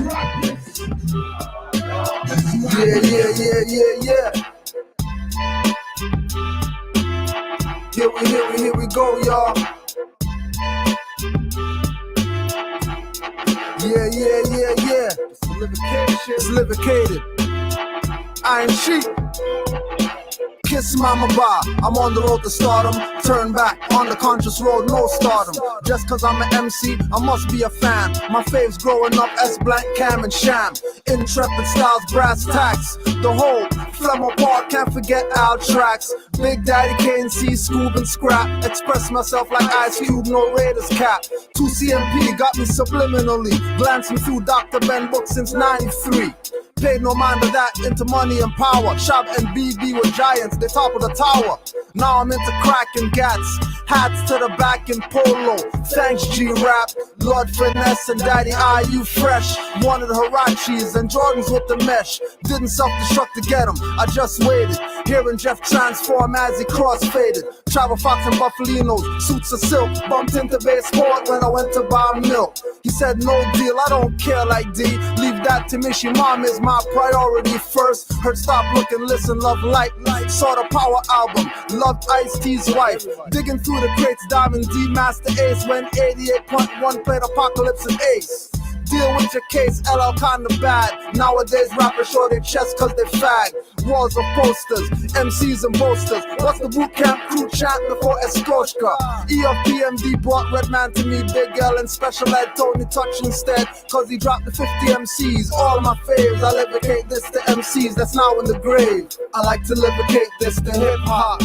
Yeah. Here we go, y'all. Yeah. It's livicated. Iron sheep. Kiss mama bye, I'm on the road to stardom. Turn back, on the conscious road, no stardom. Just cause I'm an MC, I must be a fan. My faves growing up, S Blank, Cam and Sham. Intrepid styles, brass tacks. The whole Flemo Park, can't forget our tracks. Big Daddy KNC, Scoob and Scrap. Express myself like Ice Cube, no Raiders cap. 2CMP got me subliminally. Glancing through Dr. Ben books since 93. Paid no mind to that, into money and power. Shab and BB were giants, they top of the tower. Now I'm into crack and gats. Hats to the back in polo. Thanks G-Rap, Lord Finesse and Daddy IU fresh. Wanted Hirachis and Jordans with the mesh. Didn't self-destruct to get them, I just waited. Hearing Jeff transform as he cross-faded. Travel Fox and Buffalinos, suits of silk. Bumped into Bay Sport when I went to buy milk. He said no deal, I don't care like D. Leave that to me, she mom is my priority first. Heard Stop Look and Listen, love Light. Saw the Power album, loved Ice-T's wife. Digging through the crates, Diamond D, Master Ace. When 88.1 played Apocalypse and Ace. Deal with your case, LL kinda bad. Nowadays rappers show their chest cause they fag. Walls of posters, MCs and boasters. What's the boot camp crew chant before Estroshka? EFPMD brought Redman to me, Big L and Special Ed Tony Touch instead. Cause he dropped the 50 MCs, all my faves. I levicate this to MCs that's now in the grave. I like to levicate this to hip hop.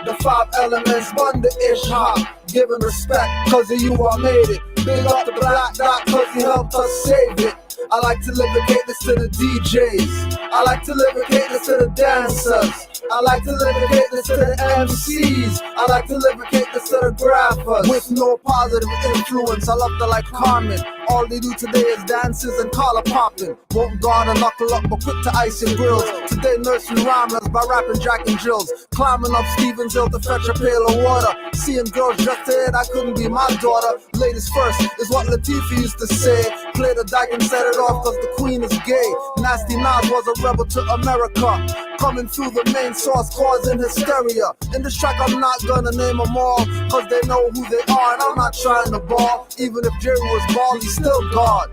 The 5 elements, bun the ish hop. Giving respect, cause of you I made it. Big up the Black Dot, cause he helped us save it. I like to levicate this to the DJs. I like to levicate this to the dancers. I like to levicate this to the MCs. I like to levicate this to the graphers. With no positive influence, I love the like Carmen. All they do today is dances and collar popping. Won't guard and knuckle up, but quick to ice and grills. Today nursery rhymers by rapping Jack and Jills. Climbing up Stevens Hill to fetch a pail of water. Seeing girls just ahead, I couldn't be my daughter. Ladies first is what Latifah used to say. Play the dyke and set it off cause the queen is gay. Nasty Nas was a rebel to America. Coming through the main source causing hysteria. In this track I'm not gonna name them all cause they know who they are and I'm not trying to ball. Even if Jerry was bald, he's still God.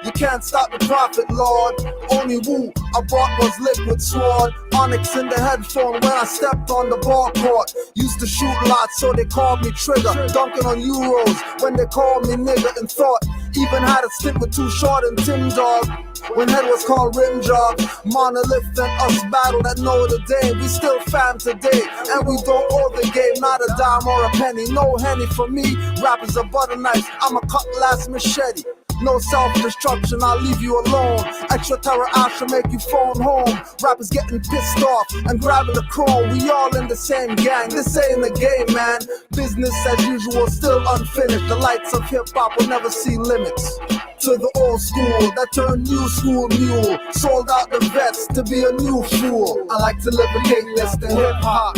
You can't stop the prophet, Lord. Only Wu I brought was liquid sword. Onyx in the headphone when I stepped on the ball court. Used to shoot lots so they called me Trigger. Dunking on Euros when they called me nigga and thought. Even had a stint with Too Short and Tim Dog. When head was called Rim Job. Monolith and us battled at Notre Dame. We still fam today and we don't owe the game. Not a dime or a penny, no Henny for me. Rap is a butter knife, I'm a cutlass machete. No self-destruction, I'll leave you alone. Extra terror, I should make you phone home. Rappers getting pissed off and grabbing the chrome. We all in the same gang, this ain't a game, man. Business as usual, still unfinished. The lights of hip-hop will never see limits. To the old school that turned new school mule. Sold out the vets to be a new fool. I like to levicate this to hip-hop.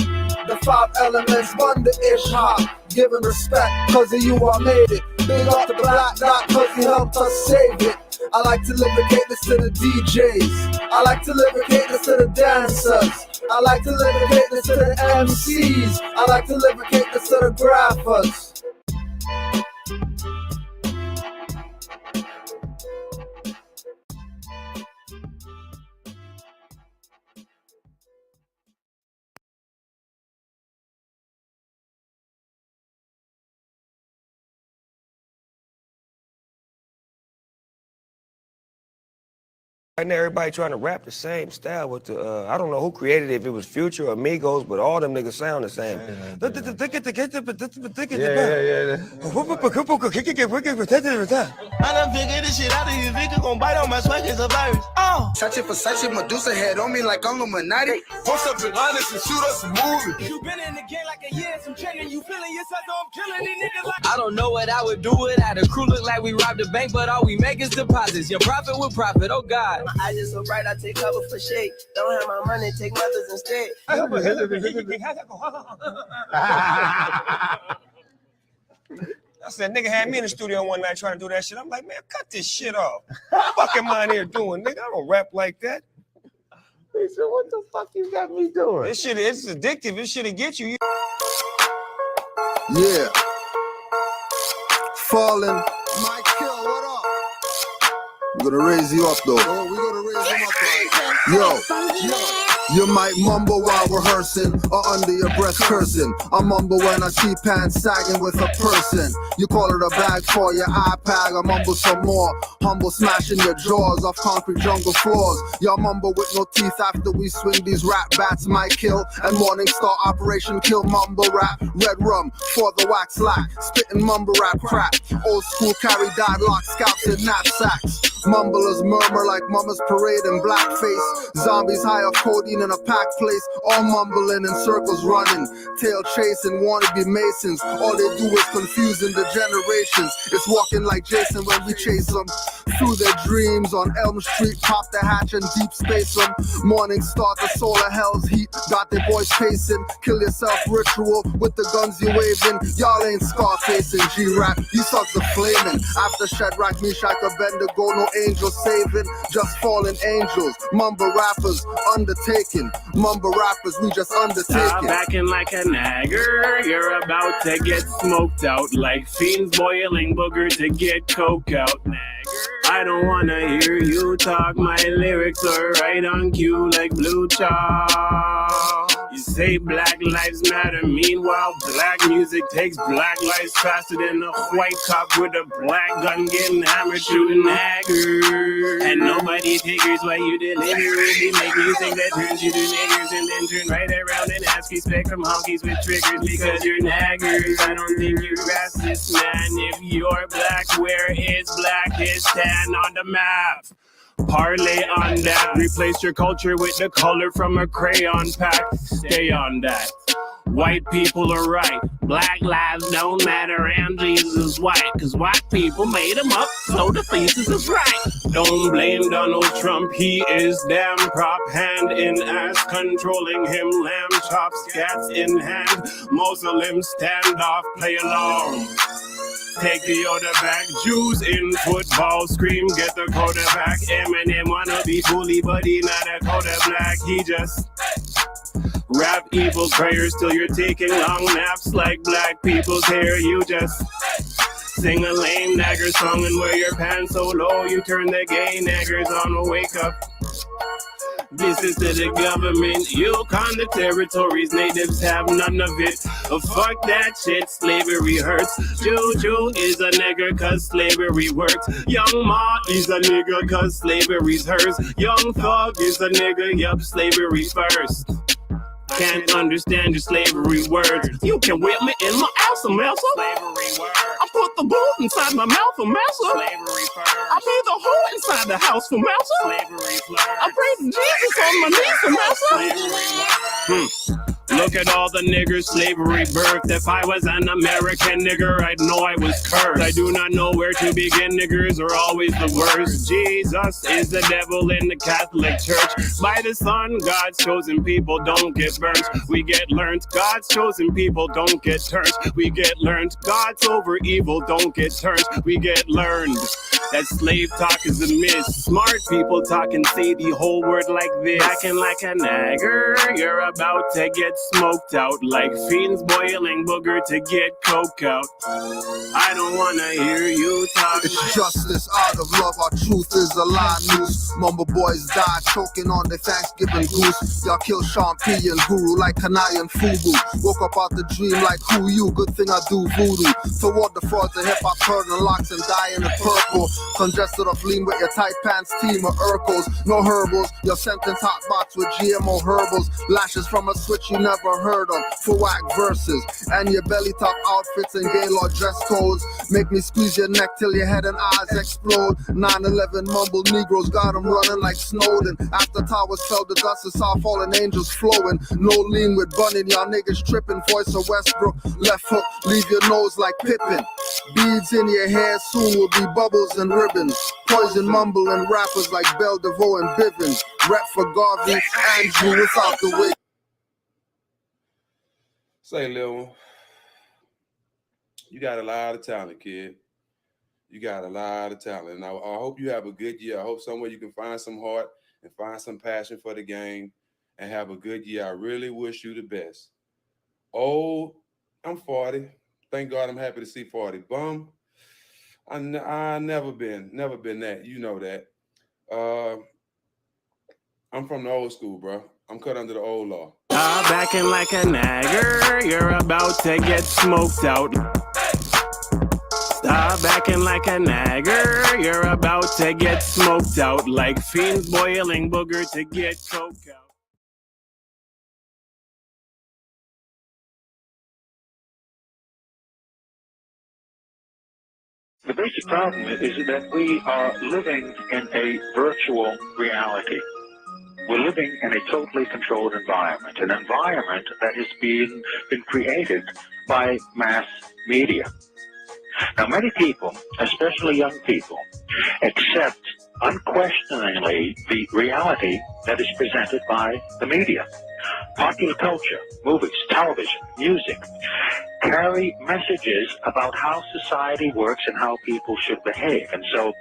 The 5 elements, bun the ish hop. Giving respect, cause of you I made it. Big up the Black Dot, cause he helped us save it. I like to levicate this to the DJs. I like to levicate this to the dancers. I like to levicate this to the MCs. I like to levicate this to the graphers. Right now, everybody trying to rap the same style with the, I don't know who created it, if it was Future or Migos, but all them niggas sound the same. I done figured this shit out of you, nigga gon' bite on my swag as a virus. Sachi for Sachi, Medusa head on me like I'm Illuminati. Post up in honest and shoot us a movie. You been in the game like a year, some training, you feeling yourself, so I'm killing these niggas like. I don't know what I would do without a crew. Look like we robbed a bank, but all we make is deposits. Your profit with profit, oh God. My eyes just so bright, I take cover for shade. Don't have my money, take mothers instead. I said, nigga had me in the studio one night trying to do that shit. I'm like, man, cut this shit off. What the fuck am I in here doing, nigga? I don't rap like that. He said, what the fuck you got me doing? This shit, it's addictive. This shit'll get you. Yeah. Falling. Mike Kill, what up? We're gonna raise you up though. Oh, we're gonna raise him up. Yo. You might mumble while rehearsing or under your breath cursing. I mumble when I see pants sagging with a person. You call it a bag for your iPad. I mumble some more. Humble smashing your jaws off concrete jungle floors. Y'all mumble with no teeth after we swing these rap bats. Might kill and Morning Star Operation Kill mumble rap. Red rum for the wax lack. Spitting mumble rap crap. Old school carry lock scalps in knapsacks. Mumblers murmur like mama's parade in blackface. Zombies high off codeine in a packed place. All mumbling in circles running. Tail chasing wannabe masons. All they do is confusing the generations. It's walking like Jason when we chase them. Through their dreams on Elm Street. Pop the hatch and deep space them. Morning Star, the soul of hell's heat. Got their voice pacing. Kill yourself ritual with the guns you waving. Y'all ain't Scarfacing G-Rap. You sucks are flaming. After Shadrach, Meshach, Abednego, no angels saving, just fallen angels. Mumble rappers undertaking. Mumble rappers, we just undertaking. Stop acting like a nagger. You're about to get smoked out like fiends boiling booger to get coke out. Nagger. I don't wanna hear you talk. My lyrics are right on cue like blue chalk. You say Black Lives Matter, meanwhile black music takes black lives faster than a white cop with a black gun getting hammered shooting haggard. And nobody figures why you deliberately make music that turns you to niggers and then turn right around and ask respect from honkies with triggers because you're naggers. I don't think you grasp this, man. If you're black, where is blackest stand on the map? Parlay on that, replace your culture with the color from a crayon pack. Stay on that. White people are right, black lives don't matter, and Jesus is white, cause white people made him up, so the thesis is right. Don't blame Donald Trump, he is damn prop, hand in ass, controlling him, lamb chops, cats in hand, Muslim standoff, play along. Take the order back, Jews in football, scream, get the quarterback. Eminem wanna be fully, but he not a quarter black, he just rap evil prayers till you're taking long naps like black people's hair. You just sing a lame nagger song and wear your pants so low you turn the gay naggers on. Wake up. This is to the government, Yukon, the territories, natives have none of it. Fuck that shit, slavery hurts. Juju is a nigger cause slavery works. Young Ma is a nigger cause slavery's hers. Young Thug is a nigger, yup, slavery first. Can't understand your slavery words. You can whip me in my ass, Massa. Slavery words. I put the bull inside my mouth, Massa. Slavery first. I made the hole inside the house, Massa. Slavery first. I prayed to Jesus on my knees, Massa. Slavery. Look at all the niggers slavery birthed. If I was an American nigger, I'd know I was cursed. I do not know where to begin, niggers are always the worst. Jesus is the devil in the Catholic Church. By the Son, God's chosen people don't get burnt. We get learned, God's chosen people don't get turned. We get learned, God's over evil don't get turned. We get learned that slave talk is a myth. Smart people talk and say the whole word like this. Acting like a nagger, you're about to get smoked out like fiends boiling booger to get coke out. I don't wanna hear you talk. It's justice out of love, our truth is a lie noose. Mumble boys die choking on their Thanksgiving goose. Y'all kill Sean P and Guru like Kanai and Fubu. Woke up out the dream like who you, good thing I do voodoo. Toward the frauds of hip-hop, turning locks and die in the purple. Congested of lean with your tight pants team of Urkels. No herbals, your sentence hot box with GMO herbals. Lashes from a switch you never heard of. For whack verses. And your belly top outfits and gaylord dress codes. Make me squeeze your neck till your head and eyes explode. 9/11 mumble Negroes got them running like Snowden. After towers fell, the dust is saw fallen angels flowing. No lean with bunning, y'all niggas tripping. Voice of Westbrook, left hook, leave your nose like Pippin. Beads in your hair soon will be bubbles and ribbons. Poison mumbling rappers like Bell DeVoe and Bivens. Rep for Garvey, Andrew without the wig. Say, Lil, You got a lot of talent, kid. You got a lot of talent. And I hope you have a good year. I hope somewhere you can find some heart and find some passion for the game and have a good year. I really wish you the best. Oh, I'm 40. Thank God I'm happy to see 40. Bum, I never been that. You know that. I'm from the old school, bro. I'm cut under the old law. Backing like a nagger, you're about to get smoked out. Stop backing like a nagger, you're about to get smoked out. Like fiends boiling booger to get coke out. The basic problem is that we are living in a virtual reality. We're living in a totally controlled environment, an environment that has been created by mass media. Now, many people, especially young people, accept unquestioningly the reality that is presented by the media. Popular culture, movies, television, music, carry messages about how society works and how people should behave. And so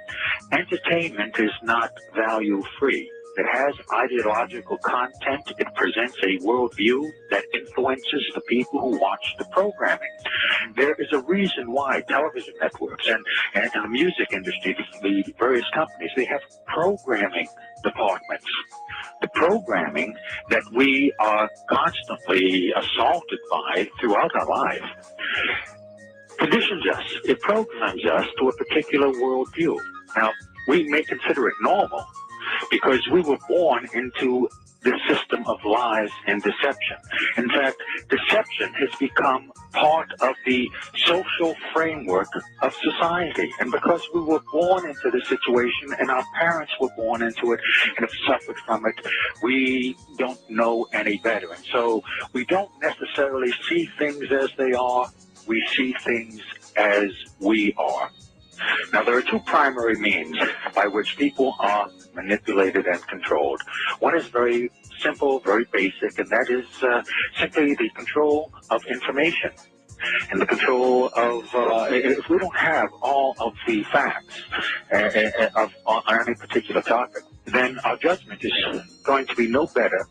entertainment is not value-free. It has ideological content. It presents a worldview that influences the people who watch the programming. There is a reason why television networks and the music industry, the various companies, they have programming departments. The programming that we are constantly assaulted by throughout our life conditions us. It programs us to a particular worldview. Now, we may consider it normal, because we were born into the system of lies and deception. In fact, deception has become part of the social framework of society. And because we were born into the situation and our parents were born into it and have suffered from it, we don't know any better. And so we don't necessarily see things as they are. We see things as we are. Now, there are two primary means by which people are manipulated and controlled. One is very simple, very basic, and that is simply the control of information and the control of, if we don't have all of the facts on any particular topic, then our judgment is going to be no better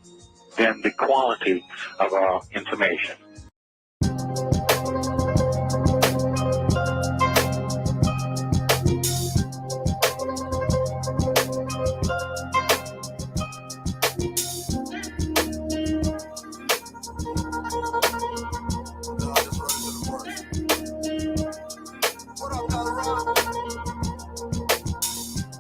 than the quality of our information.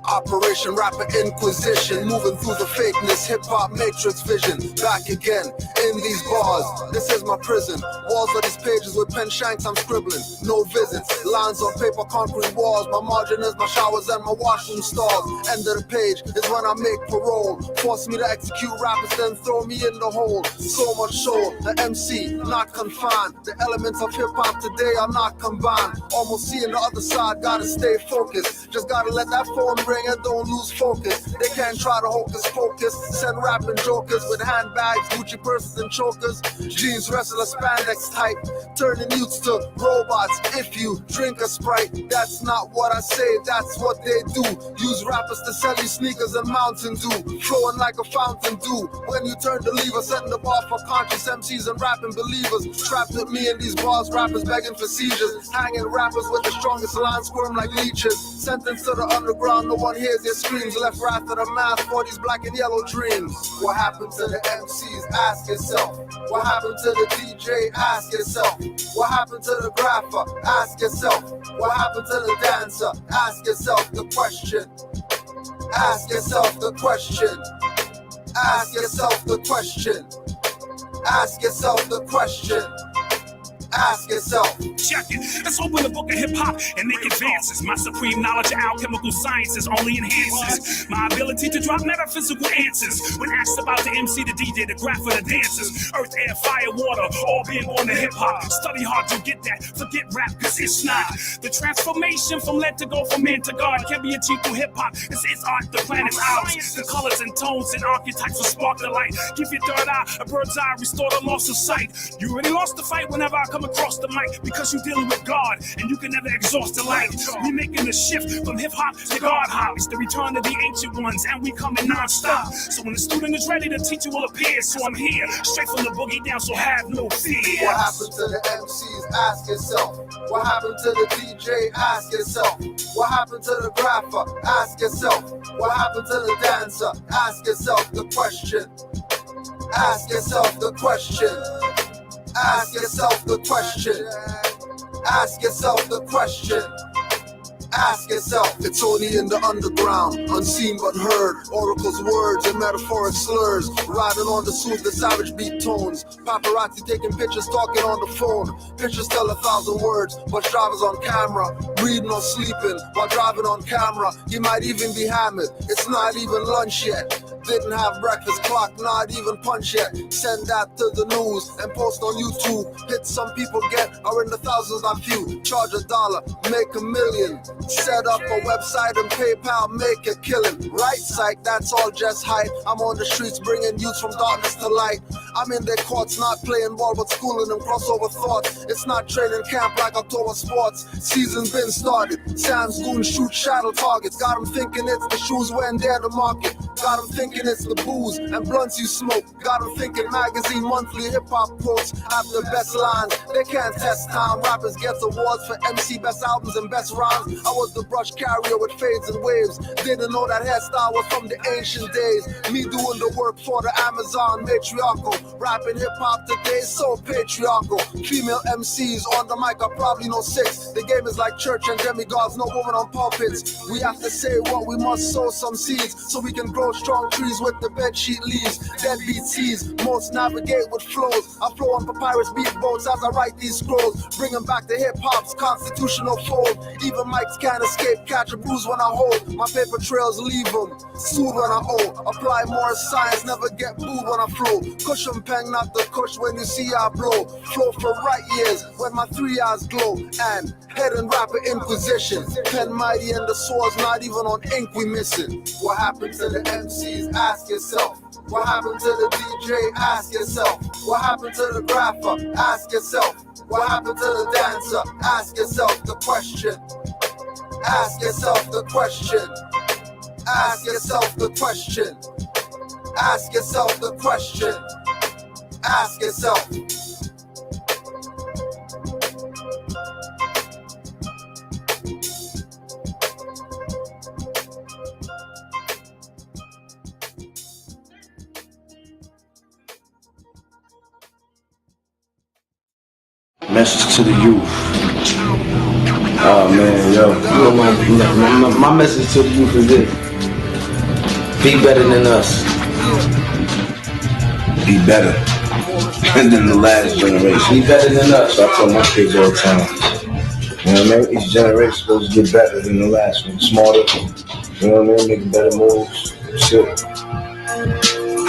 Operation Rapper Inquisition, moving through the fakeness, hip-hop matrix vision. Back again, in these bars, this is my prison. Walls of these pages with pen shanks I'm scribbling. No visits, lines on paper, concrete walls. My margin is my showers and my washroom stalls. End of the page is when I make parole. Force me to execute rappers, then throw me in the hole. So much so, the MC, not confined. The elements of hip-hop today are not combined. Almost seeing the other side, gotta stay focused. Just gotta let that phone ring and don't lose focus. They can't try to hocus pocus. Send rapping jokers with handbags, Gucci purses and chokers. Jeans, wrestler, spandex type. Turning youths to robots. If you drink a Sprite, that's not what I say, that's what they do. Use rappers to sell you sneakers and Mountain Dew. Flowing like a fountain dew. When you turn the lever, setting the bar for conscious MCs and rapping believers. Trapped with me in these bars, rappers begging for seizures. Hanging rappers with the strongest lines, squirm like leeches. Sentenced to the underground, no one hears their screams. Left right to the math for these black and yellow dreams. What happened to the MCs? Ask yourself. What happened to the DJ? Ask yourself. What happened to the grapher? Ask yourself. What happened to the dancer? Ask yourself the question. Ask yourself the question. Ask yourself the question. Ask yourself the question. Ask yourself. Check it. Let's open the book of hip hop and make advances. My supreme knowledge of alchemical sciences only enhances my ability to drop metaphysical answers. When asked about the MC, the DJ, the grapher, the dancers, earth, air, fire, water, all being born to hip hop. Study hard to get that. Forget rap, cause it's not. The transformation from lead to go from man to God can be achieved through hip hop. It's art, the planet's ours. The colors and tones and archetypes will spark the light. Give your third eye a bird's eye, restore the loss of sight. You already lost the fight whenever I come come across the mic because you're dealing with God and you can never exhaust the light. We making a shift from hip-hop to God hop. It's the return of the ancient ones and we coming non-stop. So when the student is ready, the teacher will appear. So I'm here, straight from the boogie down, so have no fear. What happened to the MCs? Ask yourself. What happened to the DJ? Ask yourself. What happened to the grapher? Ask yourself. What happened to the dancer? Ask yourself the question. Ask yourself the question. Ask yourself the question. Ask yourself the question. Ask yourself. It's only in the underground, unseen but heard. Oracles, words, and metaphoric slurs. Riding on the soothe the savage beat tones. Paparazzi taking pictures, talking on the phone. Pictures tell 1,000 words, but drivers on camera, reading or sleeping while driving on camera. He might even be hammered. It's not even lunch yet. Didn't have breakfast, clock not even punch yet. Send that to the news and post on YouTube. Hits some people get are in the thousands, not few. Charge $1, make $1 million. Set up a website and PayPal, make a killing. Right, psych, that's all just hype. I'm on the streets bringing youth from darkness to light. I'm in their courts, not playing ball, but schooling them crossover thoughts. It's not training camp like October sports. Season's been started. Sam's goons shoot shadow targets. Got them thinking it's the shoes when they're the market. Got them thinking it's the booze and blunts you smoke. Got them thinking magazine monthly hip-hop quotes have the best lines. They can't test time. Rappers get awards for MC best albums and best rhymes. I was the brush carrier with fades and waves. Didn't know that hairstyle was from the ancient days. Me doing the work for the Amazon matriarchal. Rapping hip-hop today so patriarchal. Female MCs on the mic are probably no 6. The game is like church and demigods, no woman on pulpits. We have to say what we must, sow some seeds so we can grow strong trees with the bedsheet leaves. Deadbeat seas, most navigate with flows. I flow on papyrus beat boats as I write these scrolls. Bringing back the hip-hop's constitutional fold. Even mics can't escape, catch a bruise when I hold. My paper trails leave them, soothe when I owe. Apply more science, never get booed when I flow. Cushion pen, not the kush when you see I blow. Flow for right years when my 3 eyes glow. And head and rapper inquisition. Pen mighty and the swords not even on ink we missing. What happened to the MCs? Ask yourself. What happened to the DJ? Ask yourself. What happened to the grapher? Ask yourself. What happened to the dancer? Ask yourself the question. Ask yourself the question. Ask yourself the question. Ask yourself the question. Ask yourself. Message to the youth. Oh man, yo. My message to the youth is this. Be better than us. Be better than the last generation. Be better than us. I tell my kids all the time. You know what I mean? Each generation supposed to get better than the last one. Smarter. You know what I mean? Making better moves. Shit.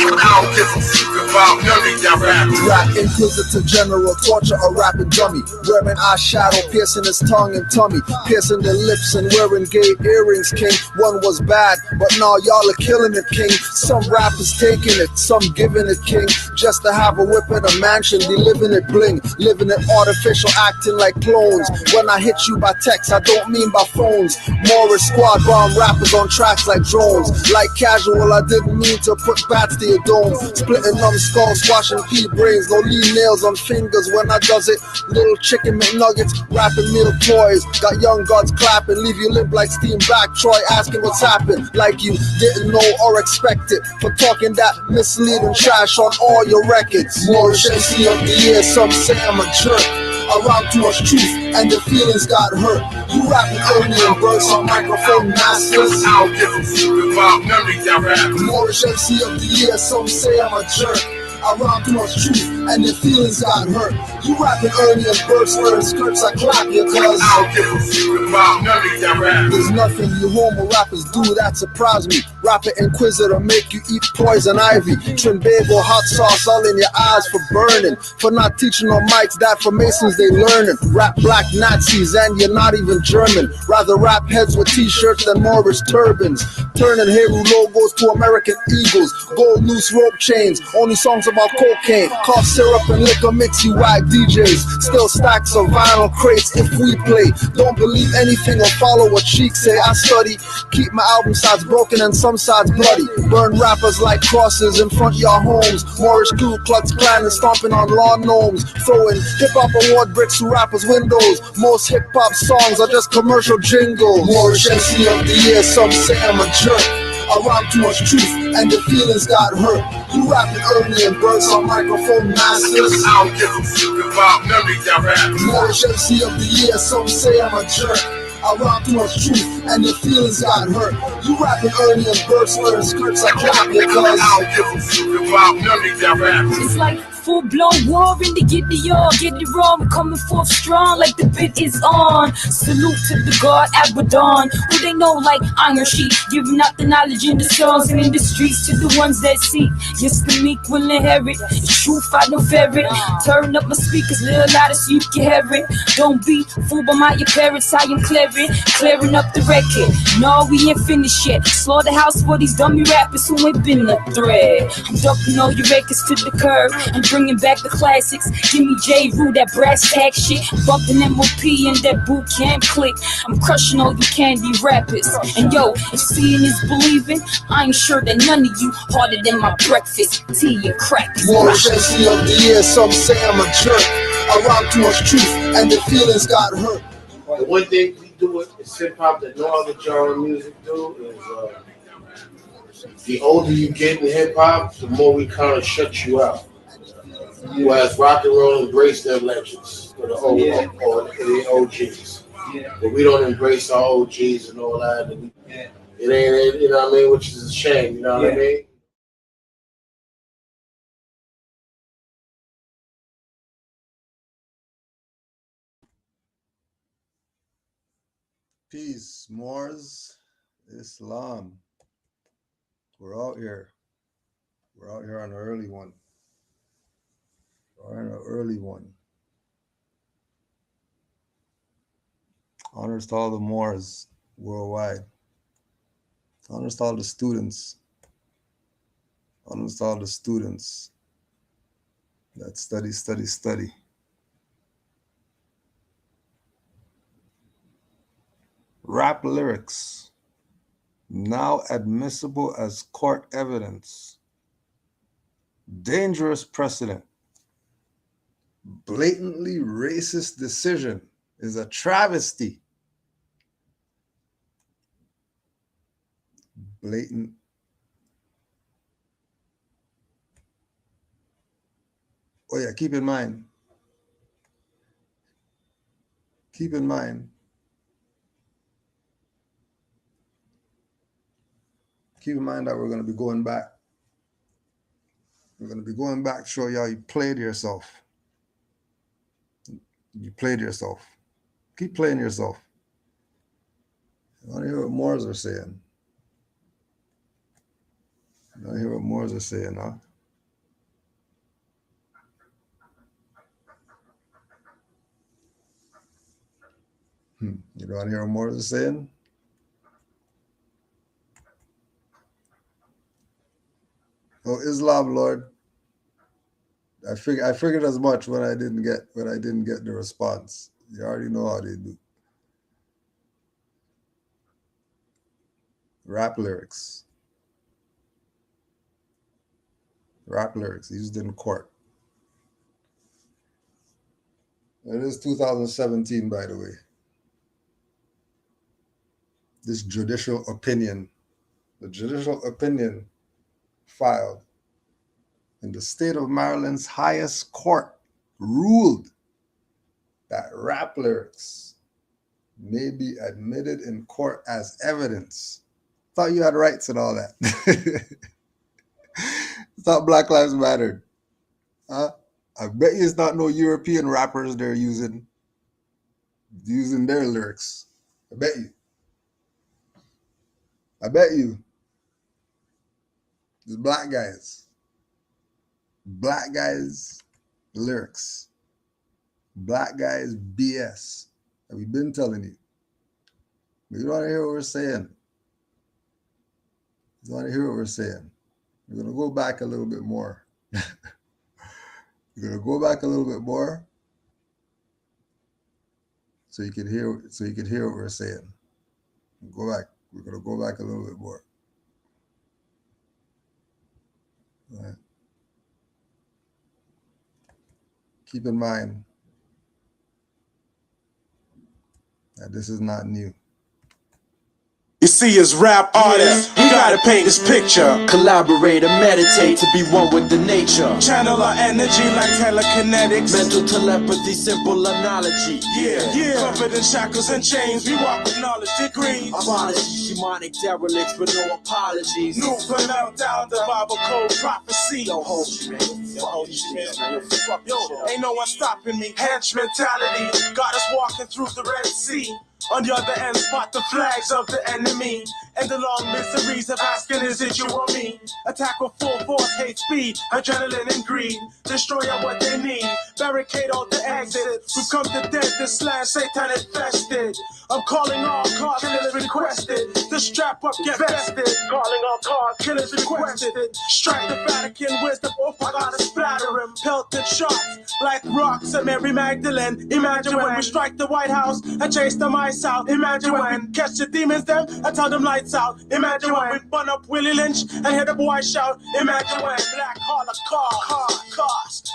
I don't give a fuck about none of y'all rappers. Rap inquisitor general, torture a rapping dummy. Wearing eyeshadow, piercing his tongue and tummy. Piercing their lips and wearing gay earrings, king. One was bad, but now y'all are killing it, king. Some rappers taking it, some giving it, king. Just to have a whip in a mansion, be living it bling. Living it artificial, acting like clones. When I hit you by text, I don't mean by phones. Moorish squad bomb rappers on tracks like drones. Like casual, I didn't mean to put bats to your dome. Splitting numbskulls, squashing pea brains. No lean nails on fingers when I does it. Little chicken McNuggets, rapping meal toys. Got young gods clapping, leave you limp like steam back. Troy asking what's happened, like you didn't know or expect it. For talking that misleading trash on all your records. Moorish MC of the year, some say I'm a jerk. Around too much truth and the feelings got hurt. You rapping early and burst on microphone masters. I don't give a fuck about none of y'all rappers. Moorish MC of the year, some say I'm a jerk. Around too much truth and the feelings got hurt. You rapping early and burst wearing skirts, I clap you cause I don't give a fuck about none of y'all rappers. there's nothing you homo rappers do that surprise me. Rapper inquisitor make you eat poison ivy. Trinbago hot sauce all in your eyes for burning. For not teaching on mics that for Masons they learning. Rap black Nazis and you're not even German. Rather rap heads with t-shirts than Moorish turbans. Turning Heru logos to American eagles. Gold loose rope chains. Only songs of about cocaine, cough syrup and liquor mix, you whack DJs. Still stacks of vinyl crates if we play. Don't believe anything or follow what Sheik say. I study, keep my album sides broken and some sides bloody. Burn rappers like crosses in front of your homes. Moorish Ku Klux Klan and stomping on lawn gnomes. Throwing hip-hop award bricks through rappers' windows. Most hip-hop songs are just commercial jingles. Moorish MC of the year, some say I'm a jerk. I rhyme too much truth and the feelings got hurt. You rapping early and burst on microphone masters. I don't give a fuck about none of y'all rappers. Moorish MC of the year, some say I'm a jerk. I rhyme too much truth and the feelings got hurt. You rapping early and burst wearing skirts like crap because I don't give a fuck about none of y'all rappers. It's like full-blown war in the get the all, get it wrong. We're coming forth strong like the bit is on. Salute to the God Abaddon, who they know like Iron Sheik, giving out the knowledge in the songs and in the streets to the ones that seek. Yes, the meek will inherit. The truth I don't ferret. Turn up my speakers, little louder so you can hear it. Don't be fooled by my appearance, I am clearing up the record. No, we ain't finished yet. Slaughterhouse for these dummy rappers who ain't been a threat. I'm dumping all your records to the curb and bringing back the classics. Give me J. Rue, that brass tag shit. Bumping MOP and that boot camp click. I'm crushing all you candy rappers. And yo, if seeing is believing, I ain't sure that none of you harder than my breakfast, tea and crackers. Moorish MC of the year, some say I'm a jerk. I rhyme too much truth and the feelings got hurt. The one thing we do is hip hop that no other genre of music do is the older you get in hip hop, the more we kind of shut you out. Whereas rock and roll embrace their legends or the OGs. But we don't embrace our OGs and all that. And it ain't, you know what I mean, which is a shame, you know what I mean? Peace, Moors, Islam. We're out here. We're out here on an early one. We're on an early one. Honors to all the Moors worldwide. Honors to all the students. Honors to all the students that study. Rap lyrics, now admissible as court evidence. Dangerous precedent. Blatantly racist decision is a travesty. Blatant. Oh yeah, keep in mind that we're going to be going back. We're going to be going back to show you how you played yourself. You played yourself. Keep playing yourself. I want to hear what Moors are saying. I want to hear what Moors are saying, huh? You don't want to hear what Moors are saying? Oh, Islam, Lord. I figured as much when I didn't get the response. You already know how they do. Rap lyrics. Rap lyrics used in court. It is 2017, by the way. This judicial opinion, the judicial opinion filed in the state of Maryland's highest court ruled that rap lyrics may be admitted in court as evidence. Thought you had rights and all that. Thought Black Lives Mattered. Huh? I bet you it's not no European rappers they're using their lyrics. I bet you. It's black guys. Black guys lyrics. Black guys BS. Have we been telling you? But you don't want to hear what we're saying. You want to hear what we're saying. We're going to go back a little bit more. You're gonna go back a little bit more, so you can hear what we're saying. Go back. We're gonna go back a little bit more. All right. Keep in mind that this is not new. You see, as rap artists, we gotta paint this picture. Collaborate and meditate to be one with the nature. Channel our energy like telekinetics. Mental telepathy, simple analogy. Yeah. Covered in shackles and chains, we walk with knowledge degrees. Apologies, demonic derelicts, but no apologies. New out down the Bible code prophecy. Yo, hold you, man. Yo, ain't no one stopping me. Hench mentality, got us walking through the Red Sea. On the other end, spot the flags of the enemy. And the long miseries of asking, is it you or me? Attack with full force, hate speed, adrenaline and greed. Destroy what they need, barricade all the exits. We've come to death, this land Satan infested. I'm calling all cars, killers requested. To strap up, get vested. Calling all cars, killers requested. Strike the Vatican wisdom, oh I gotta splatter him. Pelted shots, like rocks at Mary Magdalene. Imagine when we strike the White House and chase them ice out. Imagine when catch the demons them and tell them lights out. Imagine when we burn up Willie Lynch and hear the boy shout. Imagine when black cars,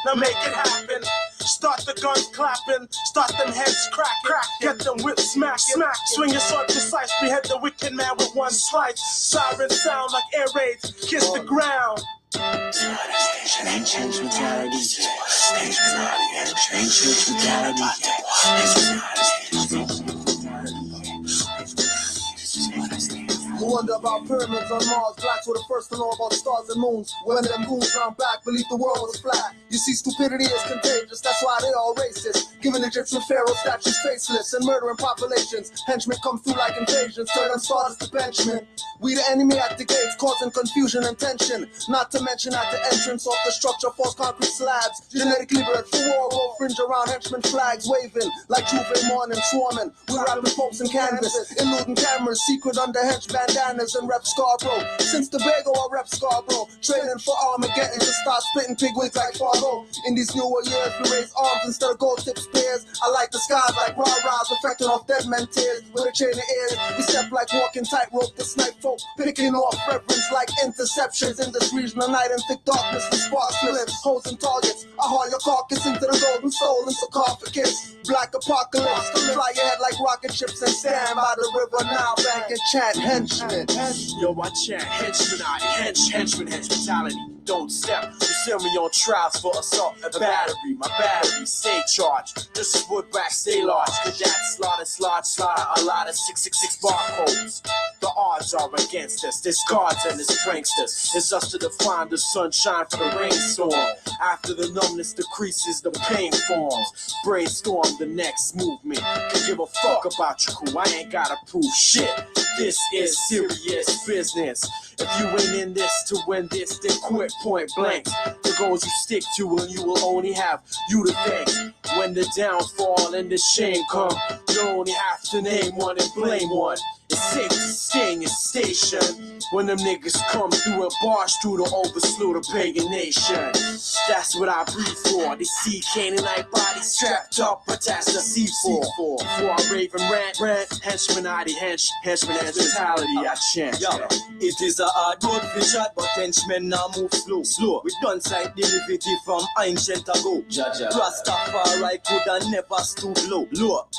now make it happen. Start the guns clapping, start them heads cracking, get them whips smacking. Swing your sword precise, behead the wicked man with one slice. Siren sound like air raids, kiss the ground. Ancient mentality. Who wonder about pyramids on Mars? Blacks were the first to know about stars and moons. When them goons round back, believed the world was flat. You see, stupidity is contagious, that's why they all racist. Giving Egyptian pharaoh statues faceless and murdering populations. Henchmen come through like invasions, turn them stars to benchmen. We the enemy at the gates, causing confusion and tension. Not to mention at the entrance of the structure, false concrete slabs. Genetically bred for war, roll fringe around henchmen flags waving like Juve morning swarming. We rapping folks in canvas, eluding cameras, secret under hench bandanas and rep Scarborough. Since the Bago, I rep Scarborough. Training for Armageddon to start spitting pig wigs like Fargo. In these newer years, we raise arms instead of gold tip spears. I like the skies like rah-rahs, affecting off dead men tears. With a chain of ears, we step like walking tightrope to snipe folk, picking off reference like interceptions. In this region of night and thick darkness, we spark flips, holes and targets. I haul your carcass into the golden soul and sarcophagus. Black apocalypse, fly your head like rocket ships and stand by the river now, bank and chant henchmen. Yo, I chant henchmen, henchman mentality. Don't step, you send me on trials for assault and battery. My battery, stay charged. This is wood back, stay large. Cadets slaughter, a lot of 666 barcodes. The odds are against us, there's guards and there's pranksters. It's us to define the sunshine for the rainstorm. After the numbness decreases, the pain forms. Brainstorm the next movement. Can give a fuck about your crew, I ain't gotta prove shit. This is serious business. If you ain't in this to win this, then quit point blank. The goals you stick to and you will only have you to thank. When the downfall and the shame come, you only have to name one and blame one. It's safe to stay in your station when them niggas come through and barge through to overslew the pagan nation. That's what I breathe for. They see Canaanite bodies strapped up, but that's the C4. Before I rave and rant, henchman mentality, I chant. Yo, it is a hard road for shot, but henchmen now move slow. We done sight derivative from ancient ago. Rastafari coulda never stood low.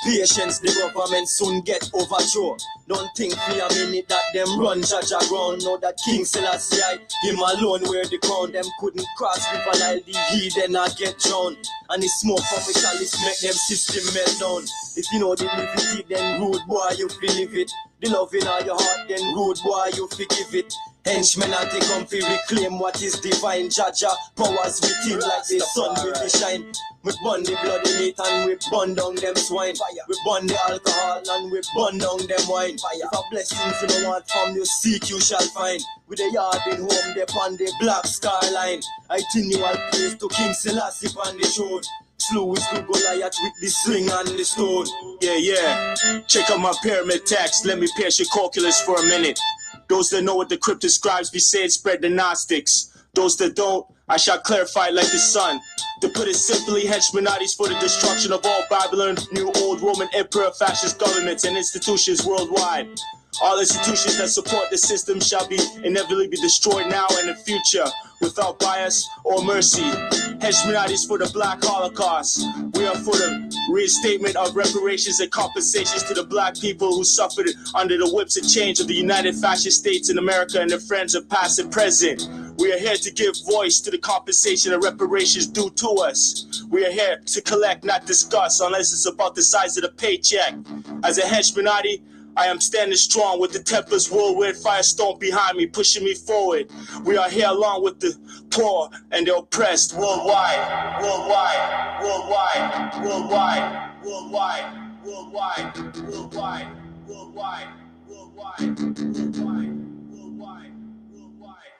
Patience, the government soon get overthrown. Don't think for a minute that them run Jaja ground. Know that King Selassie, him alone wear the crown. Them couldn't cross River Nile, the heathen not get drowned. And the smoke from the chalice make them system melt down. If you know the liberty, then rude boy you feel live it. The love in all your heart, then rude boy you forgive it. Henchmen are they come to reclaim what is divine. Jaja powers within like the sun will be shine. We burn the bloody meat and we burn down them swine. We burn the alcohol and we burn down them wine. If a blessing you don't want from you seek you shall find. With a yard in home they on the black star line. I think you all praise to King Selassie on the throne. Slew is good Goliath with the sling and the stone. Yeah. Check out my pyramid text. Let me pierce your calculus for a minute. Those that know what the cryptic scribes be said spread the Gnostics. Those that don't, I shall clarify like the sun. To put it simply, henchmenades for the destruction of all Babylon, New Old Roman Emperor, fascist governments and institutions worldwide. All institutions that support the system shall be inevitably be destroyed now and in the future without bias or mercy. Henchmenades for the Black Holocaust. We are for the reinstatement of reparations and compensations to the black people who suffered under the whips and chains of the United Fascist States in America and their friends of past and present. We are here to give voice to the compensation and reparations due to us. We are here to collect, not discuss, unless it's about the size of the paycheck. As a henchmenade, I am standing strong with the Templars whirlwind firestorm behind me, pushing me forward. We are here along with the poor and the oppressed worldwide, worldwide, worldwide, worldwide, worldwide, worldwide, worldwide, worldwide, worldwide, worldwide, worldwide, worldwide.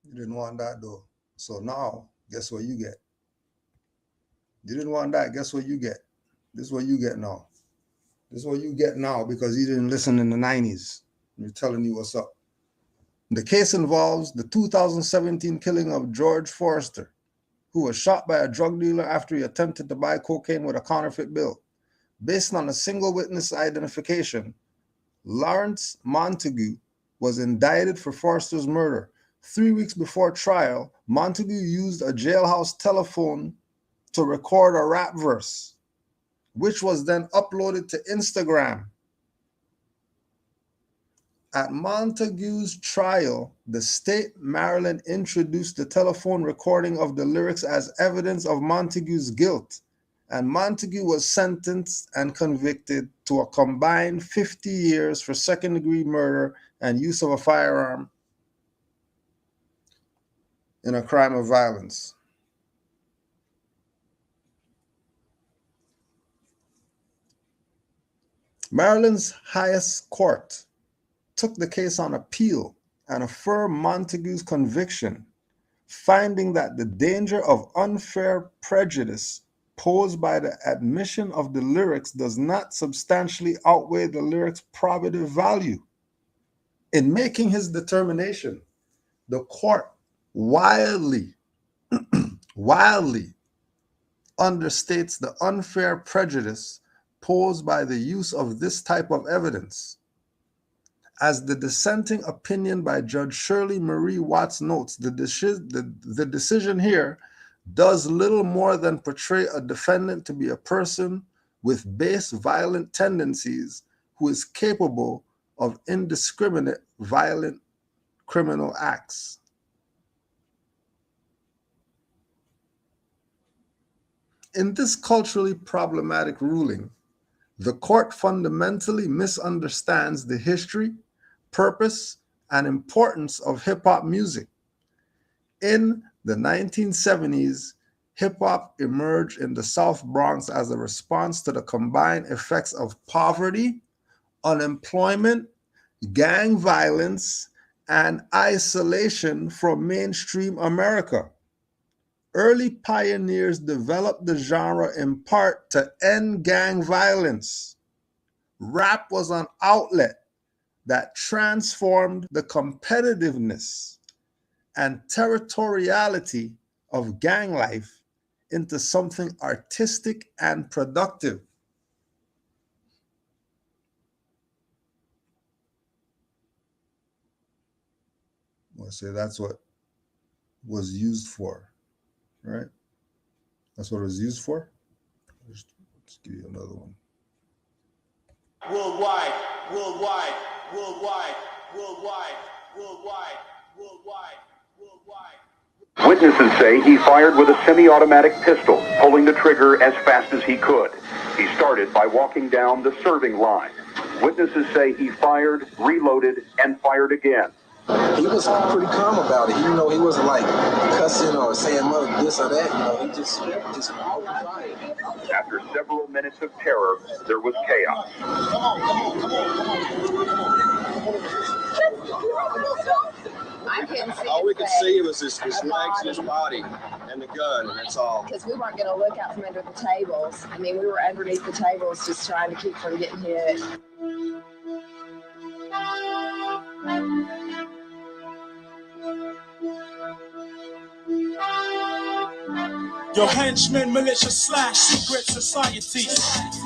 You didn't want that though. So now, guess what you get? You didn't want that. Guess what you get? This is what you get now. This is what you get now because you didn't listen in the 90s. We're telling you what's up. The case involves the 2017 killing of George Forrester, who was shot by a drug dealer after he attempted to buy cocaine with a counterfeit bill. Based on a single witness identification, Lawrence Montague was indicted for Forrester's murder. 3 weeks before trial, Montague used a jailhouse telephone to record a rap verse, which was then uploaded to Instagram. At Montague's trial, the state Maryland introduced the telephone recording of the lyrics as evidence of Montague's guilt, and Montague was sentenced and convicted to a combined 50 years for second-degree murder and use of a firearm in a crime of violence. Maryland's highest court took the case on appeal and affirmed Montague's conviction, finding that the danger of unfair prejudice posed by the admission of the lyrics does not substantially outweigh the lyrics' probative value. In making his determination, the court wildly understates the unfair prejudice posed by the use of this type of evidence. As the dissenting opinion by Judge Shirley Marie Watts notes, the decision here does little more than portray a defendant to be a person with base violent tendencies who is capable of indiscriminate violent criminal acts. In this culturally problematic ruling, the court fundamentally misunderstands the history, purpose, and importance of hip-hop music. In the 1970s, hip-hop emerged in the South Bronx as a response to the combined effects of poverty, unemployment, gang violence, and isolation from mainstream America. Early pioneers developed the genre in part to end gang violence. Rap was an outlet that transformed the competitiveness and territoriality of gang life into something artistic and productive. Well, say that's what was used for, right? That's what it was used for. Let's give you another one. Worldwide, worldwide, worldwide, worldwide, worldwide, worldwide, worldwide. Witnesses say he fired with a semi-automatic pistol, pulling the trigger as fast as he could. He started by walking down the serving line. Witnesses say he fired, reloaded, and fired again. He was pretty calm about it. You know, he wasn't like cussing or saying this or that. You know, he just fired. After several minutes of terror, there was chaos. I couldn't see. All we could see was his legs and his body and the gun, and that's all. Because we weren't going to look out from under the tables. I mean, we were underneath the tables just trying to keep from getting hit. Your henchmen, militia slash secret societies.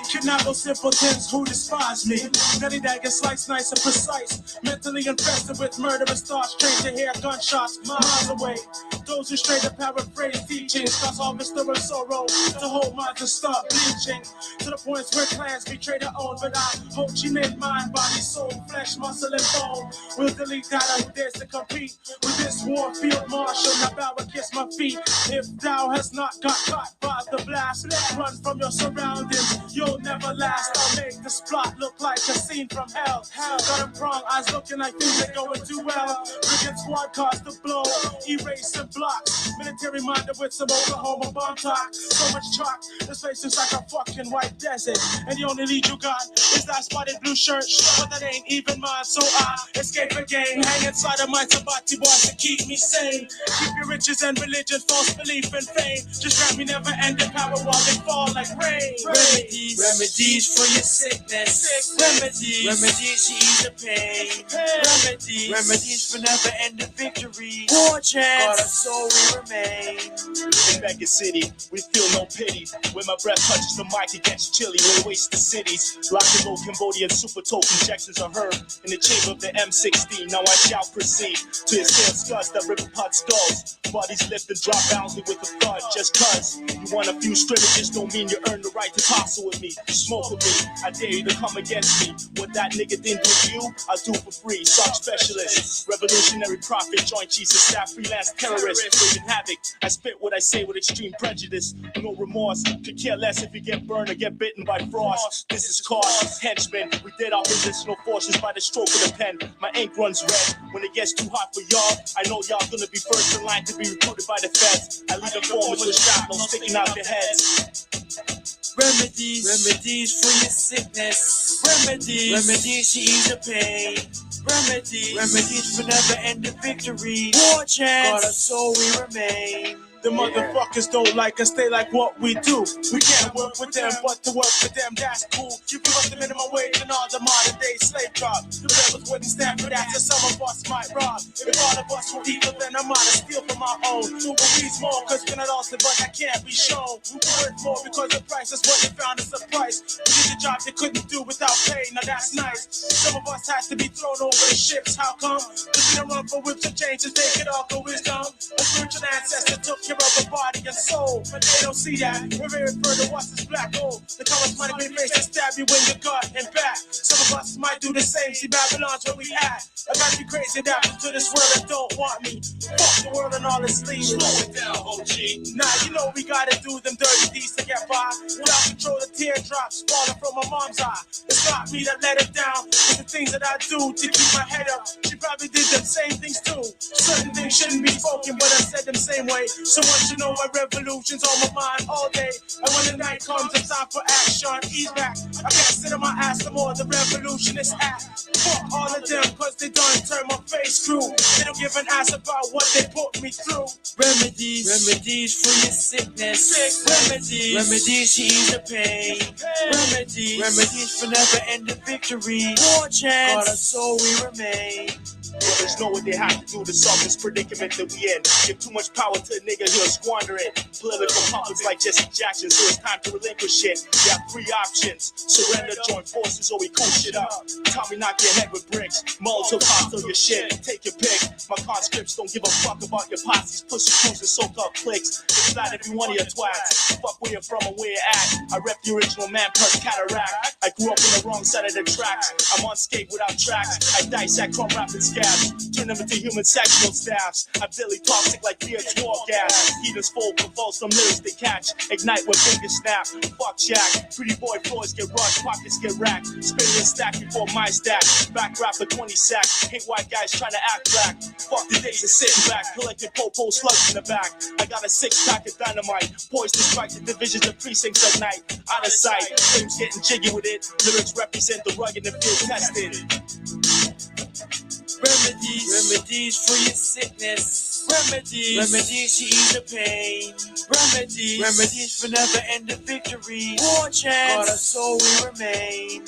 Kidnap those simpletons who despise me. Nutty dagger slice nice and precise. Mentally infested with murderous thoughts. Trained to hear gunshots miles away. Those who stray to paraphrase teachings. Cause harvest of sorrow to hold minds and start bleaching. To the points where clans betray their own. But I hope she made mind, body, soul, flesh, muscle, and bone. We'll delete that who dares to compete with this war field marshal. Now bow and kiss my feet. If thou hast not got caught by the blast, run from your surroundings. You'll never last. I'll make the spot look like a scene from hell. Got them wrong, eyes looking like things ain't going too well. Rigging squad cars to blow, erasing blocks. Military minded with some Oklahoma bomb talk. So much chalk, this place is like a fucking white desert. And the only lead you got is that spotted blue shirt. But that ain't even mine, so I escape again. Hang inside of my Tabati boys to keep me sane. Keep your riches and religion, false belief and fame. Just grab me never ending power while they fall like rain. Remedies for your sickness. Remedies to ease the pain. Remedies for never ending victory. War chants, God, so we remain. In Mega City, we feel no pity. When my breath touches the mic, it gets chilly. We'll waste the cities. Locked and low Cambodian super token injections are heard in the chamber of the M16. Now I shall proceed to exhale scuds that rip apart skulls. Bodies lift and drop boundly with a thud. Just cause you won a few scrimmages don't mean you earn the right to tussle with me. Smoke with me, I dare you to come against me. What that nigga didn't do to you, I'll do for free. Sock specialist, revolutionary prophet, joint chiefs and staff, freelance terrorist, raising havoc. I spit what I say with extreme prejudice, no remorse. Could care less if you get burned or get bitten by frost. This is cause, henchmen. We did our positional forces by the stroke of the pen. My ink runs red. When it gets too hot for y'all, I know y'all gonna be first in line to be recruited by the feds. I leave the formers with shrapnel sticking out their heads. Remedies for your sickness. Remedies to ease the pain. Remedies for never ending victory. War chants, God, so we remain. The motherfuckers don't like us, they like what we do. We can't work with them, but to work with them, that's cool. You give us the minimum wage and all the modern day slave jobs. The rebels wouldn't stand for that, so some of us might rob. If all of us were equal, then I might steal from our own. But we's more, cause we're not lost, but that can't be shown. We work more because the price is what they found us a price. We did the job they couldn't do without pay, now that's nice. Some of us has to be thrown over the ships, how come? Cause we don't run for whips and changes, they get off the wisdom. A spiritual ancestor took care of a body and soul, but they don't see that. We're very further, what's this black hole? The colors might be face to stab you in the gut and back. Some of us might do the same, see Babylon's where we at. I gotta be crazy that to this world that don't want me. Fuck the world and all its leaves. Slow it down, OG. Nah, you know we gotta do them dirty deeds to get by. Without control, the teardrops falling from my mom's eye. It's not me that let her down. It's the things that I do to keep my head up. She probably did them same things too. Certain things shouldn't be spoken, but I said them same way. Someone should know my revolution's on my mind all day. And when the night comes, it's time for action. Ease back. I can't sit on my ass no more. The revolution is at. Fuck all of them, cause they done turn my face screw. They don't give an ass about what they put me through. Remedies for your sickness. Remedies to ease the pain. Remedies for never ending victory. War chants, God, so we remain. Brothers know what they have to do to solve this predicament that we in. Give too much power to a nigga, he'll squander it. Political puppets like Jesse Jackson, so it's time to relinquish it. You have three options: surrender, join forces, or we cool shit up. Tommy knock your head with bricks, Molotov hostile your shit. Take your pick. My conscripts don't give a fuck about your posses, pussy crews and so-called cliques. It's not every one of your twats. Fuck where you're from and where you're at. I rep the original man plus cataract. I grew up on the wrong side of the tracks. I'm on skate without tracks. I dissect crumb rap and scabs. Turn them into human sectional staffs. I'm deadly toxic like VH4 gas. Heaters full, convulse from lyrics they catch. Ignite when fingers snap. Fuck Shaq. Pretty boy floors get rushed, pockets get racked. Spinning a stack before my stack. Back rap for 20 sack. Hate white guys trying to act black. Fuck the days of sitting back. Collecting po-po slugs in the back. I got a 6-pack of dynamite. Poised to strike the divisions of precincts at night. Out of sight. Flames getting jiggy with it. Lyrics represent the rugged and field tested. Remedies for your sickness. Remedies to ease the pain. Remedies for never ending victory. War chants, God, so we remain.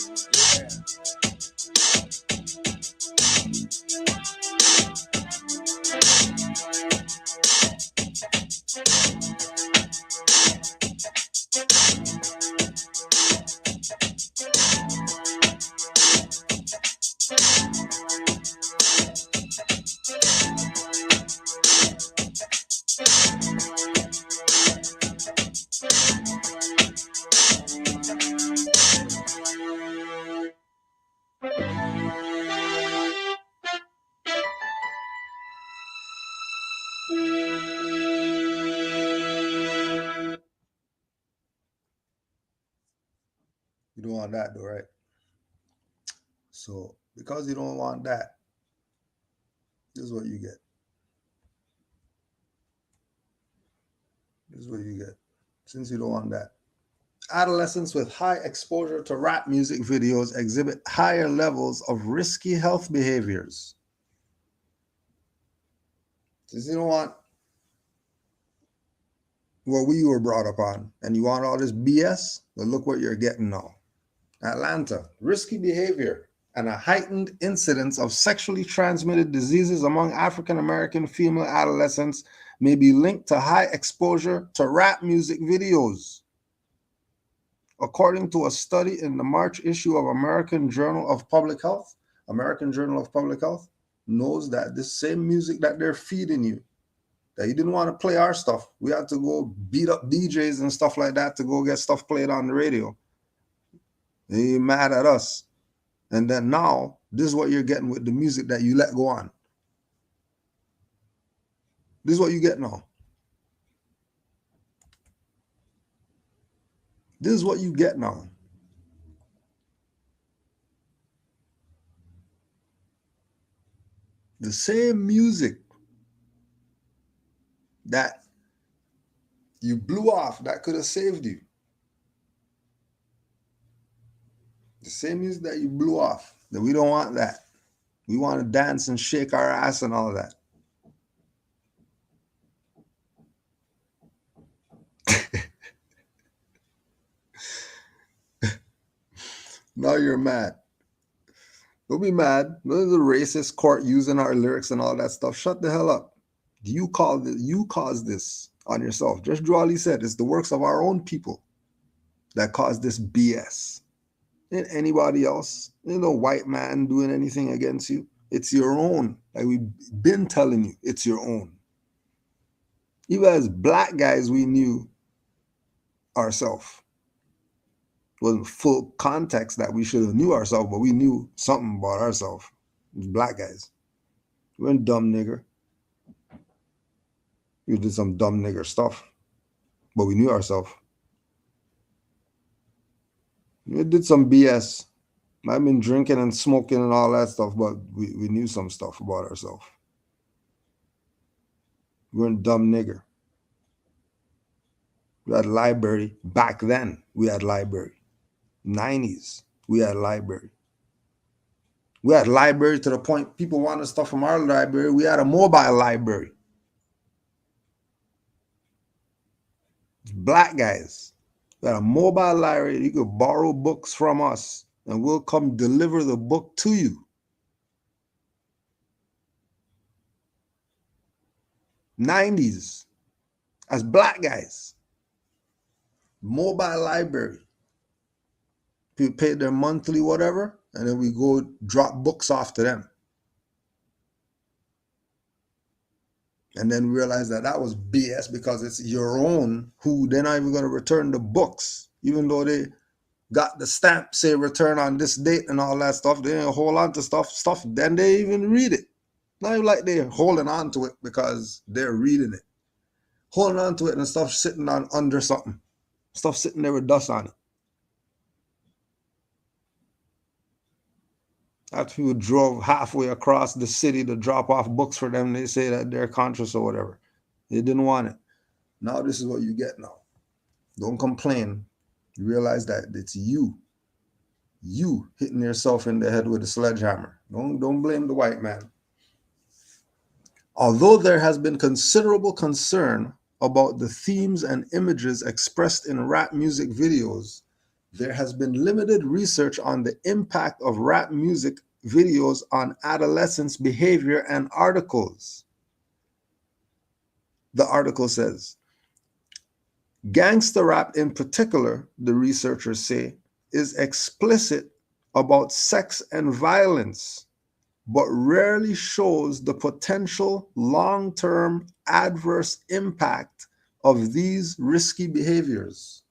You don't want that though, right? So because you don't want that, this is what you get. This is what you get. Since you don't want that. Adolescents with high exposure to rap music videos exhibit higher levels of risky health behaviors. Since you don't want what we were brought up on and you want all this BS, well, look what you're getting now. Atlanta, risky behavior and a heightened incidence of sexually transmitted diseases among African American female adolescents may be linked to high exposure to rap music videos. According to a study in the March issue of American Journal of Public Health knows that this same music that they're feeding you, that you didn't want to play our stuff. We had to go beat up DJs and stuff like that to go get stuff played on the radio. They mad at us. And then now, this is what you're getting with the music that you let go on. This is what you get now. This is what you get now. The same music that you blew off that could have saved you. The same music that you blew off, that we don't want that. We want to dance and shake our ass and all of that. Now you're mad. Don't be mad. This is a racist court using our lyrics and all that stuff. Shut the hell up. You caused this on yourself. Just Drawley said it's the works of our own people that caused this BS. Ain't anybody else. Ain't no white man doing anything against you. It's your own. Like we've been telling you, it's your own. Even as black guys, we knew ourselves. Wasn't full context that we should have knew ourselves, but we knew something about ourselves. Black guys. We weren't dumb nigger. We did some dumb nigger stuff, but we knew ourselves. We did some BS. I've been drinking and smoking and all that stuff, but we knew some stuff about ourselves. We weren't dumb nigger. We had library back then. We had library. 90s, we had library. We had library to the point people wanted stuff from our library. We had a mobile library. Black guys. We had a mobile library. You could borrow books from us and we'll come deliver the book to you. 90s, as black guys. Mobile library. People paid their monthly whatever, and then we go drop books off to them. And then realize that that was BS because it's your own who they're not even going to return the books, even though they got the stamp, say return on this date and all that stuff. They didn't hold on to stuff, then they even read it. Not even like they're holding on to it because they're reading it. Holding on to it and stuff sitting on under something. Stuff sitting there with dust on it. After people drove halfway across the city to drop off books for them, they say that they're conscious or whatever. They didn't want it. Now this is what you get now. Don't complain. You realize that it's you. You hitting yourself in the head with a sledgehammer. Don't blame the white man. Although there has been considerable concern about the themes and images expressed in rap music videos, there has been limited research on the impact of rap music videos on adolescents' behavior and articles. The article says, gangster rap in particular, the researchers say, is explicit about sex and violence, but rarely shows the potential long-term adverse impact of these risky behaviors.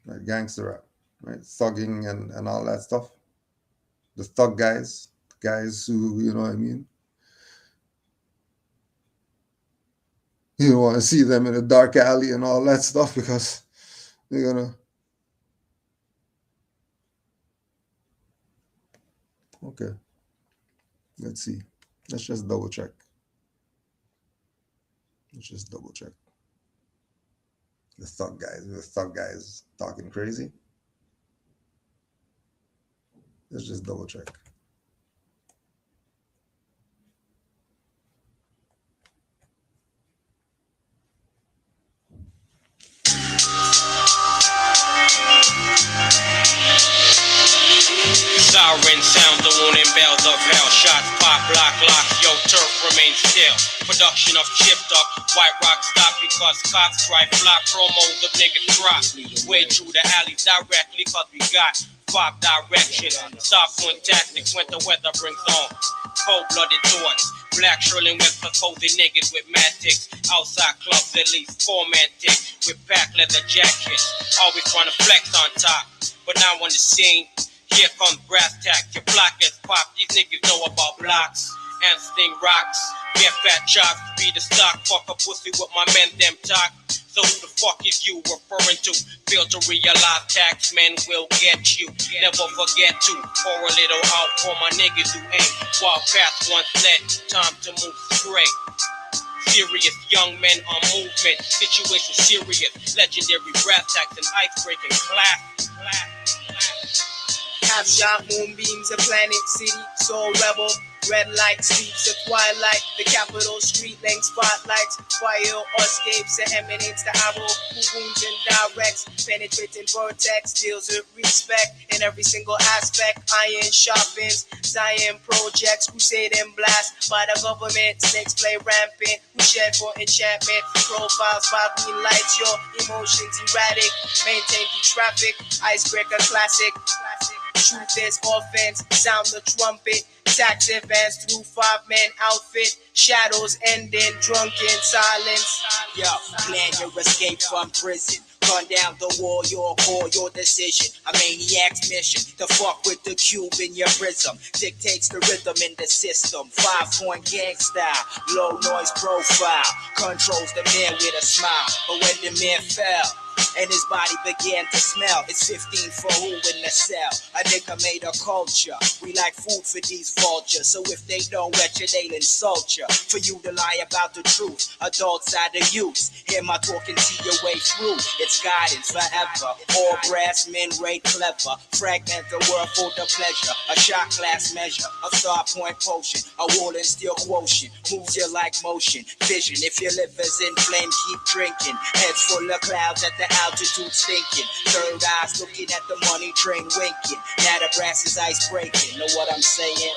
Like gangster rap, right? Thugging and all that stuff. The thug guys, guys who, you know what I mean? You don't want to see them in a dark alley and all that stuff because they're gonna. Okay, let's see. Let's just double check. Let's just double check. The thug guys talking crazy. Let's just double check. Siren sound, the warning bells of hell. Shots pop, block, locks, yo, turf remains still. Production of chipped up, white rock stop because cops try fly promos of niggas drop. Way through the alleys directly cause we got 5 directions. Stop point tactics when the weather brings on cold-blooded thoughts. Black shirling with supposed niggas with mad ticks. Outside clubs at least 4 man ticks with pack leather jackets. Always trying to flex on top, but now on the scene. Here comes brass tack, your block gets popped. These niggas know about blocks and sting rocks. Get fat chops, be the stock. Fuck a pussy with my men, them talk. So who the fuck is you referring to? Fail to realize tax men will get you. Never forget to pour a little out for my niggas who ain't walk past one let. Time to move straight. Serious young men on movement. Situation serious. Legendary brass tacks and ice breaking class. Half shot moonbeams, a planet city, soul rebel. Red light streets of twilight, the capital street length spotlights. Fire escapes and emanates the arrow. Who wounds and directs, penetrating vortex. Deals with respect in every single aspect. Iron sharpens, Zion projects. Crusade and blast by the government. Snakes play rampant, who shed for enchantment. Profiles by green lights, your emotions erratic. Maintain the traffic, icebreaker classic. Truth is offense, sound the trumpet. Tax advance through 5-man outfit. Shadows ending, drunken silence. Yo, plan your escape from prison. Run down the wall, your call, your decision. A maniac's mission to fuck with the cube in your prism. Dictates the rhythm in the system. 5-point gang style, low noise profile. Controls the man with a smile. But when the man fell and his body began to smell, it's 15 for who in the cell. A nigga made a culture. We like food for these vultures. So if they don't wet you, they'll insult you. For you to lie about the truth, adults are the youths. Hear my talking, see your way through. It's guidance forever. All brass men rate clever. Fragment the world for the pleasure. A shot glass measure. A star point potion. A wall and steel quotient. Moves you like motion. Vision. If your liver's in flame, keep drinking. Heads full of clouds at the altitude stinking. Third eyes looking at the money train winking. Now the brass is ice breaking. Know what I'm saying?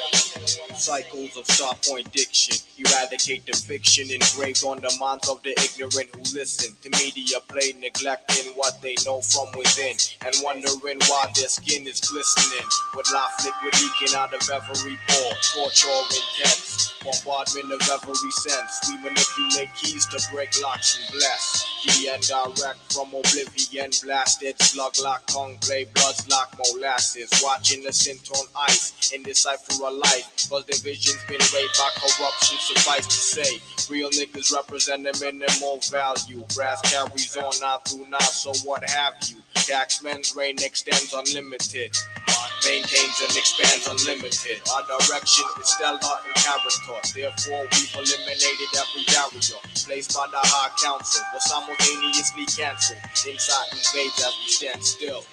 Cycles of star point diction. Eradicate the fiction engraved on the minds of the ignorant who listen to media play, neglecting what they know from within and wondering why their skin is glistening with life liquid leaking out of every pore. Torture intense, bombardment of every sense. We manipulate keys to break locks and bless. Key and direct from oblivion, blasted slug lock, tongue play, bloods lock, molasses. Watching the scent on ice, indecipher a life. Cause division's been raped by corruption, suffice to say. Real niggas represent the minimal value. Brass carries on now through now, so what have you? Taxman's reign extends unlimited. Maintains and expands unlimited. Our direction is stellar and character. Therefore, we've eliminated every barrier placed by the High Council. Will simultaneously cancel. Inside invades as we stand still.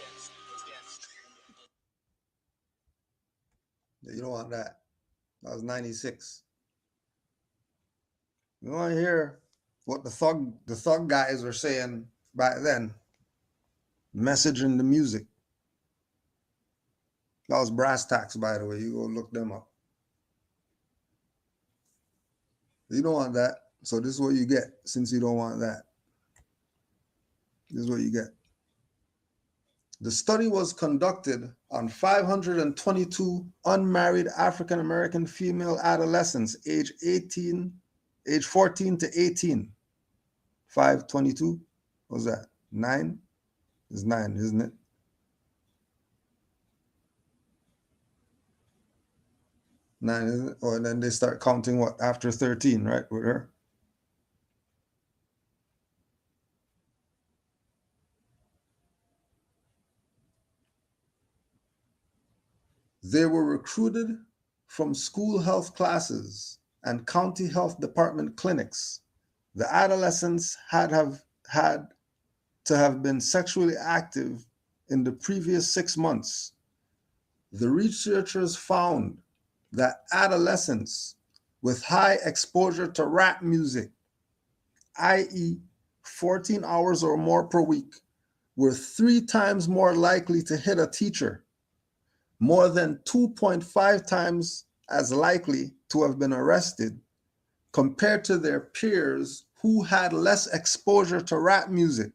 You don't want that. That was 96. You want to hear what the thug guys were saying back then. Message in the music. That was Brass Tacks, by the way. You go look them up. You don't want that. So this is what you get since you don't want that. This is what you get. The study was conducted on 522 unmarried African-American female adolescents age 14 to 18. 522, what was that? 9? It's 9, isn't it? 9, isn't it? Oh, and then they start counting what after 13, right? With her. They were recruited from school health classes and county health department clinics. The adolescents had to have been sexually active in the previous 6 months. The researchers found that adolescents with high exposure to rap music, i.e., 14 hours or more per week, were 3 times more likely to hit a teacher, more than 2.5 times as likely to have been arrested compared to their peers who had less exposure to rap music.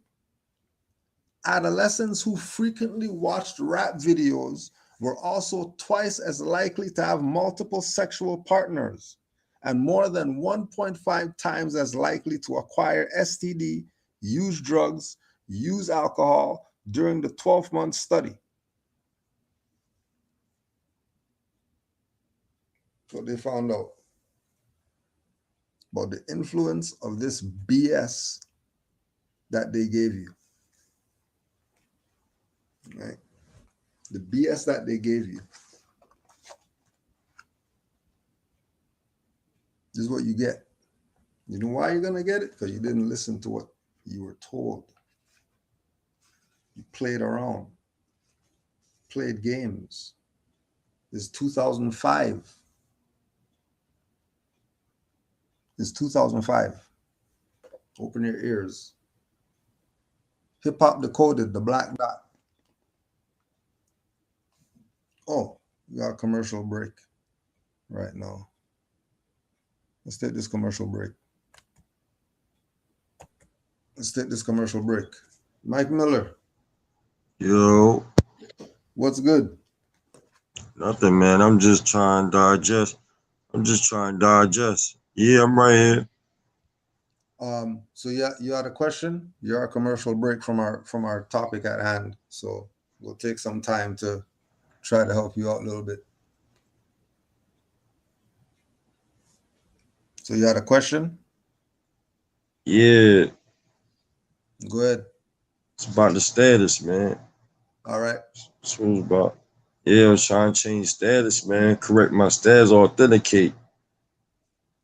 Adolescents who frequently watched rap videos were also twice as likely to have multiple sexual partners and more than 1.5 times as likely to acquire STD, use drugs, use alcohol during the 12-month study. So they found out about the influence of this BS that they gave you. Right? The BS that they gave you. This is what you get. You know why you're going to get it? Because you didn't listen to what you were told. You played around, played games. It's 2005. It's 2005. Open your ears. Hip Hop Decoded, the Black Dot. Oh, we got a commercial break right now. Let's take this commercial break. Mike Miller. Yo. What's good? Nothing, man. I'm just trying to digest. Yeah, I'm right here. So yeah, you had a question? You're a commercial break from our topic at hand. So we'll take some time to try to help you out a little bit. So you had a question? Yeah. Go ahead. It's about the status, man. All right. That's what it's about. Yeah, I was trying to change status, man. Correct my status, authenticate.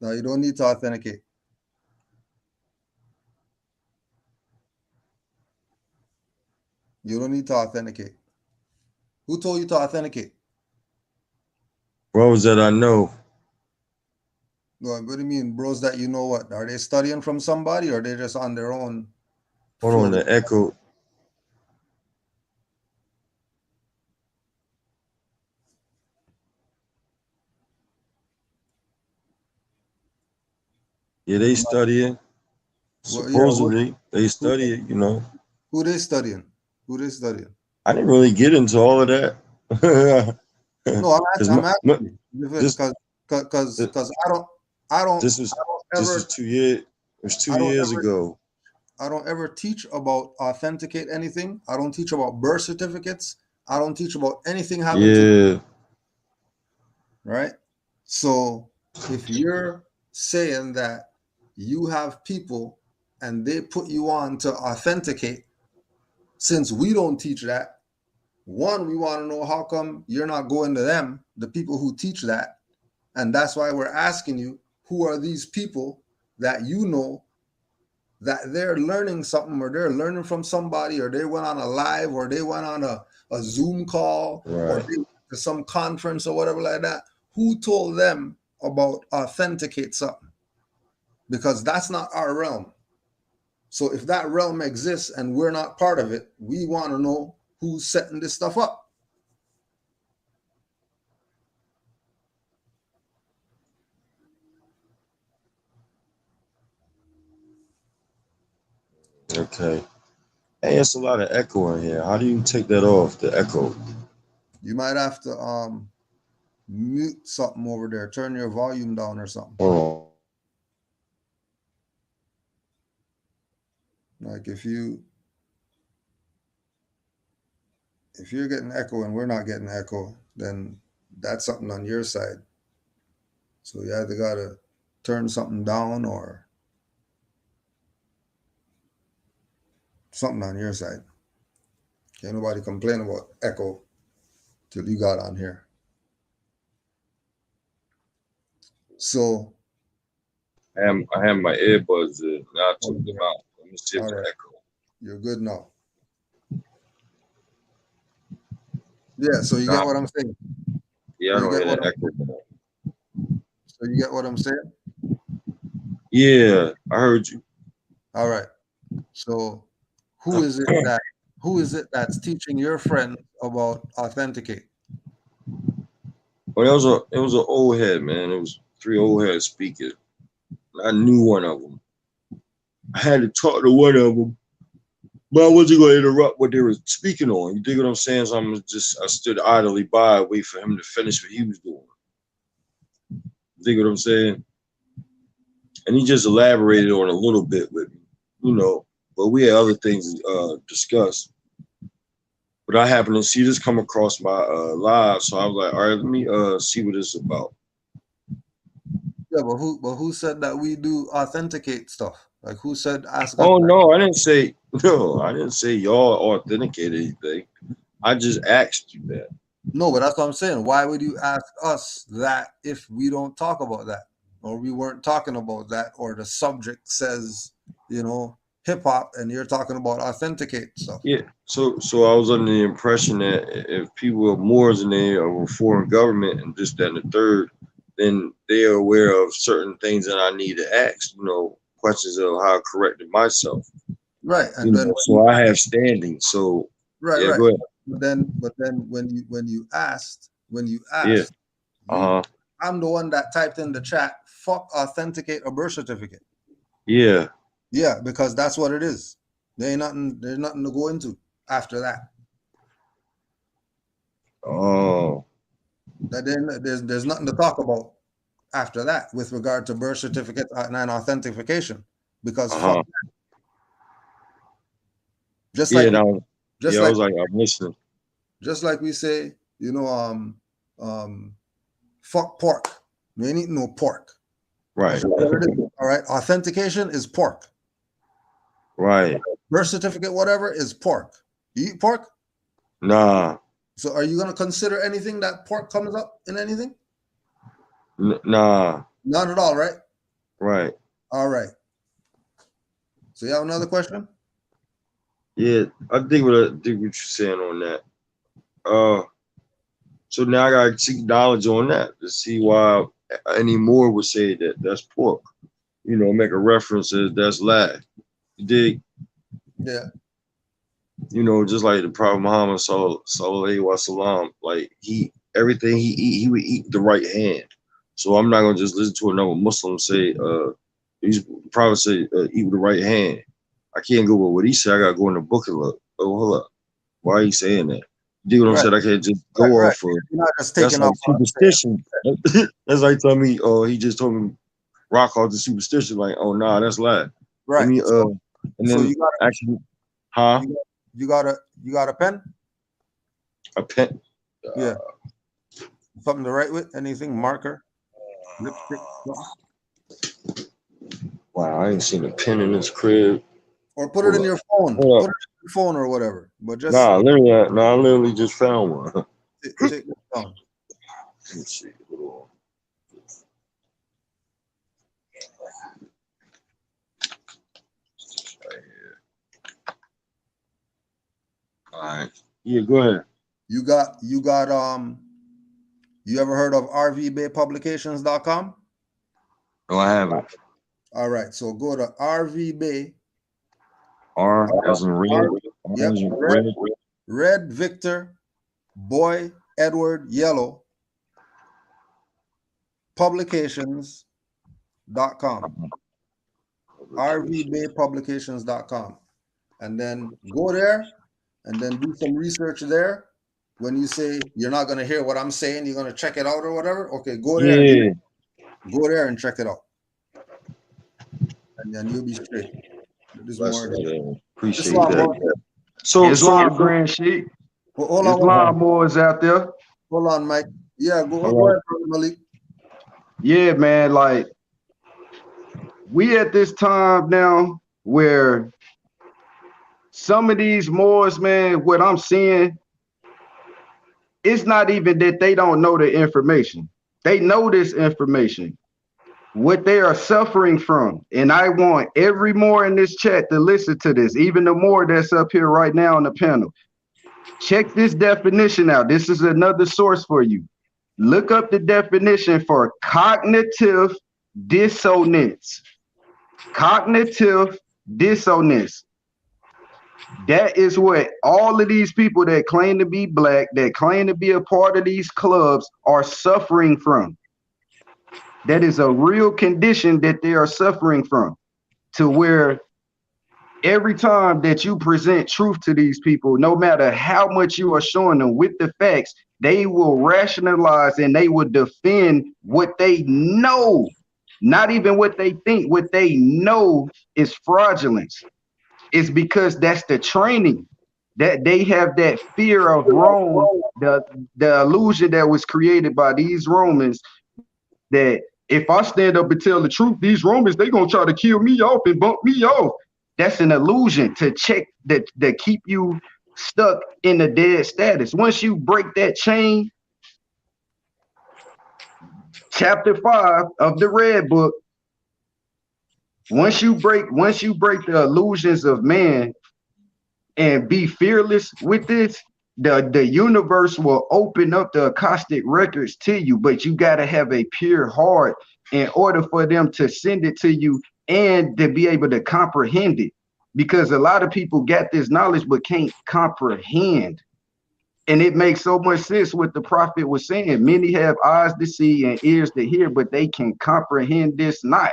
No, you don't need to authenticate. You don't need to authenticate. Who told you to authenticate? Bros that I know. No, what do you mean, bros that you know what? Are they studying from somebody or are they just on their own? Hold on, the echo. Yeah, they studying. Supposedly, they studying, you know. Who they studying? I didn't really get into all of that. No, I'm asking you because I don't. This was 2 years. It was 2 years ago. I don't ever teach about authenticate anything. I don't teach about birth certificates. I don't teach about anything having to. Right. So if you're saying that you have people and they put you on to authenticate, since we don't teach that, one, we want to know how come you're not going to them, the people who teach that. And that's why we're asking you, who are these people that you know that they're learning something or they're learning from somebody or they went on a live or they went on a Zoom call or they went to some conference or whatever like that. Who told them about authenticate something? Because that's not our realm. So if that realm exists and we're not part of it, we want to know who's setting this stuff up. Okay. Hey, it's a lot of echo in here. How do you take that off, the echo? You might have to mute something over there. Turn your volume down or something. Oh. Like if you're getting echo and we're not getting echo, then that's something on your side. So you either gotta turn something down or something on your side. Can't nobody complain about echo till you got on here. So I have my earbuds in. Now I took them out. Let me see if all the right, echo. you're good now. Yeah, so you Nah, get what I'm saying. yeah, I You don't get hear what that echo. so you get what I'm saying? Yeah, I heard you. All right. So who is it that's teaching your friend about authenticate? Well, it was an old head, man. It was 3 old heads speaking. I knew one of them. I had to talk to one of them, but I wasn't going to interrupt what they were speaking on. You dig what I'm saying? So I stood idly by, wait for him to finish what he was doing. You dig what I'm saying? And he just elaborated on a little bit with me, you know. But we had other things to discuss. But I happened to see this come across my live, so I was like, all right, let me see what it's about. Yeah, but who said that we do authenticate stuff? Like who said ask us? Oh no, I didn't say y'all authenticate anything. I just asked you that. No, but that's what I'm saying. Why would you ask us that if we don't talk about that? Or we weren't talking about that, or the subject says, hip hop, and you're talking about authenticate stuff. Yeah, so I was under the impression that if people are Moors and they are a foreign government and this, that, and the third, then they are aware of certain things that I need to ask, questions of how I corrected myself. Right. And then so I have standing. So right. Go ahead. But then when you asked, Yeah. I'm the one that typed in the chat, fuck authenticate a birth certificate. Yeah. Yeah, because that's what it is. There's nothing to go into after that. Oh. That then there's nothing to talk about after that with regard to birth certificate and authentication. Because fuck that. Just like I'm listening. Just like we say, fuck pork. We ain't eating no pork. Right. All right. Authentication is pork. Right. Birth certificate, whatever, is pork. You eat pork? Nah. So are you going to consider anything that pork comes up in anything? Nah. None at all, right? Right. All right. So you have another question? Yeah, I think what you're saying on that. So now I gotta seek knowledge on that to see why any more would say that that's pork. Make a reference as that's lie. You dig? Yeah. Just like the Prophet Muhammad sallallahu alaihi wasallam, like everything he eat, he would eat with the right hand. So I'm not gonna just listen to another Muslim say, the Prophet say, eat with the right hand. I can't go with what he said. I gotta go in the book and look. Oh, hold up. Why are you saying that? You know what I'm saying? I can't just go off of. You're not just taking off superstition. That's like telling me, oh, he just told me rock off the superstition. Like, oh nah, that's lie. Right. Let me and then you gotta, actually, huh? You got a pen? A pen? Yeah. Something to write with? Anything? Marker? Lipstick? Wow, I ain't seen a pen in this crib. Or put it in your phone. Put it in your phone or whatever. But just I literally just found one. Take it down. Let's see. Hold on. Right here. All right. Yeah, go ahead. You ever heard of rvbaypublications.com? No, I haven't. All right, so go to rvbay. R as in red. Yep. Red Victor, Boy Edward Yellow, publications.com. rvbaypublications.com. And then go there and then do some research there. When you say you're not going to hear what I'm saying, you're going to check it out or whatever. Okay, go there. Yeah. Go there and check it out. And then you'll be straight. Appreciate that. So Islam Grand Sheik. Hold on. Islam boys out there. Hold on, Mike. Yeah, go ahead, Malik. Yeah, man, like we at this time now where some of these Moors, man, what I'm seeing, it's not even that they don't know the information. They know this information, what they are suffering from. And I want every Moor in this chat to listen to this, even the Moor that's up here right now on the panel. Check this definition out. This is another source for you. Look up the definition for cognitive dissonance. Cognitive dissonance. That is what all of these people that claim to be black, that claim to be a part of these clubs are suffering from. That is a real condition that they are suffering from, to where every time that you present truth to these people, no matter how much you are showing them with the facts, they will rationalize and they will defend what they know, not even what they think, what they know is fraudulent. It's because that's the training that they have, that fear of Rome, the illusion that was created by these Romans, that if I stand up and tell the truth, these Romans, they gonna try to kill me off and bump me off. That's an illusion to check that keep you stuck in a dead status. Once you break that chain, chapter 5 of the Red Book, once you break the illusions of man and be fearless with this, the universe will open up the Akashic records to you, but you got to have a pure heart in order for them to send it to you and to be able to comprehend it. Because a lot of people got this knowledge but can't comprehend. And it makes so much sense what the prophet was saying. Many have eyes to see and ears to hear, but they can comprehend this not.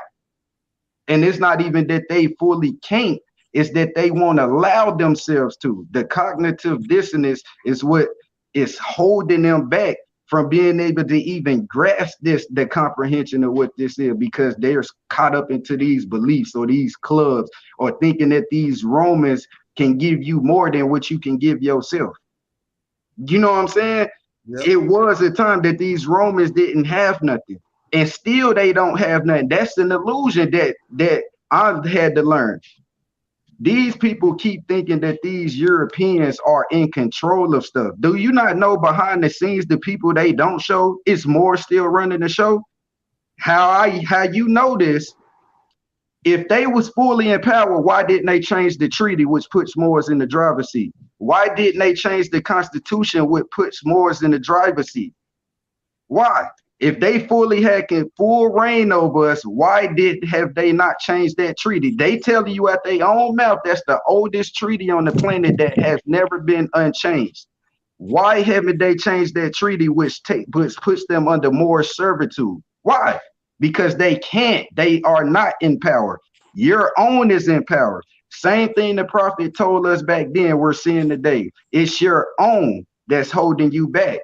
And it's not even that they fully can't, it's that they won't allow themselves to. The cognitive dissonance is what is holding them back from being able to even grasp the comprehension of what this is, because they're caught up into these beliefs or these clubs, or thinking that these Romans can give you more than what you can give yourself. You know what I'm saying? Yep. It was a time that these Romans didn't have nothing, and still they don't have nothing. That's an illusion that I had to learn. These people keep thinking that these Europeans are in control of stuff. Do you not know behind the scenes, the people they don't show, it's more still running the show? How you know this? If they was fully in power, why didn't they change the treaty, which puts Moors in the driver's seat? Why didn't they change the constitution, which puts Moors in the driver's seat? Why? If they fully had full reign over us, why have they not changed that treaty? They tell you at their own mouth that's the oldest treaty on the planet that has never been unchanged. Why haven't they changed that treaty, which puts them under more servitude? Why? Because they can't. They are not in power. Your own is in power. Same thing the prophet told us back then, we're seeing today. It's your own that's holding you back.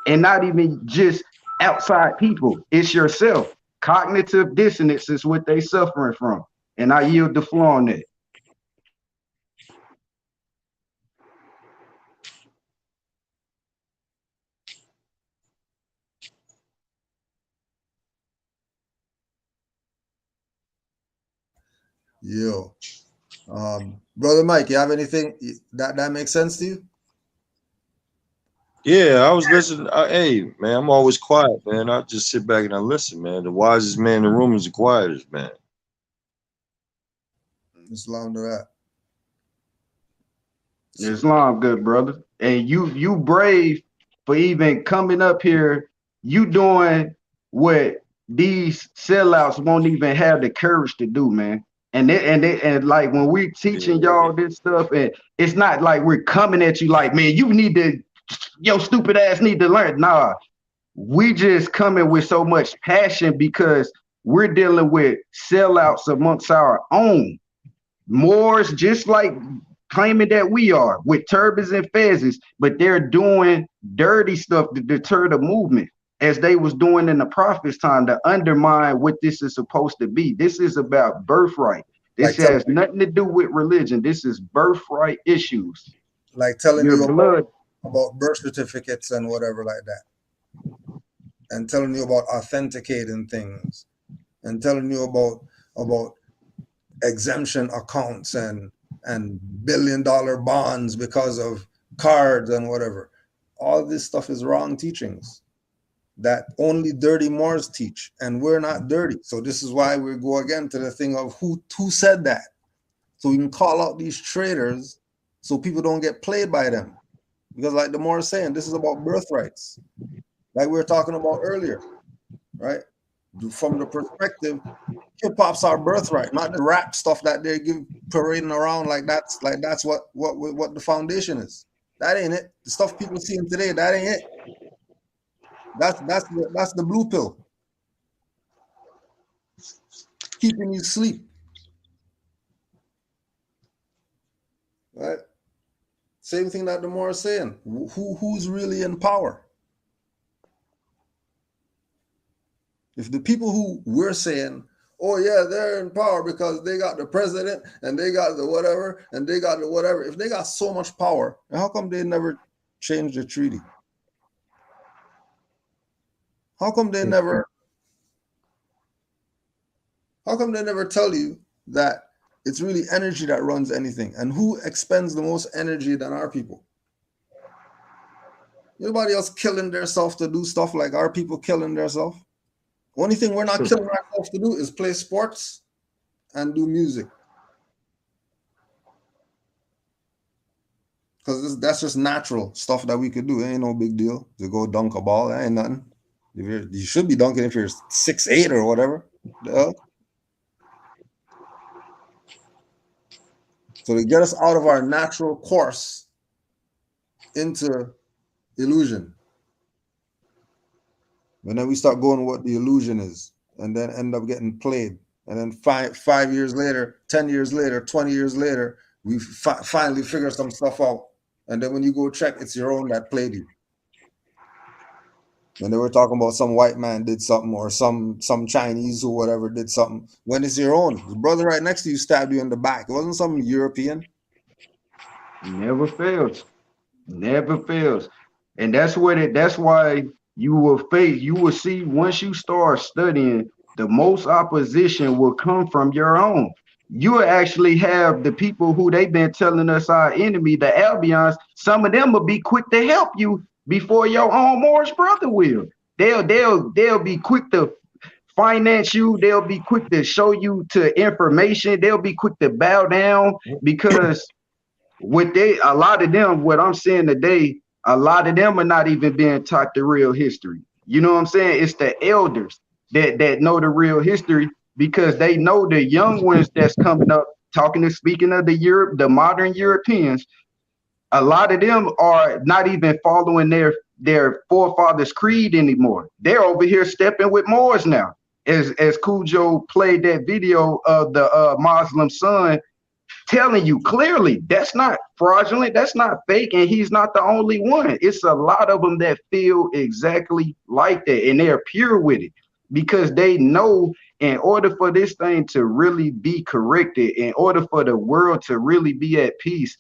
And not even just outside people, it's yourself. Cognitive dissonance is what they suffering from. And I yield the floor on that. Yo, brother Mike, you have anything that makes sense to you? Yeah, I was listening. Hey, man, I'm always quiet, man. I just sit back and I listen, man. The wisest man in the room is the quietest, man. Islam to that. Islam, good brother. And you brave for even coming up here. You doing what these sellouts won't even have the courage to do, man. And like when we're teaching y'all this stuff, and it's not like we're coming at you like, man, your stupid ass need to learn. Nah, we just coming with so much passion because we're dealing with sellouts amongst our own. Moors, just like claiming that we are, with turbans and fezzes, but they're doing dirty stuff to deter the movement, as they was doing in the prophet's time, to undermine what this is supposed to be. This is about birthright. This has nothing to do with religion. This is birthright issues. Like telling your you blood about birth certificates and whatever like that. and telling you about authenticating things and telling you about exemption accounts and billion-dollar bonds because of cards and whatever. All this stuff is wrong teachings that only dirty Moors teach, and we're not dirty. So this is why we go again to the thing of who said that, so we can call out these traitors so people don't get played by them. Because like the Moors saying, this is about birthrights, like we were talking about earlier, right? From the perspective, hip-hop's our birthright, not the rap stuff that they give parading around like that's what the foundation is. That ain't it. The stuff people seeing today, that ain't it. That's the blue pill, keeping you asleep, right? Same thing that the Moors saying. Who's really in power? If the people who we're saying, oh yeah, they're in power because they got the president and they got the whatever and they got the whatever. If they got so much power, how come they never changed the treaty? How come they never tell you that it's really energy that runs anything? And who expends the most energy than our people? Nobody else killing themselves to do stuff like our people killing themselves. Only thing we're not killing ourselves to do is play sports and do music. Because that's just natural stuff that we could do. It ain't no big deal to go dunk a ball. That ain't nothing. You should be dunking if you're 6'8" or whatever. So to get us out of our natural course into illusion. And then we start going what the illusion is, and then end up getting played. And then 5 years later, 10 years later, 20 years later, we finally figure some stuff out. And then when you go check, it's your own that played you. When they were talking about some white man did something or some Chinese or whatever did something, when it's your own. The brother right next to you stabbed you in the back. It wasn't some European. Never fails. Never fails. And that's why you will see once you start studying, the most opposition will come from your own. You will actually have the people who they've been telling us our enemy, the Albions, some of them will be quick to help you before your own Moorish brother will. They'll be quick to finance you. They'll be quick to show you to information. They'll be quick to bow down because a lot of them, what I'm saying today, a lot of them are not even being taught the real history. You know what I'm saying? It's the elders that know the real history because they know the young ones that's coming up, speaking of the modern Europeans. A lot of them are not even following their forefathers' creed anymore. They're over here stepping with Moors now. As Cujo played that video of the Muslim son, telling you clearly that's not fraudulent, that's not fake, and he's not the only one. It's a lot of them that feel exactly like that, and they're pure with it because they know in order for this thing to really be corrected, in order for the world to really be at peace,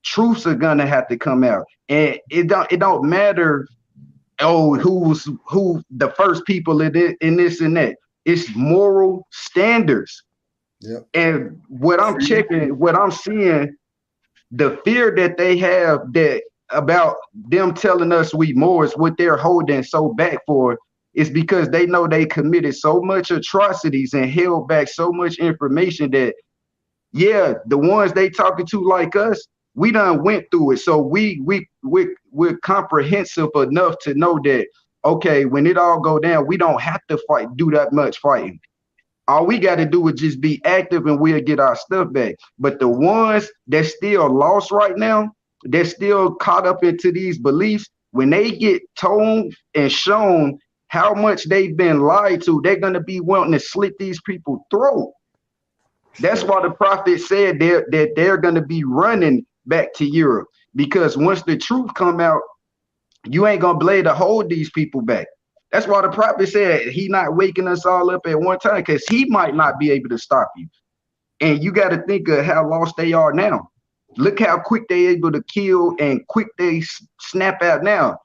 truths are gonna have to come out. And it don't matter who the first people in this and that. It's moral standards. Yep. And what I'm seeing, the fear that they have that about them telling us we Moors, what they're holding so back for is because they know they committed so much atrocities and held back so much information that, yeah, the ones they talking to like us, we done went through it. So we're comprehensive enough to know that, okay, when it all go down, we don't have to do that much fighting. All we got to do is just be active and we'll get our stuff back. But the ones that still lost right now, they're still caught up into these beliefs. When they get told and shown how much they've been lied to, they're going to be wanting to slit these people's throat. That's why the prophet said that they're going to be running back to Europe, because once the truth come out, you ain't going to be able to hold these people back. That's why the prophet said he not waking us all up at one time, because he might not be able to stop you. And you got to think of how lost they are now. Look how quick they able to kill and quick they snap out now.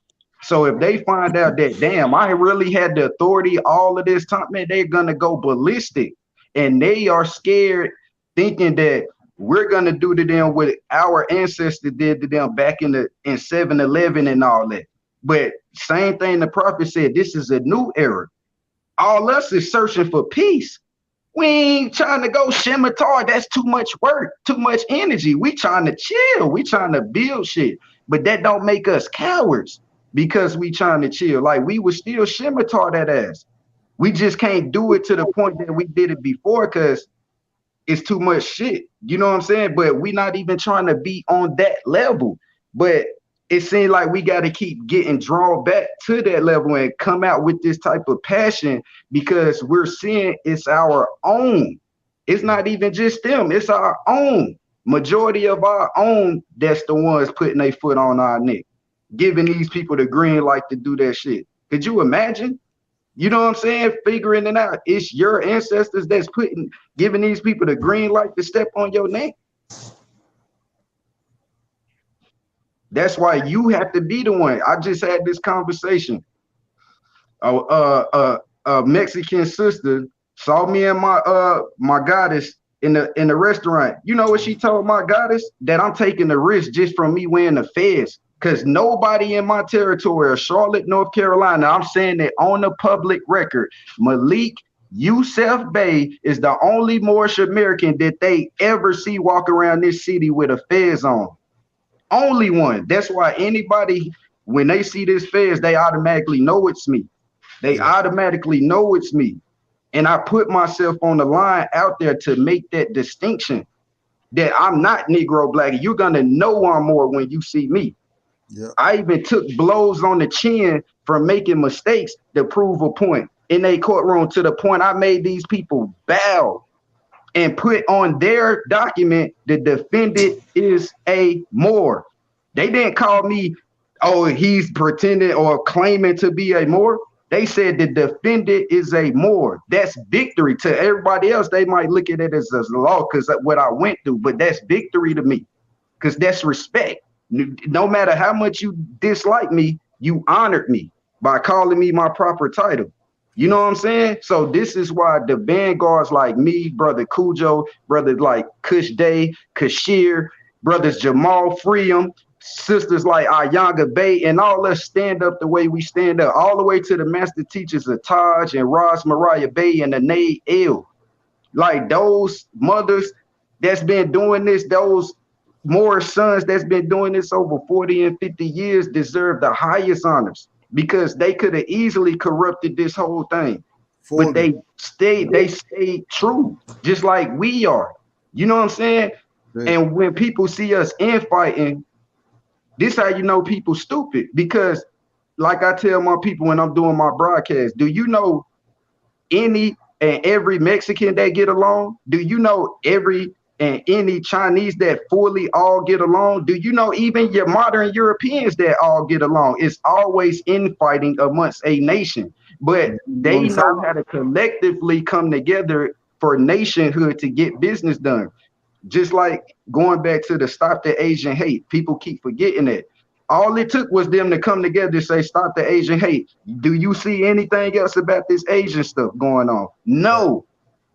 So if they find out that, damn, I really had the authority all of this time, man, they're gonna go ballistic. And they are scared, thinking that we're gonna do to them what our ancestors did to them back in 7-11 and all that. But same thing the prophet said, this is a new era. All us is searching for peace. We ain't trying to go scimitar. That's too much work, too much energy. We trying to chill. We trying to build shit. But that don't make us cowards because we trying to chill. Like, we would still scimitar that ass. We just can't do it to the point that we did it before because it's too much shit. You know what I'm saying? But we not even trying to be on that level. But it seems like we got to keep getting drawn back to that level and come out with this type of passion because we're seeing it's our own. It's not even just them. It's our own. Majority of our own, that's the ones putting their foot on our neck, giving these people the green light to do that shit. Could you imagine? You know what I'm saying? Figuring it out. It's your ancestors that's giving these people the green light to step on your neck. That's why you have to be the one. I just had this conversation. A Mexican sister saw me and my goddess in the restaurant. You know what she told my goddess? That I'm taking the risk just from me wearing the fez. Because nobody in my territory of Charlotte, North Carolina, I'm saying it on the public record, Malik Yusuf Bey is the only Moorish American that they ever see walk around this city with a fez on. Only one. That's why anybody, when they see this fez, they automatically know it's me. They automatically know it's me. And I put myself on the line out there to make that distinction that I'm not Negro black. You're going to know I'm more when you see me. Yeah. I even took blows on the chin for making mistakes to prove a point in a courtroom, to the point I made these people bow and put on their document the defendant is a Moor. They didn't call me, oh, he's pretending or claiming to be a Moor. They said the defendant is a Moor. That's victory. To everybody else, they might look at it as a law because of what I went through, but that's victory to me because that's respect. No matter how much you dislike me, you honored me by calling me my proper title. You know what I'm saying? So this is why the vanguards like me, brother Cujo, brothers like Kush Day, Kashir, brothers Jamal Freedom, sisters like Ayanga Bay, and all us stand up the way we stand up, all the way to the master teachers of Taj and Ras Mariah Bay and Anae El. Like those mothers that's been doing this, those Moorish sons that's been doing this over 40 and 50 years deserve the highest honors because they could have easily corrupted this whole thing. But they stayed true, just like we are. You know what I'm saying? Yeah. And when people see us infighting, this how you know people stupid. Because like I tell my people when I'm doing my broadcast, do you know any and every Mexican that get along? Do you know every and any Chinese that fully all get along? Do you know even your modern Europeans that all get along? It's always infighting amongst a nation, but they know how to collectively come together for nationhood to get business done. Just like going back to the Stop the Asian Hate, people keep forgetting that. All it took was them to come together and say, stop the Asian hate. Do you see anything else about this Asian stuff going on? No.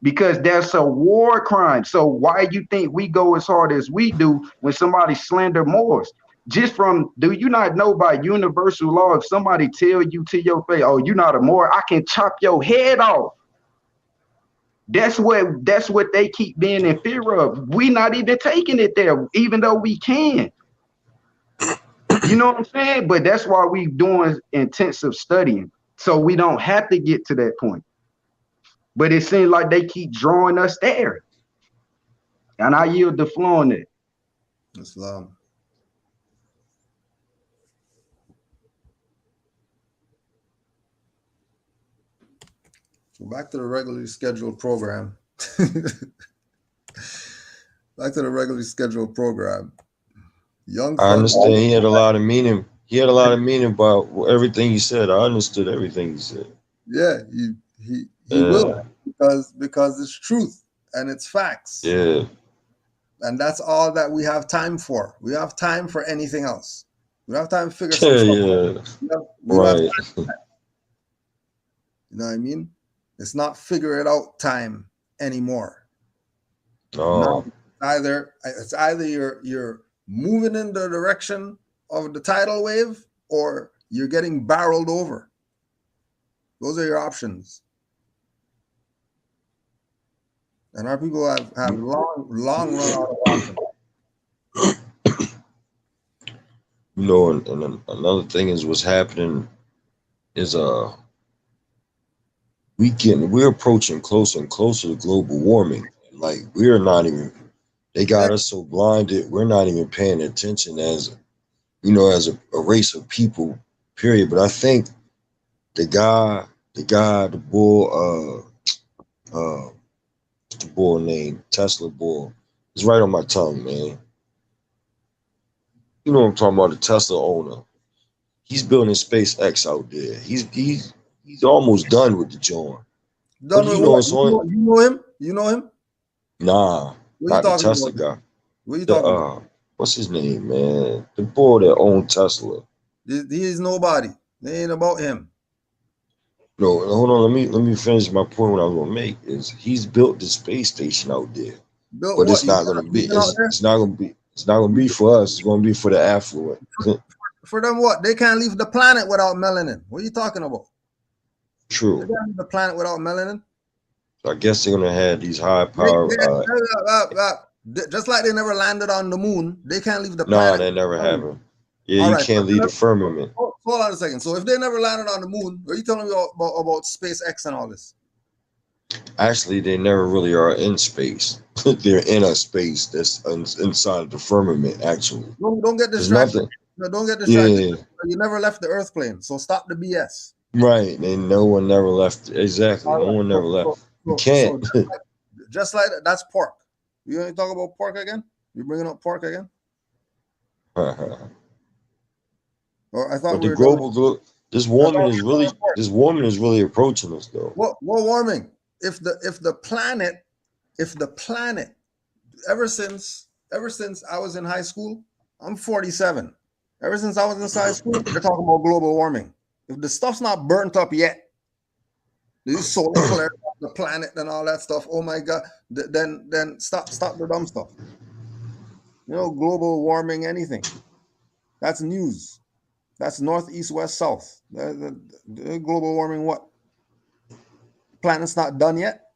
Because that's a war crime. So why you think we go as hard as we do when somebody slander Moors? Just from, do you not know by universal law, if somebody tell you to your face, oh, you're not a Moor, I can chop your head off. That's what they keep being in fear of. We not even taking it there, even though we can. You know what I'm saying? But that's why we doing intensive studying, so we don't have to get to that point. But it seems like they keep drawing us there. And I yield the floor on it. Islam. So back to the regularly scheduled program. Back to the regularly scheduled program. I understand he had a lot of meaning. He had a lot of meaning about everything he said. I understood everything he said. Yeah, he will, because it's truth and it's facts. Yeah. And that's all that we have time for. We have time for anything else. We don't have time to figure some stuff out. Right. You know what I mean? It's not figure it out time anymore. No. It's either you're moving in the direction of the tidal wave or you're getting barreled over. Those are your options. And our people have long run out of options. You know, and another thing is what's happening is we're approaching closer and closer to global warming. Like we're not even, they got us so blinded, we're not even paying attention as, you know, as a race of people, period. But I think the bull, what's the bull name? Tesla bull. It's right on my tongue, man. You know what I'm talking about, the Tesla owner. He's building SpaceX out there. He's almost done with the joint. Done with what? You know him? You know him? Nah, What not you the talking Tesla about? guy. What you talking about? What's his name, man? The boy that owned Tesla. He is nobody. They ain't about him. No, hold on. Let me finish my point. What I was gonna make is he's built the space station out there, Built but what? it's not gonna be. It's not gonna be for us. It's gonna be for the affluent. For them, what? They can't leave the planet without melanin. What are you talking about? True. They can't leave the planet without melanin. So I guess they're gonna have these high power. Just like they never landed on the moon, they can't leave the Nah, planet. they never have. Yeah, All you right, can't leave the firmament. Hold on a second. So if they never landed on the moon, what are you telling me about SpaceX and all this? Actually, they never really are in space. They're in a space that's inside of the firmament. Actually, Don't get there's distracted. nothing. No, don't get distracted. Yeah, You never left the Earth plane, so stop the BS. right. And no one never left. Exactly, no one never left. You can't. Just like that, that's pork. You want to talk about pork again? You bringing up pork again? Or I thought But we the were global, this warming is really approaching us, though. What warming? If the planet, ever since I was in high school, I'm 47. Ever since I was in high school, they're talking about global warming. If the stuff's not burnt up yet, these solar flares, the planet and all that stuff, oh my God, then stop the dumb stuff. You know, global warming, anything. That's news. That's north, east, west, south. The global warming, what? Planet's not done yet.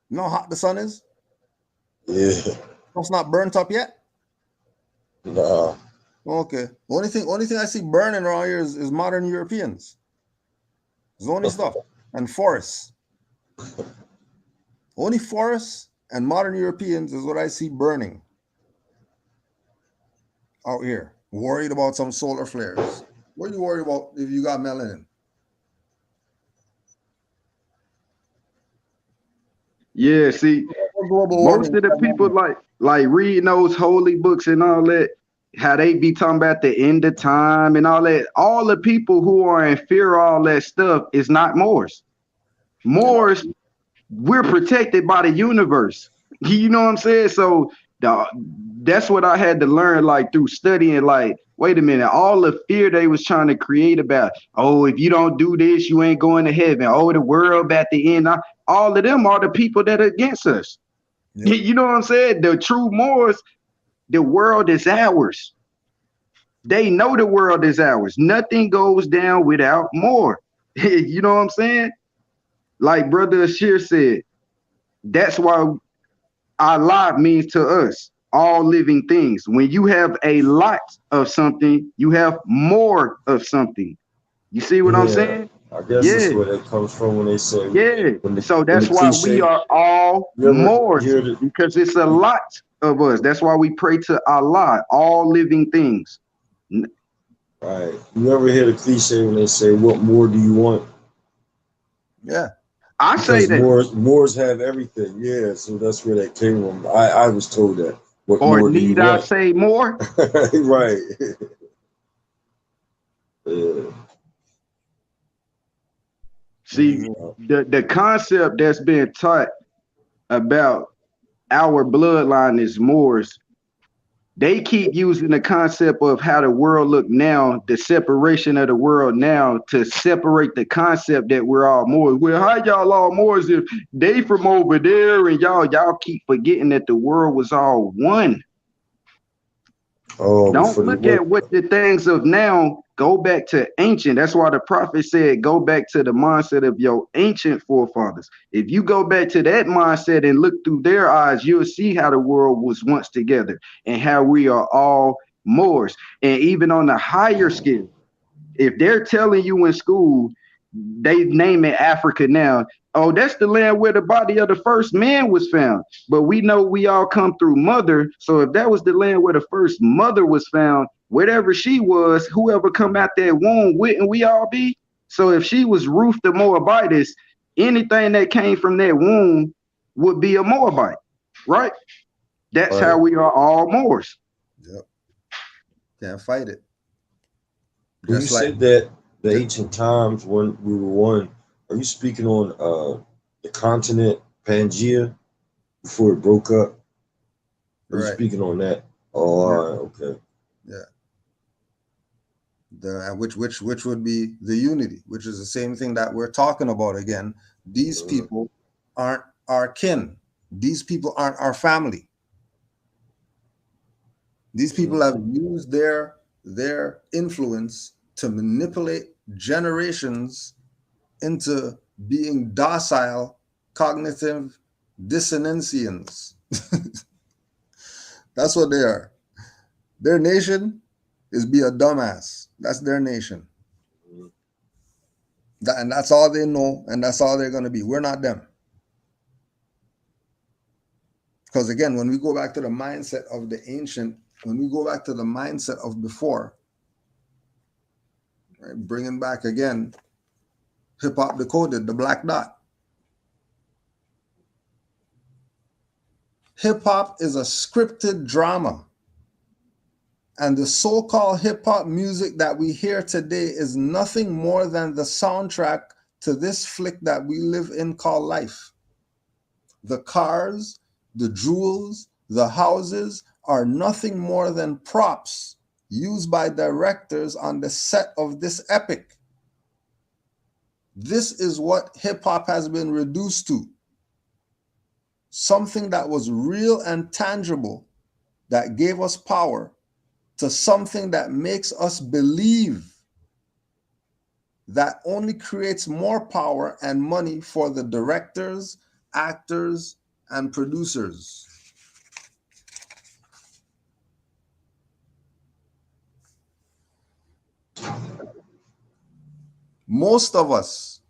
You know how hot the sun is? Yeah. It's not burnt up yet? Nah. Okay. Only thing I see burning around here is modern Europeans. It's only stuff. And forests. Only forests and modern Europeans is what I see burning out here. Worried about some solar flares. What are you worried about if you got melanin? Yeah, see, most of the people like reading those holy books and all that, how they be talking about the end of time and all that. All the people who are in fear of all that stuff is not Moors. Moors, we're protected by the universe. You know what I'm saying? So that's what I had to learn, like through studying. Like, wait a minute, all the fear they was trying to create about, oh, if you don't do this, you ain't going to heaven. Oh, the world at the end. All of them are the people that are against us. Yeah. You know what I'm saying? The true Moors, the world is ours. They know the world is ours. Nothing goes down without more. You know what I'm saying? Like Brother Ashir said, that's why Allah means to us all living things. When you have a lot of something, you have more of something. You see what I'm saying? I guess that's where that comes from when they say, so that's why we are all more, because it's a lot of us. That's why we pray to Allah, all living things. Right. You ever hear the cliche when they say, what more do you want? Yeah. I say that Moors have everything. Yeah, so that's where that came from. I was told that. What or more need do you I want? say more? Right. Yeah. See, the concept that's been taught about our bloodline is Moors They keep using the concept of how the world look now, the separation of the world now, to separate the concept that we're all Moors. Well, how y'all all Moors if they from over there and y'all keep forgetting that the world was all one. Oh, Don't look at what the things of now. Go back to ancient. That's why the prophet said, go back to the mindset of your ancient forefathers. If you go back to that mindset and look through their eyes, you'll see how the world was once together and how we are all Moors. And even on the higher scale, if they're telling you in school, they name it Africa now. Oh, that's the land where the body of the first man was found. But we know we all come through mother. So if that was the land where the first mother was found, whatever she was, whoever come out that womb, wouldn't we all be? So if she was Ruth the Moabitess, anything that came from that womb would be a Moabite, right? That's how we are all Moors. Yep. Can't fight it. When you said that the ancient times when we were one, are you speaking on the continent Pangea before it broke up? Are you speaking on that? Oh, all right, okay. Yeah. Which would be the unity, which is the same thing that we're talking about again. These people aren't our kin. These people aren't our family. These people have used their influence to manipulate generations into being docile, cognitive dissonantians. That's what they are. Their nation is be a dumbass. That's their nation. And that's all they know, and that's all they're going to be. We're not them. Because again, when we go back to the mindset of the ancient, when we go back to the mindset of before, right, bringing back again, Hip Hop Decoded, the Black Dot. Hip hop is a scripted drama. And the so-called hip hop music that we hear today is nothing more than the soundtrack to this flick that we live in called life. The cars, the jewels, the houses are nothing more than props used by directors on the set of this epic. This is what hip hop has been reduced to. Something that was real and tangible that gave us power to something that makes us believe that only creates more power and money for the directors, actors, and producers. Most of us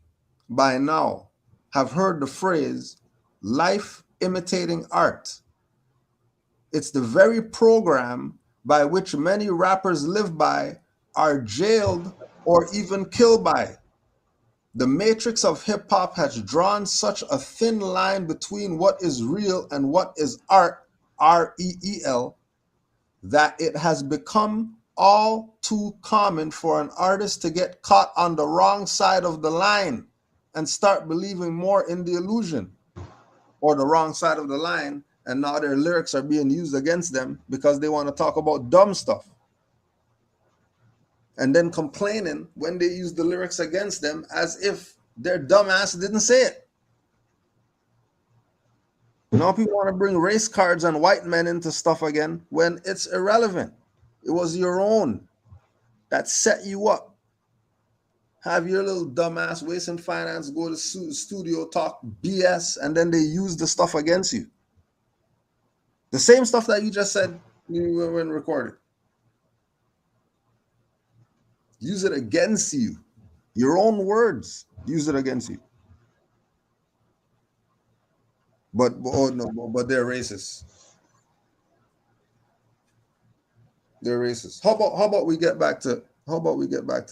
by now have heard the phrase life imitating art. It's the very program by which many rappers live by, are jailed, or even killed by. The matrix of hip hop has drawn such a thin line between what is real and what is art, R-E-E-L, that it has become all too common for an artist to get caught on the wrong side of the line and start believing more in the illusion, or the wrong side of the line, and now their lyrics are being used against them because they want to talk about dumb stuff. And then complaining when they use the lyrics against them as if their dumbass didn't say it. Now people want to bring race cards and white men into stuff again when it's irrelevant. It was your own that set you up. Have your little dumbass wasting finance, go to studio, talk BS, and then they use the stuff against you. The same stuff that you just said when recorded. Use it against you. Your own words, use it against you. But they're racist. They're racist. How about we get back to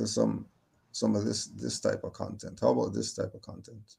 some of this type of content? How about this type of content?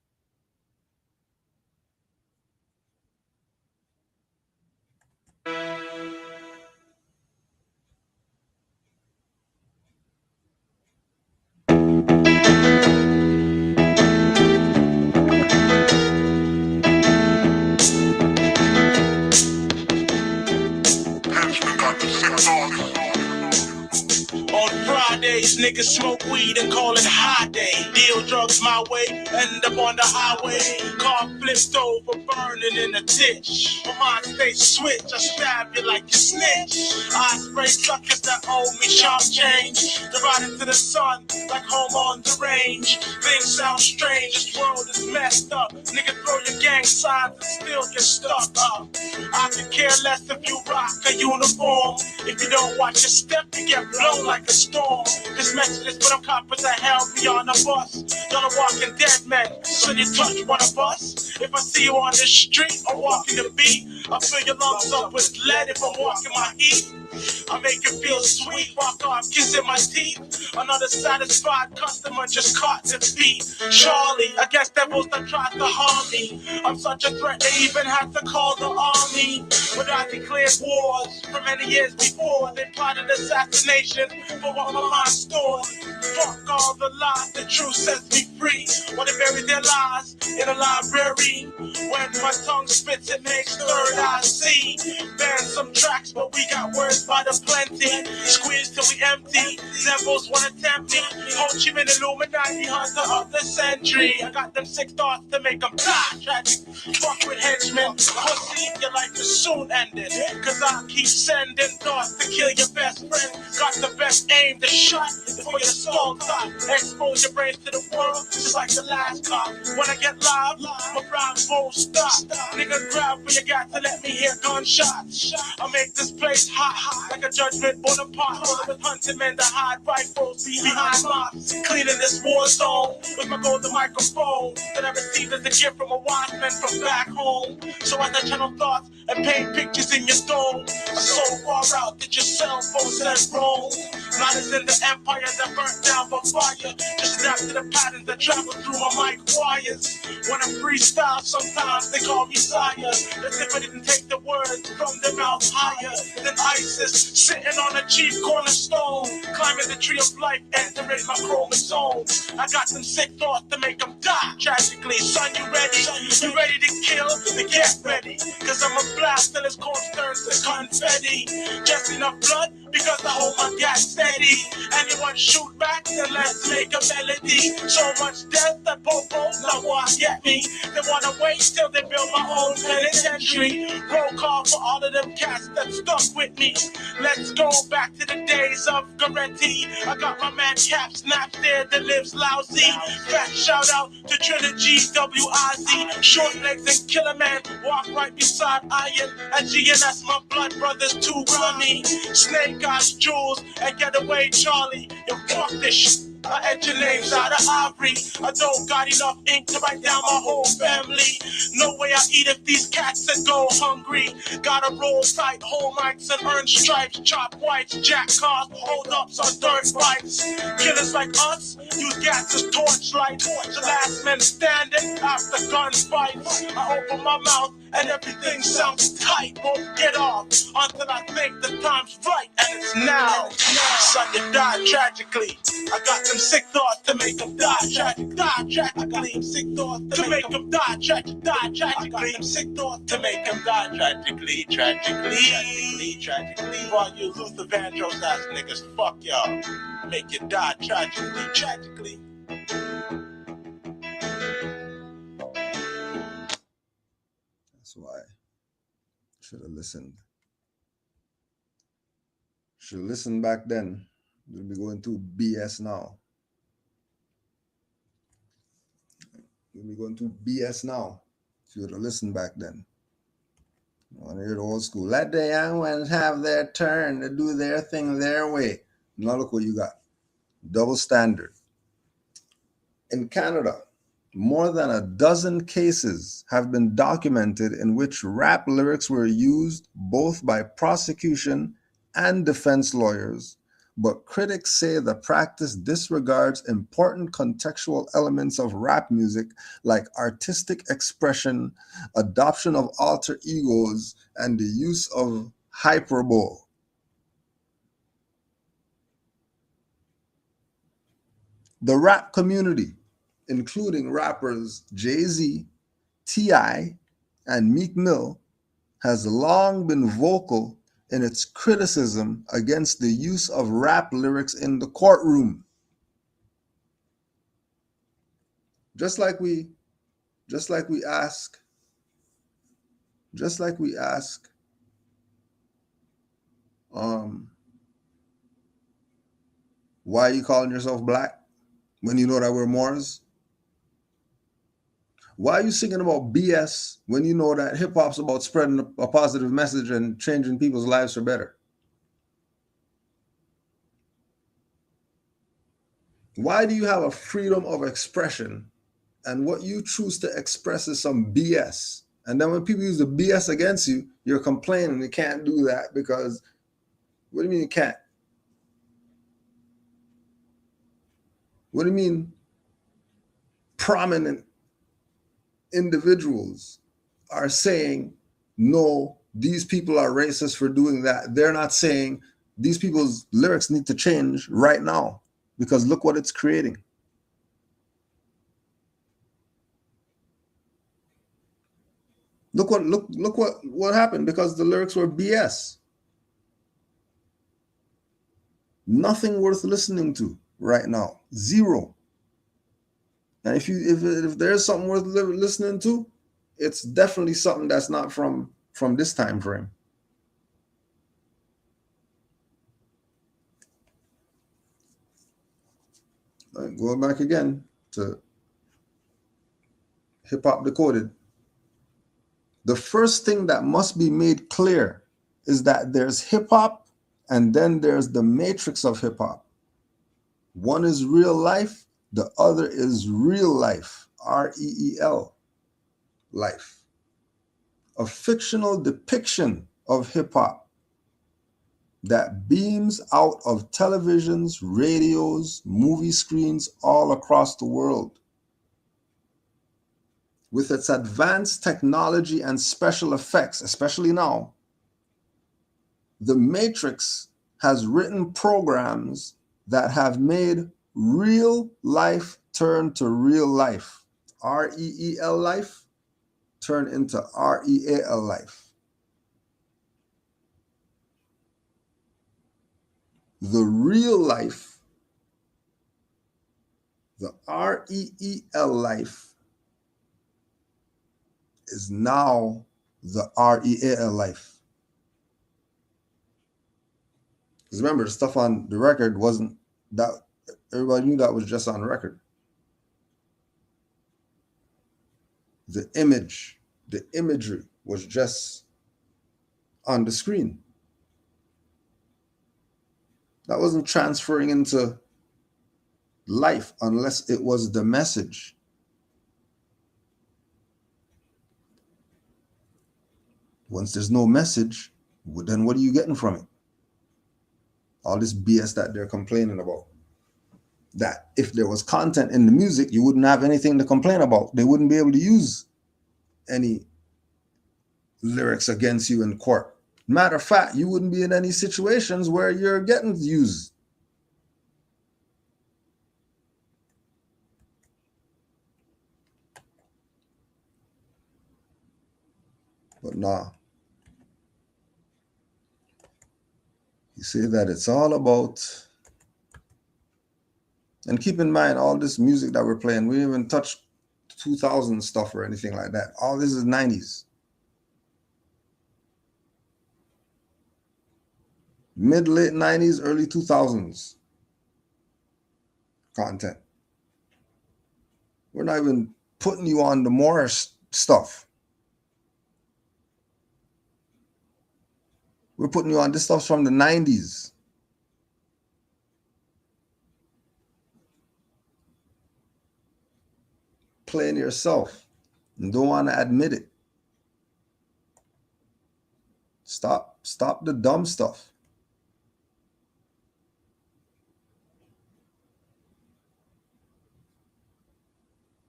Niggas smoke weed and call it high day. Deal drugs my way, end up on the highway. Car flipped over, burning in a ditch. My mind stays switch, I stab you like you snitch. I spray suckers that owe me sharp change. Divided to the sun, like home on the range. Things sound strange, this world is messed up. Nigga throw your gang signs and still get stuck up. I could care less if you rock a uniform. If you don't watch your step, you get blown like a storm. This message is for them coppers that hell beyond the bus. Y'all are walking dead men, so you touch one of us. If I see you on the street or walking the beat, I fill your lungs up with lead if I'm walking my heat. I make it feel sweet, walk off kissing my teeth. Another satisfied customer just caught defeat. Charlie, against devils that tried to harm me. I'm such a threat they even had to call the army. But I declared wars for many years before. They plotted assassination for what my mind stored. Fuck all the lies, the truth sets me free. While they bury their lies in a library. When my tongue spits, it makes third eye see. Ban some tracks, but we got words by the plenty. Squeeze till we empty. Devils wanna tempt me. Ho Chi Minh Illuminati, hunter of the century. I got them sick thoughts to make them die. Tragic. Fuck with henchmen. Pussy, your life is soon ended. Cause I keep sending thoughts to kill your best friend. Got the best aim, the shot is for your soul top. Expose your brains to the world, just like the last cop. When I get live, my rhyme won't stop. Nigga, grab for your gat to let me hear gunshots. I make this place hot, like a judgment Bonaparte. Full with hunting men that hide rifles behind mobs. Cleaning this war zone with my golden microphone that I received as a gift from a wise man from back home. So as I channel thoughts and paint pictures in your dome, I'm so far out that your cell phone says roam. Not as in the empire that burnt down by fire. Just adapt to the patterns that travel through my mic wires. When I freestyle, sometimes they call me sire. As if I didn't take the words from their mouth higher than ISIS, sitting on a chief cornerstone, climbing the tree of life, entering my chromosomes. I got some sick thoughts to make them die tragically. Son, you ready? You ready to kill? Then get ready. Cause I'm a blast till his corpse turns to confetti. Just enough blood because I hold my gas steady. Anyone shoot back, then let's make a melody. So much death that Popo now won't get me. They wanna wait till they build my own penitentiary. Roll call for all of them cats that stuck with me. Let's go back to the days of Goretti. I got my man Cap Snap there that lives lousy. Fat shout out to Trilogy WIZ. Short legs and Killer Man walk right beside Iron and GNS. My blood brothers too grimy. Snake Eyes, Jules, and Getaway Charlie. Yo, fuck this shit. I etch your names out of ivory. I don't got enough ink to write down my whole family. No way I eat if these cats that go hungry. Gotta roll tight, hold mics and earn stripes. Chop whites, jack cars, hold ups on dirt bikes. Killers like us use gas as torchlight. The last man standing after gunfights. I open my mouth and everything sounds tight. Won't get off until I think the time's right, and it's now. Son, you die tragically. I got them sick thoughts to make them die tragically. I got them sick thoughts to make them die tragically. I got them sick thoughts to make them die tragically. While you Luther Vandross ass niggas, fuck y'all. Make you die tragically. That's why. Should have listened. Should have listened back then. We'll be going through BS now. Should have listened back then. I want to hear the old school. Let the young ones have their turn to do their thing their way. Now look what you got. Double standard. In Canada, more than a dozen cases have been documented in which rap lyrics were used both by prosecution and defense lawyers, but critics say the practice disregards important contextual elements of rap music like artistic expression, adoption of alter egos, and the use of hyperbole. The rap community, including rappers Jay-Z, T.I., and Meek Mill, has long been vocal in its criticism against the use of rap lyrics in the courtroom. Just like we ask, why are you calling yourself black when you know that we're Moors? Why are you singing about BS when you know that hip hop's about spreading a positive message and changing people's lives for better? Why do you have a freedom of expression and what you choose to express is some BS? And then when people use the BS against you, you're complaining you can't do that because, what do you mean you can't? What do you mean prominent individuals are saying, no, these people are racist for doing that? They're not saying these people's lyrics need to change right now because look what it's creating. Look what happened because the lyrics were BS. Nothing worth listening to right now. Zero. And if there's something worth listening to, it's definitely something that's not from this time frame. All right, going back again to Hip Hop Decoded. The first thing that must be made clear is that there's hip hop and then there's the matrix of hip hop. One is real life, the other is real life, REEL, life. A fictional depiction of hip hop that beams out of televisions, radios, movie screens all across the world. With its advanced technology and special effects, especially now, the Matrix has written programs that have made real life turn to real life. REEL life turn into REAL life. The real life, the REEL life, is now the REAL life. Because remember, the stuff on the record wasn't that, everybody knew that was just on record. The imagery was just on the screen. That wasn't transferring into life unless it was the message. Once there's no message, then what are you getting from it? All this BS that they're complaining about. That if there was content in the music, you wouldn't have anything to complain about. They wouldn't be able to use any lyrics against you in court. Matter of fact, you wouldn't be in any situations where you're getting used. But nah. You see that it's all about, and keep in mind all this music that we're playing, we didn't even touch 2000 stuff or anything like that. All this is 90s. Mid-late 90s, early 2000s content. We're not even putting you on the Moorish stuff. We're putting you on this stuff from the 90s. Playing yourself and don't want to admit it. Stop the dumb stuff.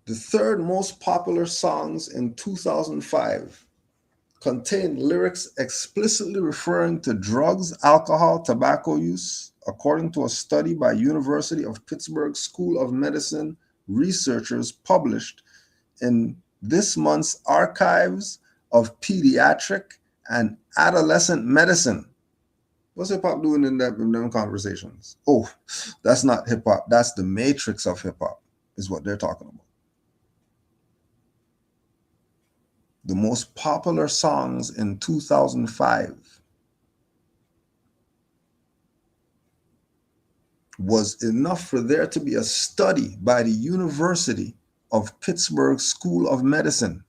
The third most popular songs in 2005 contain lyrics explicitly referring to drugs, alcohol, tobacco use, according to a study by University of Pittsburgh School of Medicine researchers published in this month's Archives of Pediatric and Adolescent Medicine. What's hip hop doing in them conversations? Oh, that's not hip hop. That's the matrix of hip hop, is what they're talking about. the most popular songs in 2005 was enough for there to be a study by the University of Pittsburgh School of Medicine.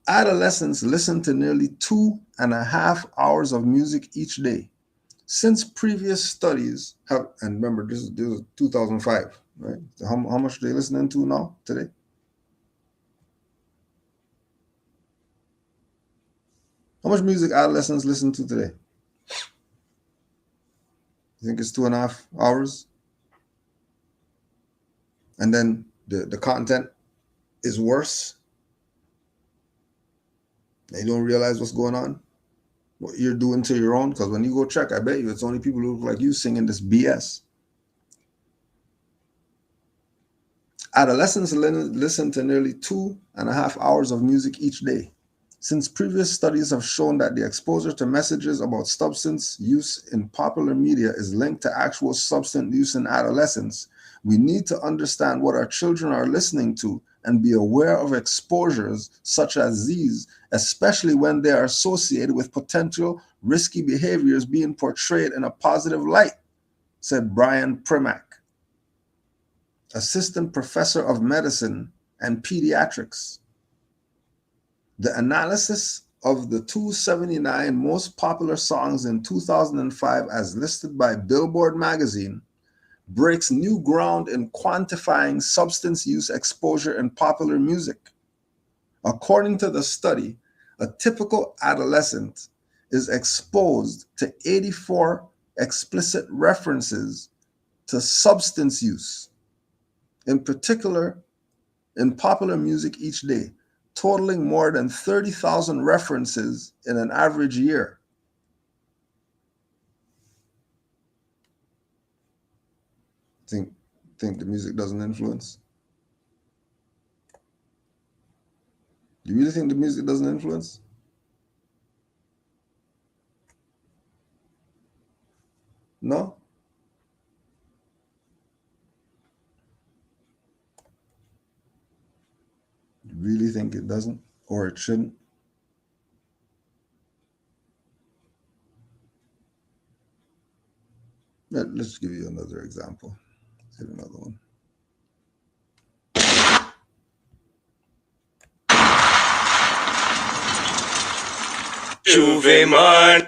Adolescents listen to nearly 2.5 hours of music each day. Since previous studies have, and remember, this is 2005, right? So how much are they listening to now, today? How much music adolescents listen to today? You think it's 2.5 hours? And then the content is worse? They don't realize what's going on? What you're doing to your own? Because when you go check, I bet you it's only people who look like you singing this BS. Adolescents listen to nearly 2.5 hours of music each day. Since previous studies have shown that the exposure to messages about substance use in popular media is linked to actual substance use in adolescence, we need to understand what our children are listening to and be aware of exposures such as these, especially when they are associated with potential risky behaviors being portrayed in a positive light, said Brian Primack, assistant professor of medicine and pediatrics. The analysis of the 279 most popular songs in 2005 as listed by Billboard magazine breaks new ground in quantifying substance use exposure in popular music. According to the study, a typical adolescent is exposed to 84 explicit references to substance use, in particular in popular music each day, totaling more than 30,000 references in an average year. Think the music doesn't influence? Do you really think the music doesn't influence? No? You really think it doesn't, or it shouldn't? Let's give you another example. Let's hit another one. Juve man.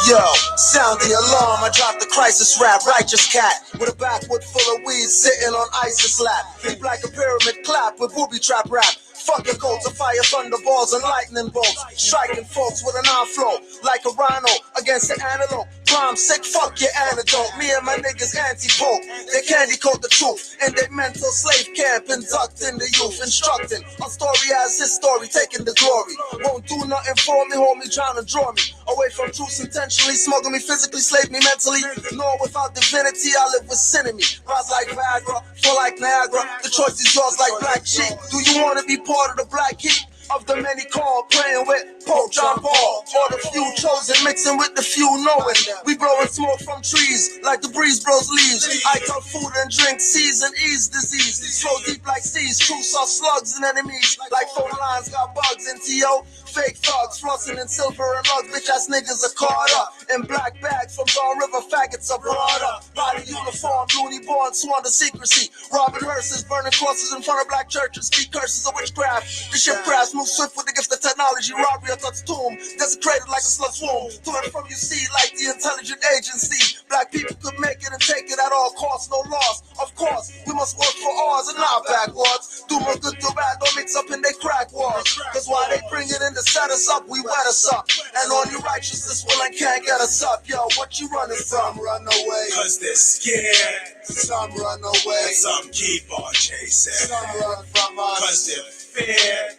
Yo, sound the alarm, I dropped the crisis rap, righteous cat with a backwood full of weed sitting on ISIS lap. Deep like a pyramid clap with booby trap rap. Fucking codes of fire, thunderballs, and lightning bolts. Striking folks with an outflow like a rhino against an antelope. Prime sick, fuck your antidote. Me and my niggas anti-pope. They candy coat the truth in their mental slave camp, inducting the youth, instructing. Our story as his story, taking the glory. Won't do nothing for me, hold me, trying to draw me away from truth intentionally, smuggle me physically, slave me mentally. Nor without divinity, I live with sin in me. Rise like Viagra, fall like Niagara. The choice is yours like black sheep. Do you want to be part of the black heat? Of the many called, playing with Pope John Paul, or the few chosen, mixing with the few knowing. We blowing smoke from trees like the breeze blows leaves. I talk food and drink, season ease disease. Flow deep like seas, truths are slugs and enemies. Like phone lines got bugs in T.O. Fake thugs, flossing in silver and lugs. Bitch ass niggas are caught up in black bags from Dawn River, faggots are brought up. Body uniform, loony born, sworn to secrecy. Robbing hearses, burning crosses in front of black churches. Speak curses of witchcraft. The ship crafts move swift with the gift of technology. Robbery of God's tomb, desecrated like a slut's womb. To and from you see like the intelligent agency. Black people could make it and take it at all costs, no loss. Of course, we must work for ours and not backwards. Do more good to bad, don't mix up in they crack wars. Cause while they bring it in to set us up, we wet us up. And on your righteousness will and can't get us up. Yo, what you running from? Run away. Cause they're scared. Some run away. And some keep on chasing. Some run from us. Cause they're feared.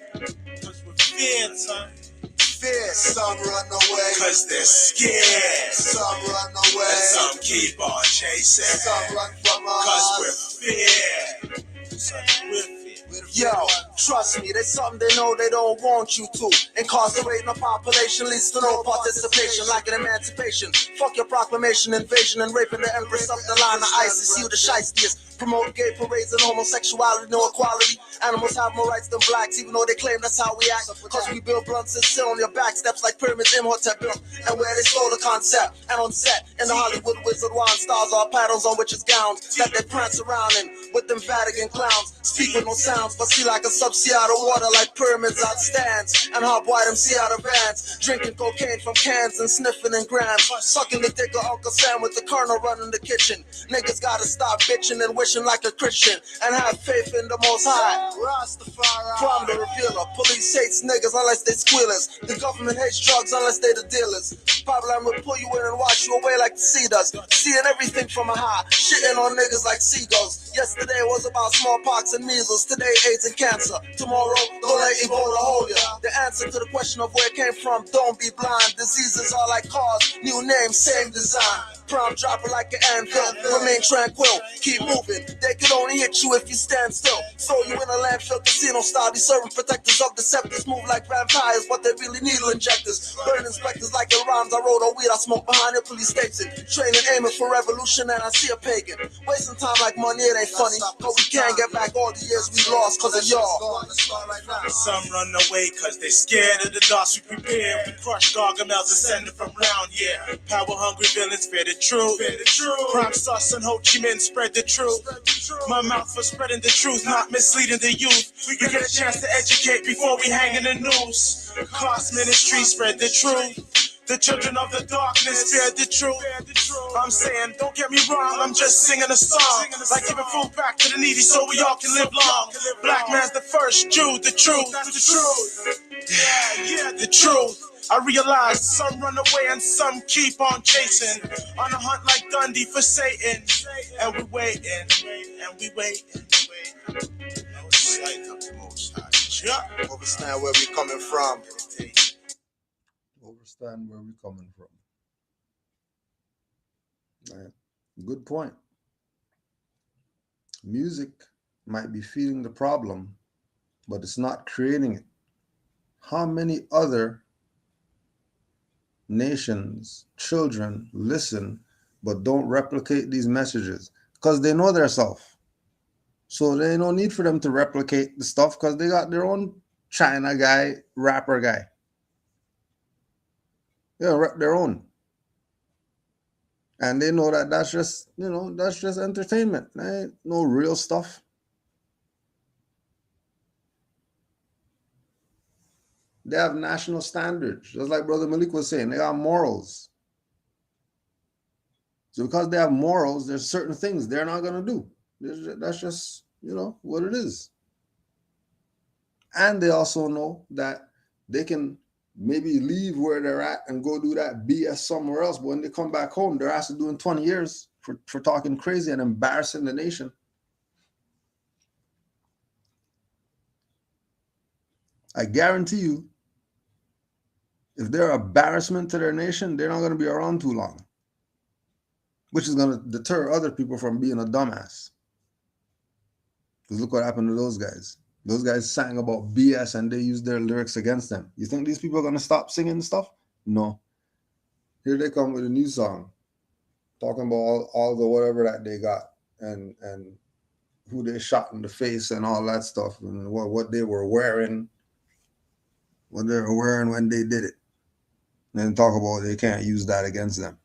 Cause we're feared, son. fear. Some run away, cause they're scared. Some run away, And some keep on chasing, some run from us, cause we're feared. Yo, trust me, there's something they know they don't want you to. Incarcerating a population leads to no participation, like an emancipation. Fuck your proclamation, invasion, and raping the empress up the line of ISIS. You the shiestiest. Promote gay parades and homosexuality, no equality. Animals have more rights than blacks, even though they claim that's how we act. Cause we build blunts and sit on your back steps like pyramids Imhotep built. And where they stole the concept, and on set, in the Hollywood Wizard Wine stars are patterns on witches' gowns that they prance around in with them Vatican clowns. Speak with no sounds, but see like a subsea out of water, like pyramids outstands. And hop white MC out of vans, drinking cocaine from cans and sniffing in grams. Sucking the dick of Uncle Sam with the colonel running the kitchen. Niggas gotta stop bitching and wishing like a Christian and have faith in the Most High. Rastafari. From the revealer, police hates niggas unless they squealers. The government hates drugs unless they the dealers. Pipeline will pull you in and wash you away like the sea does. Seeing everything from a high, shitting on niggas like seagulls. Yesterday was about smallpox and measles. Today AIDS and cancer. Tomorrow don't let Ebola hold ya. The answer to the question of where it came from, don't be blind. Diseases are like cars, new name, same design. Prom dropper like an anvil, remain tranquil, keep moving. They can only hit you if you stand still. So you in a landfill casino style, be serving protectors of deceptors. Move like vampires, but they really needle injectors. Burn inspectors like in rhymes I wrote on weed I smoke behind the police station. Training, aiming for revolution, and I see a pagan. Wasting time like money, it ain't funny. But we can't get back all the years we lost cause of y'all. Some run away cause they scared of the dark. We prepare, we crush gargamels and send it from round, yeah. Power hungry villains fear the truth. Prime sus and Ho Chi Minh spread the truth. My mouth for spreading the truth, not misleading the youth. We get a chance to educate before we hang in the noose. Class ministry spread the truth. The children of the darkness fear the truth. I'm saying, don't get me wrong, I'm just singing a song. Like giving food back to the needy so we all can live long. Black man's the first Jew, the truth. That's the truth. Yeah, the truth. I realize some run away and some keep on chasing. On a hunt like Dundee for Satan. And we waiting, and we waiting. Understand where we coming from. Understand where we coming from. Right. Good point. Music might be feeding the problem, but it's not creating it. How many other nations, children listen but don't replicate these messages? Because they know their self. So there's no need for them to replicate the stuff because they got their own China guy, rapper guy. Yeah, their own. And they know that that's just, that's just entertainment. There ain't no real stuff. They have national standards. Just like Brother Malik was saying, they got morals. So because they have morals, there's certain things they're not going to do. That's just, what it is. And they also know that they can maybe leave where they're at and go do that BS somewhere else. But when they come back home, they're asked to do in 20 years for talking crazy and embarrassing the nation. I guarantee you, if they're an embarrassment to their nation, they're not going to be around too long, which is going to deter other people from being a dumbass. Because look what happened to those guys. Those guys sang about BS and they used their lyrics against them. You think these people are going to stop singing stuff? No. Here they come with a new song talking about all the whatever that they got and who they shot in the face and all that stuff and what they were wearing, what they were wearing when they did it. And then talk about they can't use that against them.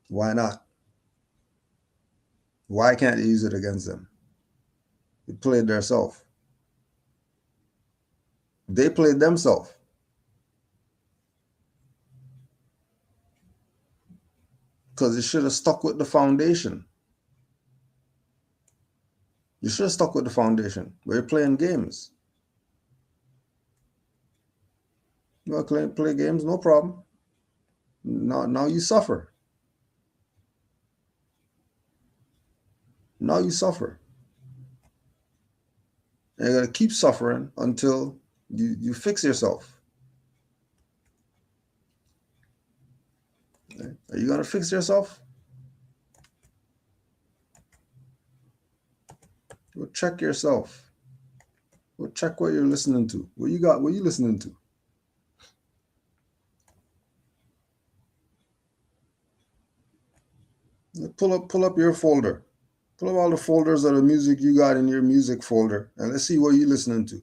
Why not? Why can't they use it against them? They played themselves. They played themselves. Because they should have stuck with the foundation. You should have stuck with the foundation. We're playing games. You want to play games? No problem. Now you suffer. Now you suffer. And you're going to keep suffering until you fix yourself. Are you gonna fix yourself? Go check yourself. Go check what you're listening to. What you got? What you listening to? Pull up your folder. Pull up all the folders of the music you got in your music folder, and let's see what you're listening to.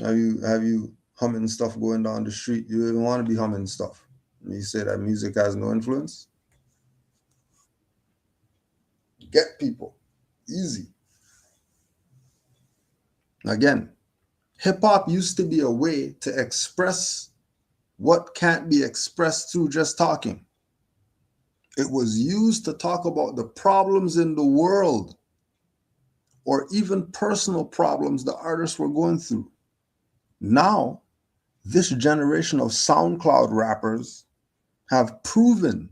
Have you humming stuff going down the street? You don't want to be humming stuff. You say that music has no influence. Get people. Easy. Again, hip hop used to be a way to express what can't be expressed through just talking. It was used to talk about the problems in the world or even personal problems the artists were going through. Now, this generation of SoundCloud rappers have proven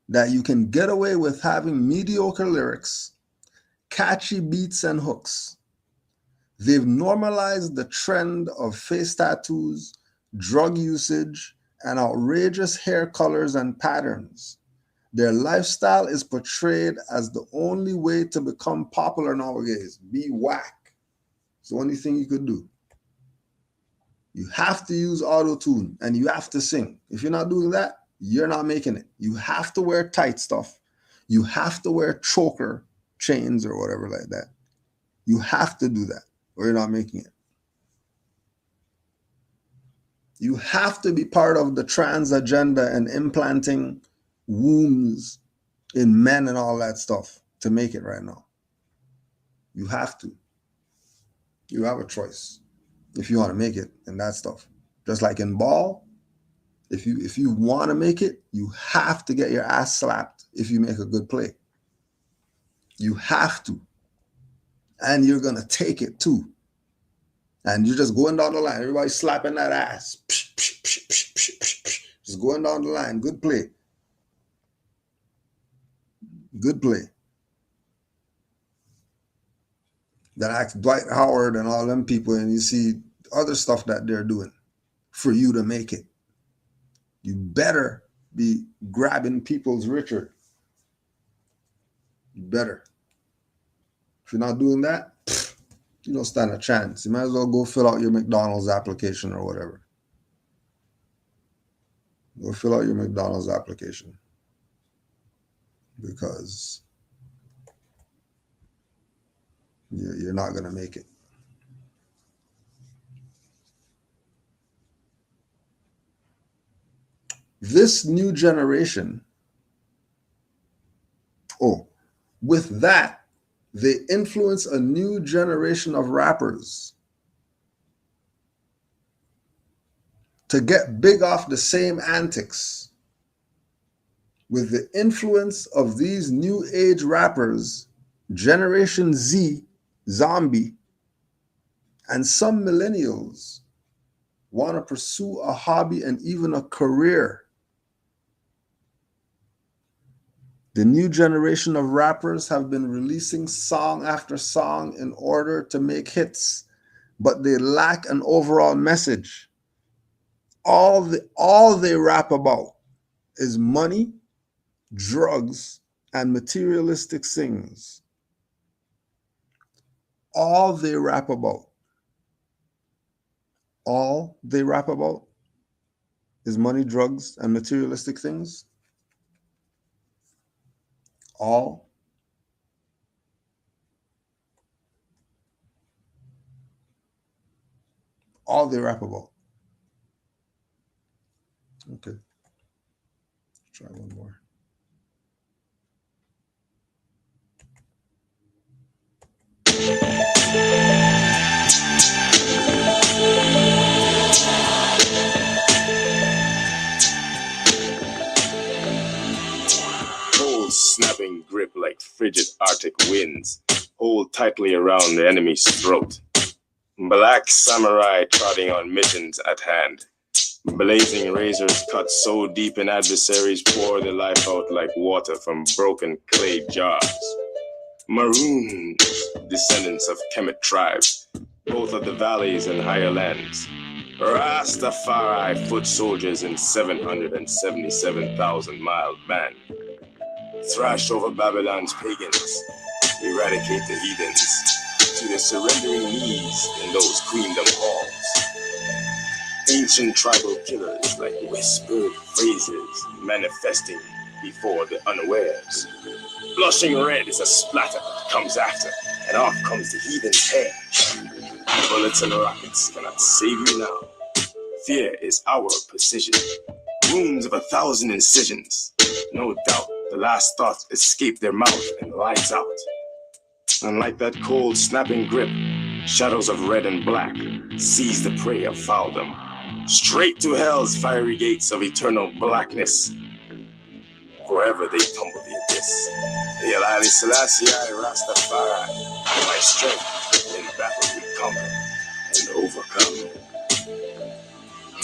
that you can get away with having mediocre lyrics, catchy beats and hooks. They've normalized the trend of face tattoos, drug usage, and outrageous hair colors and patterns. Their lifestyle is portrayed as the only way to become popular nowadays. Be whack. It's the only thing you could do. You have to use auto-tune and you have to sing. If you're not doing that, you're not making it. You have to wear tight stuff. You have to wear choker chains or whatever like that. You have to do that or you're not making it. You have to be part of the trans agenda and implanting wombs in men and all that stuff to make it right now. You have to. You have a choice if you want to make it and that stuff. Just like in ball, if you want to make it, you have to get your ass slapped if you make a good play. You have to. And you're going to take it too. And you're just going down the line. Everybody's slapping that ass. Just going down the line. Good play. Good play. That acts Dwight Howard and all them people, and you see other stuff that they're doing for you to make it. You better be grabbing people's Richard. You better. If you're not doing that, you don't stand a chance. You might as well go fill out your McDonald's application or whatever. Go fill out your McDonald's application. Because you're not going to make it. This new generation, with that, they influence a new generation of rappers to get big off the same antics. With the influence of these new age rappers, Generation Z, Zombie, and some millennials want to pursue a hobby and even a career. The new generation of rappers have been releasing song after song in order to make hits, but they lack an overall message. All they rap about is money, drugs, and materialistic things. All they rap about is money, drugs, and materialistic things. All they rap about. Okay. Let's try one more. Hold snapping grip like frigid Arctic winds. Hold tightly around the enemy's throat. Black samurai trotting on mittens at hand. Blazing razors cut so deep in adversaries pour their life out like water from broken clay jars. Maroons, descendants of Kemet tribes, both of the valleys and higher lands. Rastafari foot soldiers in 777,000-mile band. Thrash over Babylon's pagans, eradicate the heathens to their surrendering knees in those queendom halls. Ancient tribal killers like whispered phrases manifesting before the unawares. Blushing red is a splatter that comes after, and off comes the heathen's head. Bullets and rockets cannot save you now. Fear is our precision. Wounds of 1,000 incisions. No doubt the last thought escaped their mouth and lights out. Unlike that cold, snapping grip, shadows of red and black seize the prey of fouldom. Straight to hell's fiery gates of eternal blackness. Forever they tumble the abyss. Hail Haile Selassie, I Rastafari. My strength in battle we conquer and overcome.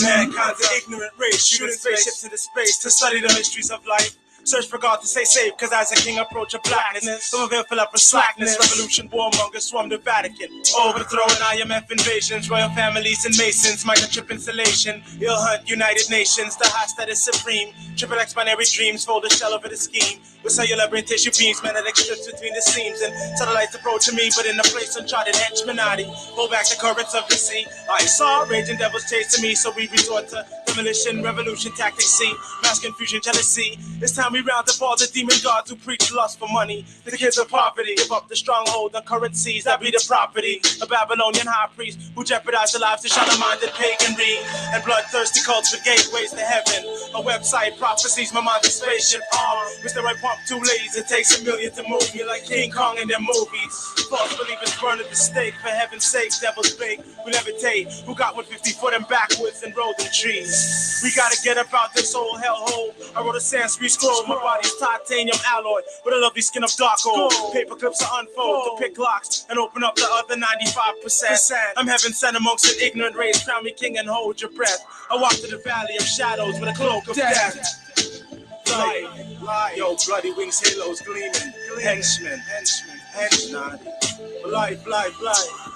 Mankind's an ignorant race, shooting spaceships into space to study the mysteries of life. Search for God to stay safe, cause as a king approach a blackness, some of them fill up with slackness. Revolution, warmongers swarm the Vatican, overthrowing IMF invasions, royal families and masons, microchip installation, ill hunt United Nations, the host that is supreme. Triple X binary dreams, fold a shell over the scheme. With cellular brain tissue beams, magnetic strips between the seams, and satellites approaching me, but in a place uncharted henchmanati. Pull back the currents of the sea. I saw raging devils chasing me, so we resort to demolition, revolution tactics. See, mass confusion, jealousy. It's time we round up all the demon gods who preach lust for money. The kids of poverty, give up the stronghold on currencies that be the property. A Babylonian high priest who jeopardized the lives of shallow-minded paganry and bloodthirsty cults with gateways to heaven. A website prophecies my mind is spaceship arm. Mr. Right pump 2 ladies, it takes $1 million to move me like King Kong in their movies. False believers burn at the stake, for heaven's sake, devils bake. We levitate, who got 150 foot and backwards and rolled in trees. We gotta get about this old hellhole. I wrote a Sanskrit scroll, my body's titanium alloy with a lovely skin of dark gold. Paper clips are unfold to pick locks and open up the other 95%. I'm heaven sent amongst an ignorant race, crown me king and hold your breath. I walk to the valley of shadows with a cloak of death. Light, yo, bloody wings, halos gleaming. Henchmen. Life.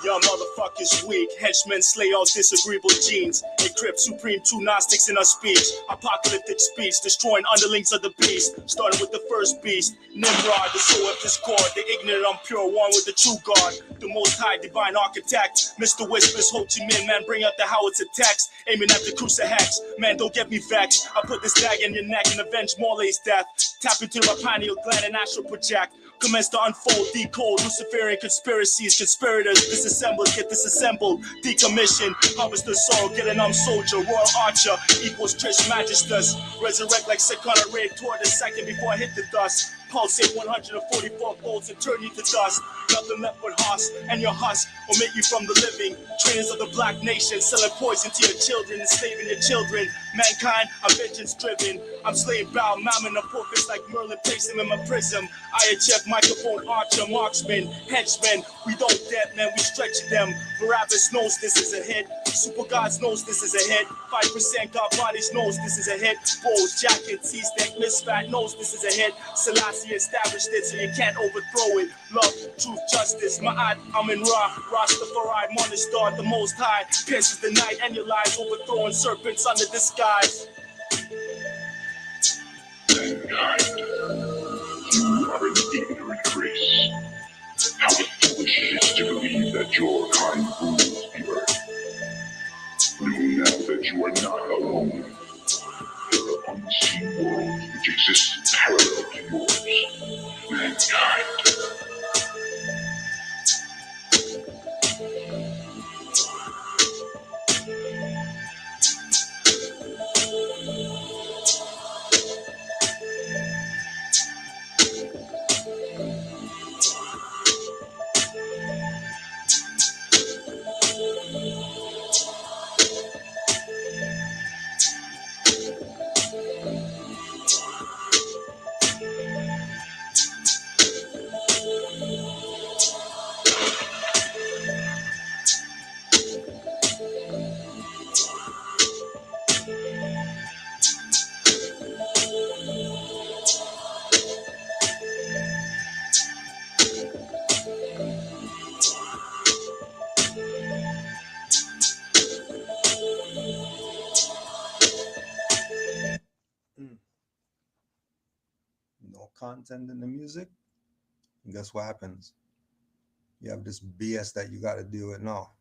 Y'all motherfuckers weak. Henchmen slay all disagreeable genes. Encrypt supreme two Gnostics in our speech. Apocalyptic speech, destroying underlings of the beast. Starting with the first beast, Nimrod, the soul of discord. The ignorant, impure, one with the true God. The most high divine architect. Mr. Whispers, Ho Chi Minh, man, bring up the howitzer text. Aiming at the crucifix. Man, don't get me vexed. I put this dagger in your neck and avenge Morley's death. Tap into my pineal gland and astral project. Commence to unfold, decode, Luciferian conspiracies, conspirators, disassembled, get disassembled, decommissioned, harvest the soul, get an armed soldier, royal archer, equals Trish Magistus, resurrect like Sekana Raid toward the second before I hit the dust, pulsate 144 volts and turn you to dust, nothing left but husk, and your husk will make you from the living, trainers of the black nation, selling poison to your children, enslaving your children, mankind, I'm vengeance driven, I'm slaying bow, mammon of focus like Merlin, place him in my prism, IHF, microphone, archer, marksman, henchman, we don't dead, man, we stretch them, Barabbas knows this is a hit, Super Gods knows this is a hit, 5% God bodies knows this is a hit, Bows, jacket, T-stack, misfat knows this is a hit, Selassie established it so you can't overthrow it, love, truth, justice, Ma'at, I'm in Ra, Rastafari, Monistar, the most high, pierces the night and your lies, overthrowing serpents under disguise. Mankind, you are an ignorant race. How foolish it is to believe that your kind rules the earth. Know now that you are not alone. There are unseen worlds which exist parallel to yours. Mankind. content in the music, and guess what happens? You have this BS that you got to deal with now.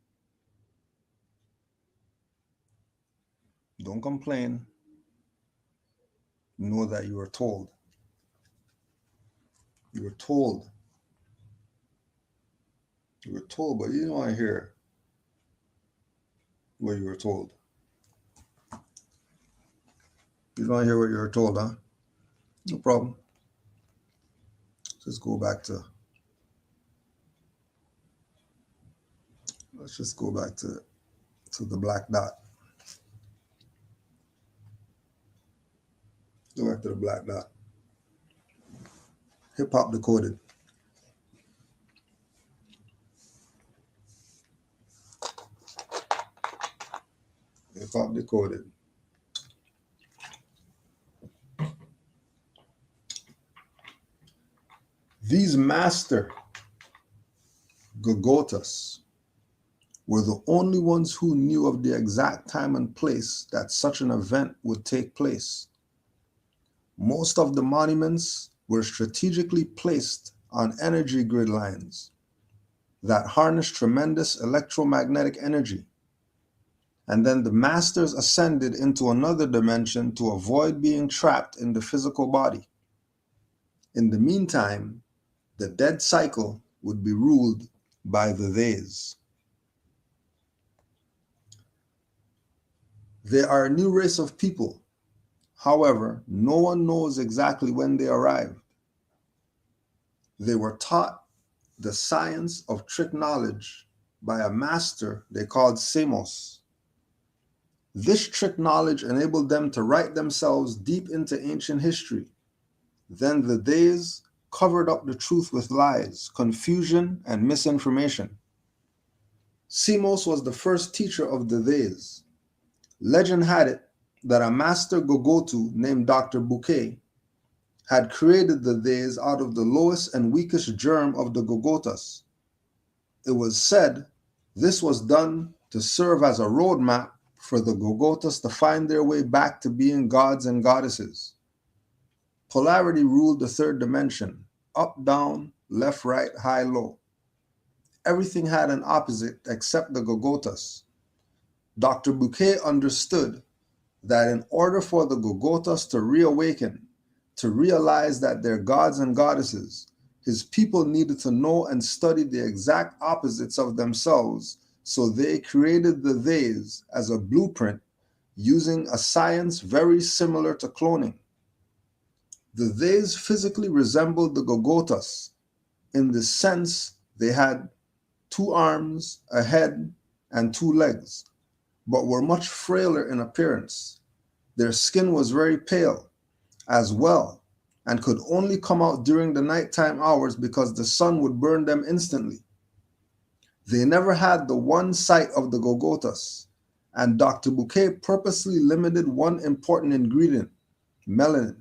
Don't complain. Know that you were told. You were told. You were told, but you didn't want to hear what you were told. You don't want to hear what you were told, huh? No problem. Let's go back to the black dot. Go back to the black dot. Hip Hop Decoded. Hip Hop Decoded. These master Gogotas were the only ones who knew of the exact time and place that such an event would take place. Most of the monuments were strategically placed on energy grid lines that harnessed tremendous electromagnetic energy. And then the masters ascended into another dimension to avoid being trapped in the physical body. In the meantime, the dead cycle would be ruled by the theys. They are a new race of people. However, no one knows exactly when they arrived. They were taught the science of trick knowledge by a master they called Samos. This trick knowledge enabled them to write themselves deep into ancient history. Then the theys covered up the truth with lies, confusion, and misinformation. Samos was the first teacher of the theys. Legend had it that a master Gogotu named Dr. Bouquet had created the theys out of the lowest and weakest germ of the Gogotas. It was said this was done to serve as a roadmap for the Gogotas to find their way back to being gods and goddesses. Polarity ruled the third dimension: up, down, left, right, high, low. Everything had an opposite except the Gogotas. Dr. Bouquet understood that in order for the Gogotas to reawaken, to realize that they're gods and goddesses, his people needed to know and study the exact opposites of themselves, so they created the theys as a blueprint using a science very similar to cloning. The theys physically resembled the Gogotas in the sense they had 2 arms, a head, and 2 legs, but were much frailer in appearance. Their skin was very pale as well and could only come out during the nighttime hours because the sun would burn them instantly. They never had the one sight of the Gogotas, and Dr. Bouquet purposely limited one important ingredient: melanin.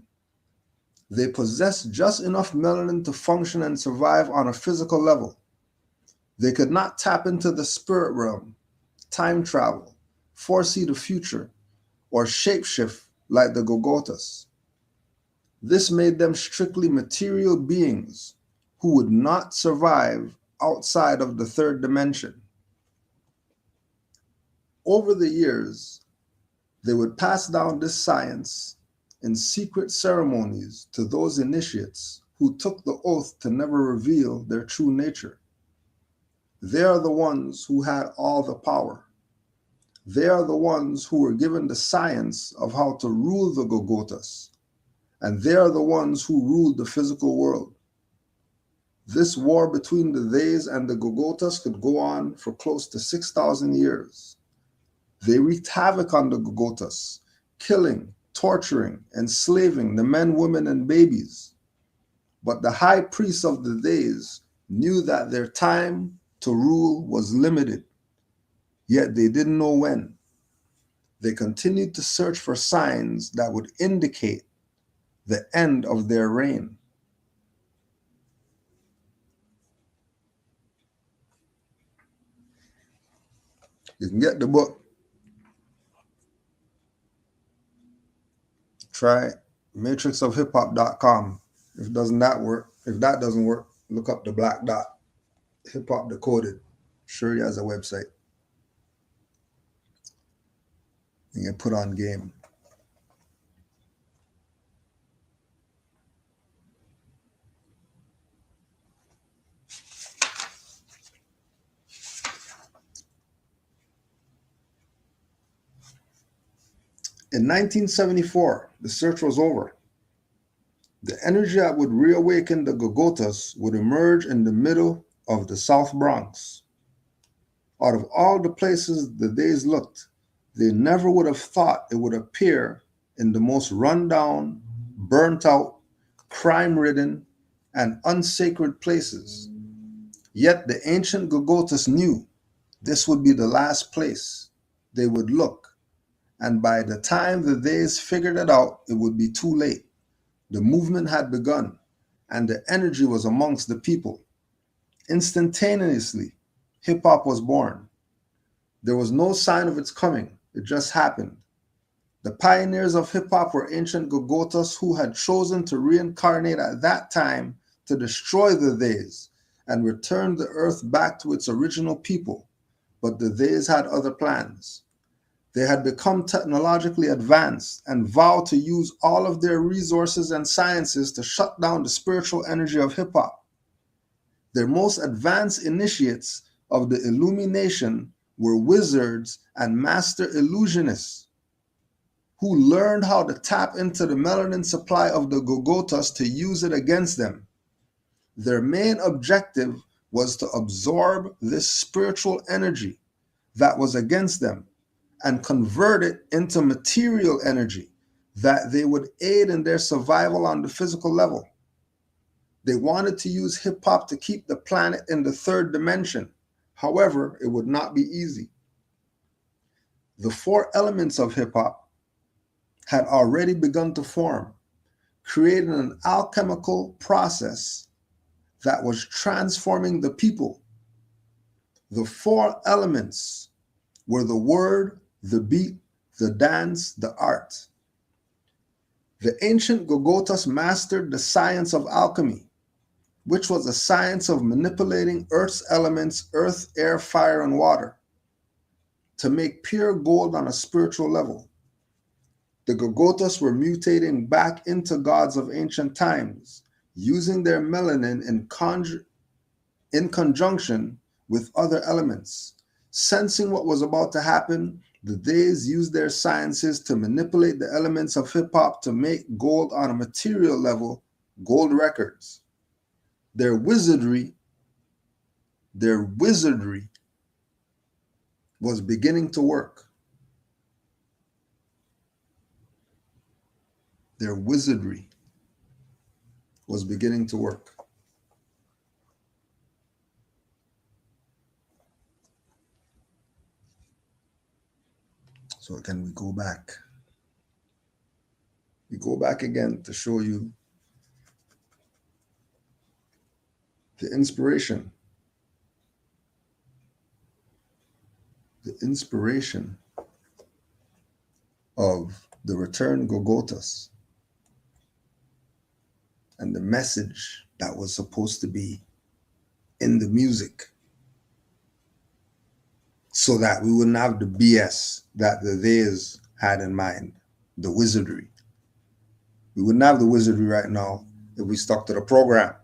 They possessed just enough melanin to function and survive on a physical level. They could not tap into the spirit realm, time travel, foresee the future, or shapeshift like the Gogotas. This made them strictly material beings who would not survive outside of the third dimension. Over the years, they would pass down this science in secret ceremonies to those initiates who took the oath to never reveal their true nature. They are the ones who had all the power. They are the ones who were given the science of how to rule the Gogotas, and they are the ones who ruled the physical world. This war between the theys and the Gogotas could go on for close to 6,000 years. They wreaked havoc on the Gogotas, killing, torturing, enslaving the men, women, and babies. But the high priests of the theys knew that their time to rule was limited, yet they didn't know when. They continued to search for signs that would indicate the end of their reign. You can get the book. Try matrixofhiphop.com. If that doesn't work, look up the Black Dot, Hip Hop Decoded. Sure, he has a website. You can put on game. In 1974, the search was over. The energy that would reawaken the Gogotas would emerge in the middle of the South Bronx. Out of all the places the days looked, they never would have thought it would appear in the most rundown, burnt out, crime-ridden, and unsacred places. Yet the ancient Gogotas knew this would be the last place they would look, and by the time the days figured it out, it would be too late. The movement had begun, and the energy was amongst the people. Instantaneously, hip-hop was born. There was no sign of its coming. It just happened. The pioneers of hip-hop were ancient Gogotas who had chosen to reincarnate at that time to destroy the Days and return the earth back to its original people. But the Days had other plans. They had become technologically advanced and vowed to use all of their resources and sciences to shut down the spiritual energy of hip-hop. Their most advanced initiates of the illumination were wizards and master illusionists who learned how to tap into the melanin supply of the Gogotas to use it against them. Their main objective was to absorb this spiritual energy that was against them and convert it into material energy that they would aid in their survival on the physical level. They wanted to use hip-hop to keep the planet in the third dimension. However, it would not be easy. The four elements of hip-hop had already begun to form, creating an alchemical process that was transforming the people. The four elements were the word, the beat, the dance, the art. The ancient Gogotas mastered the science of alchemy, which was a science of manipulating Earth's elements, earth, air, fire, and water, to make pure gold on a spiritual level. The Gogotas were mutating back into gods of ancient times, using their melanin in conjunction with other elements. Sensing what was about to happen, the Days used their sciences to manipulate the elements of hip-hop to make gold on a material level, gold records. Their wizardry was beginning to work. Their wizardry was beginning to work. So can we go back? We go back again to show you the inspiration. The inspiration of the returned Gogotas and the message that was supposed to be in the music, so that we wouldn't have the BS that the Days had in mind, the wizardry. We wouldn't have the wizardry right now if we stuck to the program.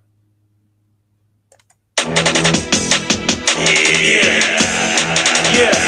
Yeah.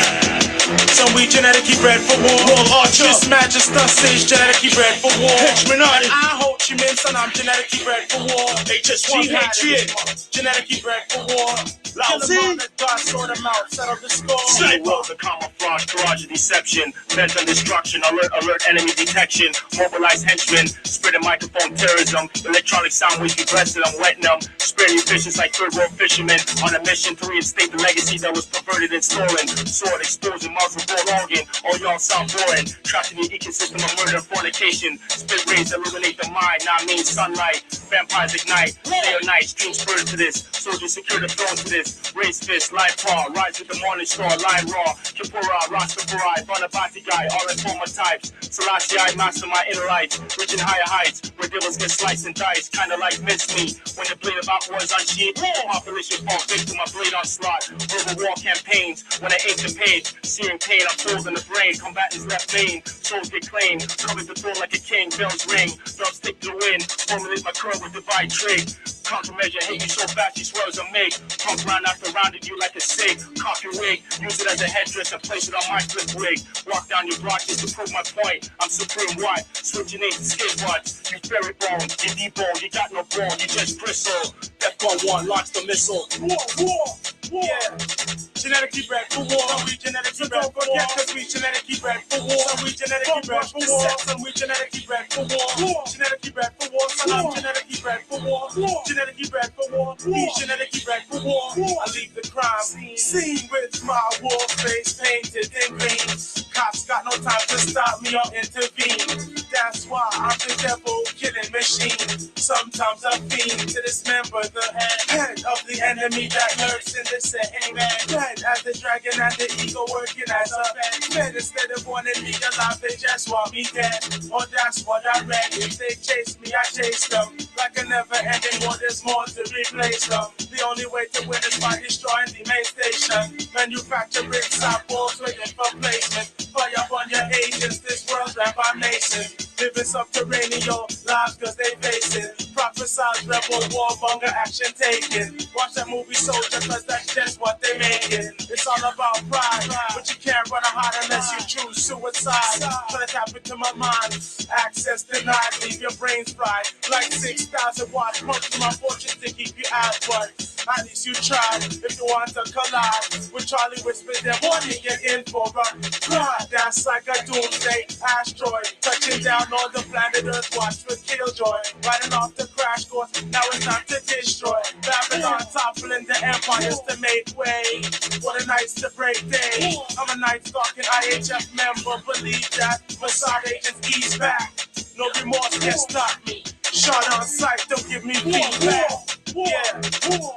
Some we genetically bred for war. This Magister says genetically bred for war. I Ho Chi Minh son, I'm genetically bred for war. HSG hatred, genetically bred for war. Kill them all, God sort them out, settle the score. Sniper, the camouflage, garage of deception, bent on destruction, alert enemy detection, mobilize henchmen, spreading microphone terrorism, electronic sound waves be blessed, I'm wetting them, spreading efficiency like third world fishermen, on a mission to reinstate the legacy that was perverted and stolen, sword exposing mouths of raw organ, all y'all sound boring, trapped in the ecosystem of murder and fornication, spit rays illuminate the mind, not mean sunlight, vampires ignite, day or night, streams burn to this, soldiers secure the throne to this, fist, race fist, light paw, rise with the morning star, line raw, Kipura, Rastafari, Bonabati guy, all informer types, Selassie, I master my inner light, reaching higher heights, where devils get sliced and diced, kinda like miss me, when the blade about wars on sheet, population fall victim of blade onslaught, verbal war campaigns, when I ink the page, searing pain unfolds in the brain, combatants left vein, souls get claimed, covered the throne like a king, bells ring, drums stick to the wind, formulate my curve with divine trig, countermeasure, hate you so fast, you swears I make, pump round after rounded you like a sig, cock your wig, use it as a headdress and place it on my flip wig, walk down your block just to prove my point, I'm supreme what, switch your name to skid butts, you ferry bone, you debone, you got no bone, you just bristle, Defcon 1, launch the missile, war, yeah. Genetically bred for war. Some we genetically bred for war. Cause we genetically bred for war. Some we genetically bred for war. Some we genetically bred for war. Genetically bred for war. Son, I'm genetically bred for war. Genetically bred for war. He's genetically bred for war. I leave the crime scene with my war face painted in green. Cops got no time to stop me or intervene. That's why I'm the devil killing machine. Sometimes I fiend to dismember the head of the enemy that lurks in the setting. Dead as the dragon and the eagle working as a man. Instead of wanting me alive, they just want me dead. Oh, that's what I read. If they chase me, I chase them. Like a never-ending war, there's more to replace them. The only way to win is by destroying the main station. Manufacturing samples waiting for placement. Fire on your agents, this world's ran by Masons. Living subterranean lives cause they face it. Prophesize rebel warmonger action taken. Watch that movie Soldier cause that's just what they make it. It's all about pride, but you can't run a hide unless you choose suicide. Trying to tap into my mind, access denied, leave your brains fried. Like 6,000 watts punch to my fortune to keep you out, but at least you tried. If you want to collide with Charlie Whispers, then warning you're in for a ride. That's like a doomsday asteroid touching down on the planet Earth. Watch with Killjoy riding off the crash course. Now it's time to destroy Babylon, toppling the empires to make way. What a nice to break day. I'm a night stalking IHF member. Believe that Mossad agents ease back. No remorse can stop me. Shot on sight, don't give me feedback. Yeah,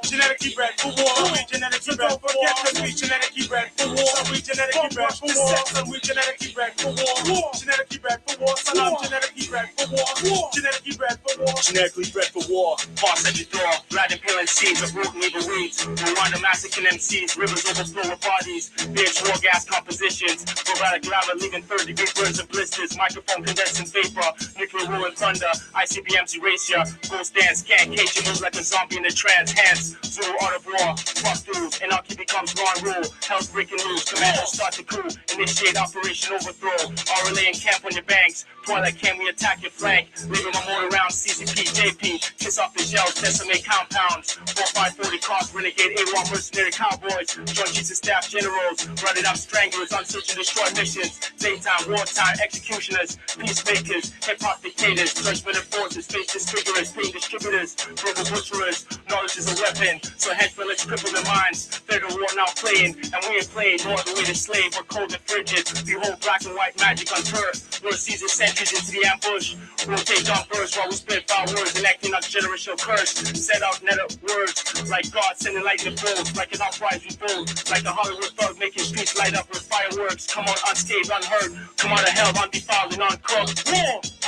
genetically bred for war. We genetically bred for war. Cause we genetically bred for war. We genetically bred for war. Son, we genetically bred for war. Genetically bred for war. Son, I'm genetically bred for war. Genetically bred for war. Genetically bred for war. Hearts at your door. Riding peeling seeds of broken evil weeds. Rwanda massacring MCs. Rivers overflow with bodies. Bitch war gas compositions. Robotic lava leaving third-degree burns and blisters. Microphone condensing vapor. Nuclear war and thunder. ICBMs erase ya. Ghost dance can't cage you. Move like a zombie in the trance. Hands. Zero art of war. Fuck dudes. Anarchy becomes law and rule. Hell's breaking loose. Commanders start to coup. Initiate Operation Overthrow. RLA and camp on your banks. Twilight can we attack your flank? Leaving a more around CCP, JP. Kiss off the shells. Decimate compounds. 4540 cost. Renegade AWOL mercenary cowboys. Joint chiefs and staff generals. Running up stranglers. On search and destroy missions. Daytime, wartime, executioners. Peacemakers. Hip-hop dictators. Judgment enforcers. Face disfigurers. Pain distributors. Verbal butcherers. Knowledge is a weapon. So henchmen let's cripple their minds. Federal war now playing. And we ain't playing no other way to slave. We're cold and frigid. Behold black and white magic on turf. Lord Caesar centuries into the ambush. Rotate on bursts while we spit foul words. Enacting our generational curse. Set out net up words. Like God sending lightning bolts. Like an uprise revolt. Like a Hollywood thug making streets light up with fireworks. Come on unscathed, unheard. Come out of hell undefiled and uncooked.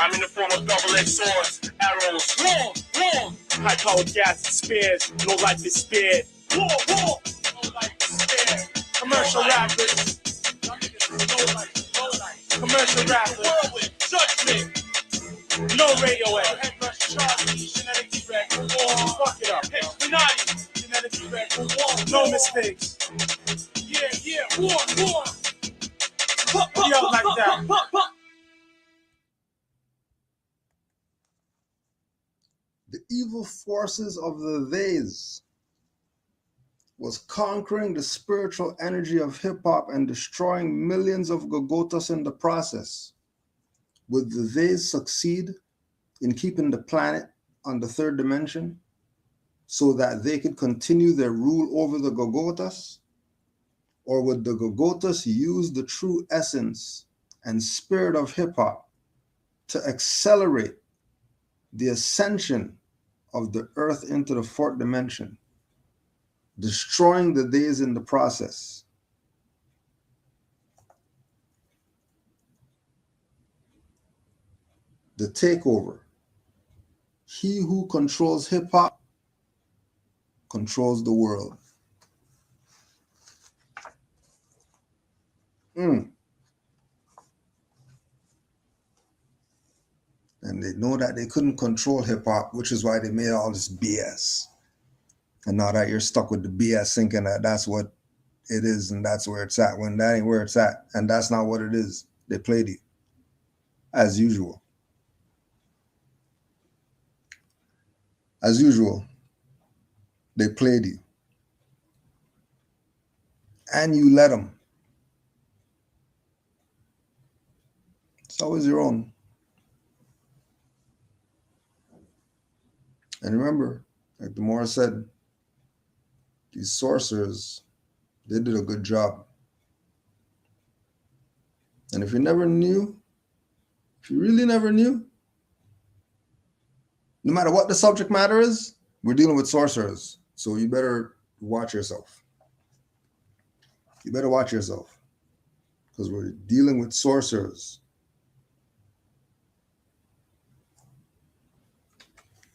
I'm in the form of double-edged swords. Arrows. High-powered gas and spears. No life is spared. No life is spared. Commercial rappers. Commercial rappers. Judgment. No radio edit. Genetically bred for war. Fuck it up. Genetically bred for war. No mistakes. Yeah. War. Yo, like that. The evil forces of the Theys was conquering the spiritual energy of hip-hop and destroying millions of Gogotas in the process. Would the Theys succeed in keeping the planet on the third dimension so that they could continue their rule over the Gogotas? Or would the Gogotas use the true essence and spirit of hip-hop to accelerate the ascension of the earth into the fourth dimension? destroying the days in the process. The takeover. He who controls hip-hop controls the world. And they know that they couldn't control hip-hop, which is why they made all this BS. And now that you're stuck with the BS thinking that that's what it is and that's where it's at, when that ain't where it's at. And that's not what it is. They played you. As usual. As usual, they played you. And you let them. It's always your own. And remember, like the Moor said, these sorcerers, they did a good job. And if you never knew, if you really never knew, no matter what the subject matter is, we're dealing with sorcerers. So you better watch yourself. You better watch yourself. Because we're dealing with sorcerers.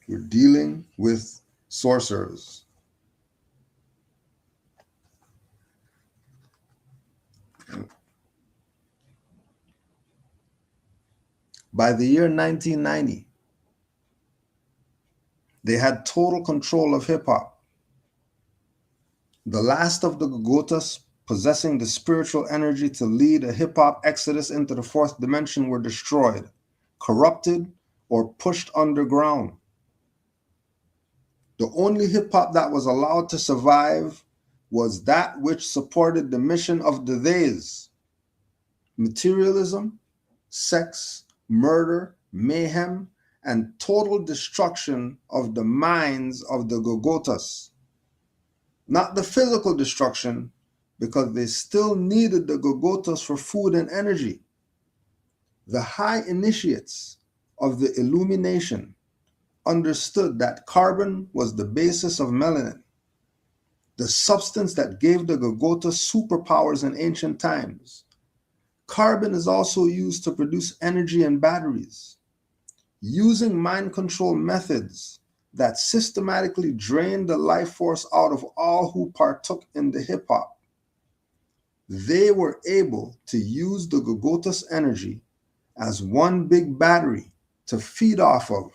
We're dealing with sorcerers. By the year 1990, they had total control of hip-hop. The last of the Gogotas possessing the spiritual energy to lead a hip-hop exodus into the fourth dimension were destroyed, corrupted, or pushed underground. The only hip-hop that was allowed to survive was that which supported the mission of the Theys: materialism, sex, murder, mayhem, and total destruction of the minds of the Gogotas. Not the physical destruction, because they still needed the Gogotas for food and energy. The high initiates of the illumination understood that carbon was the basis of melanin, the substance that gave the Gogotas superpowers in ancient times. Carbon is also used to produce energy in batteries. Using mind control methods that systematically drained the life force out of all who partook in the hip hop, they were able to use the Gogotas energy as one big battery to feed off of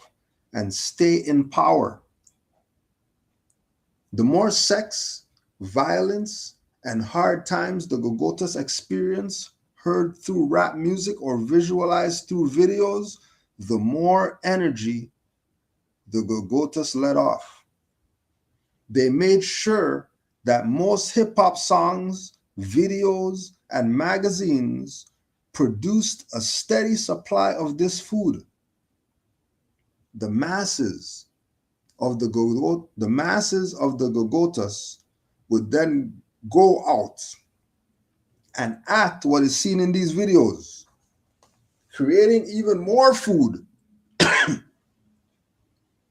and stay in power. The more sex, violence, and hard times the Gogotas experience, heard through rap music or visualized through videos, the more energy the Gogotas let off. They made sure that most hip-hop songs, videos, and magazines produced a steady supply of this food. The masses of the Gogotas would then go out and act what is seen in these videos, creating even more food.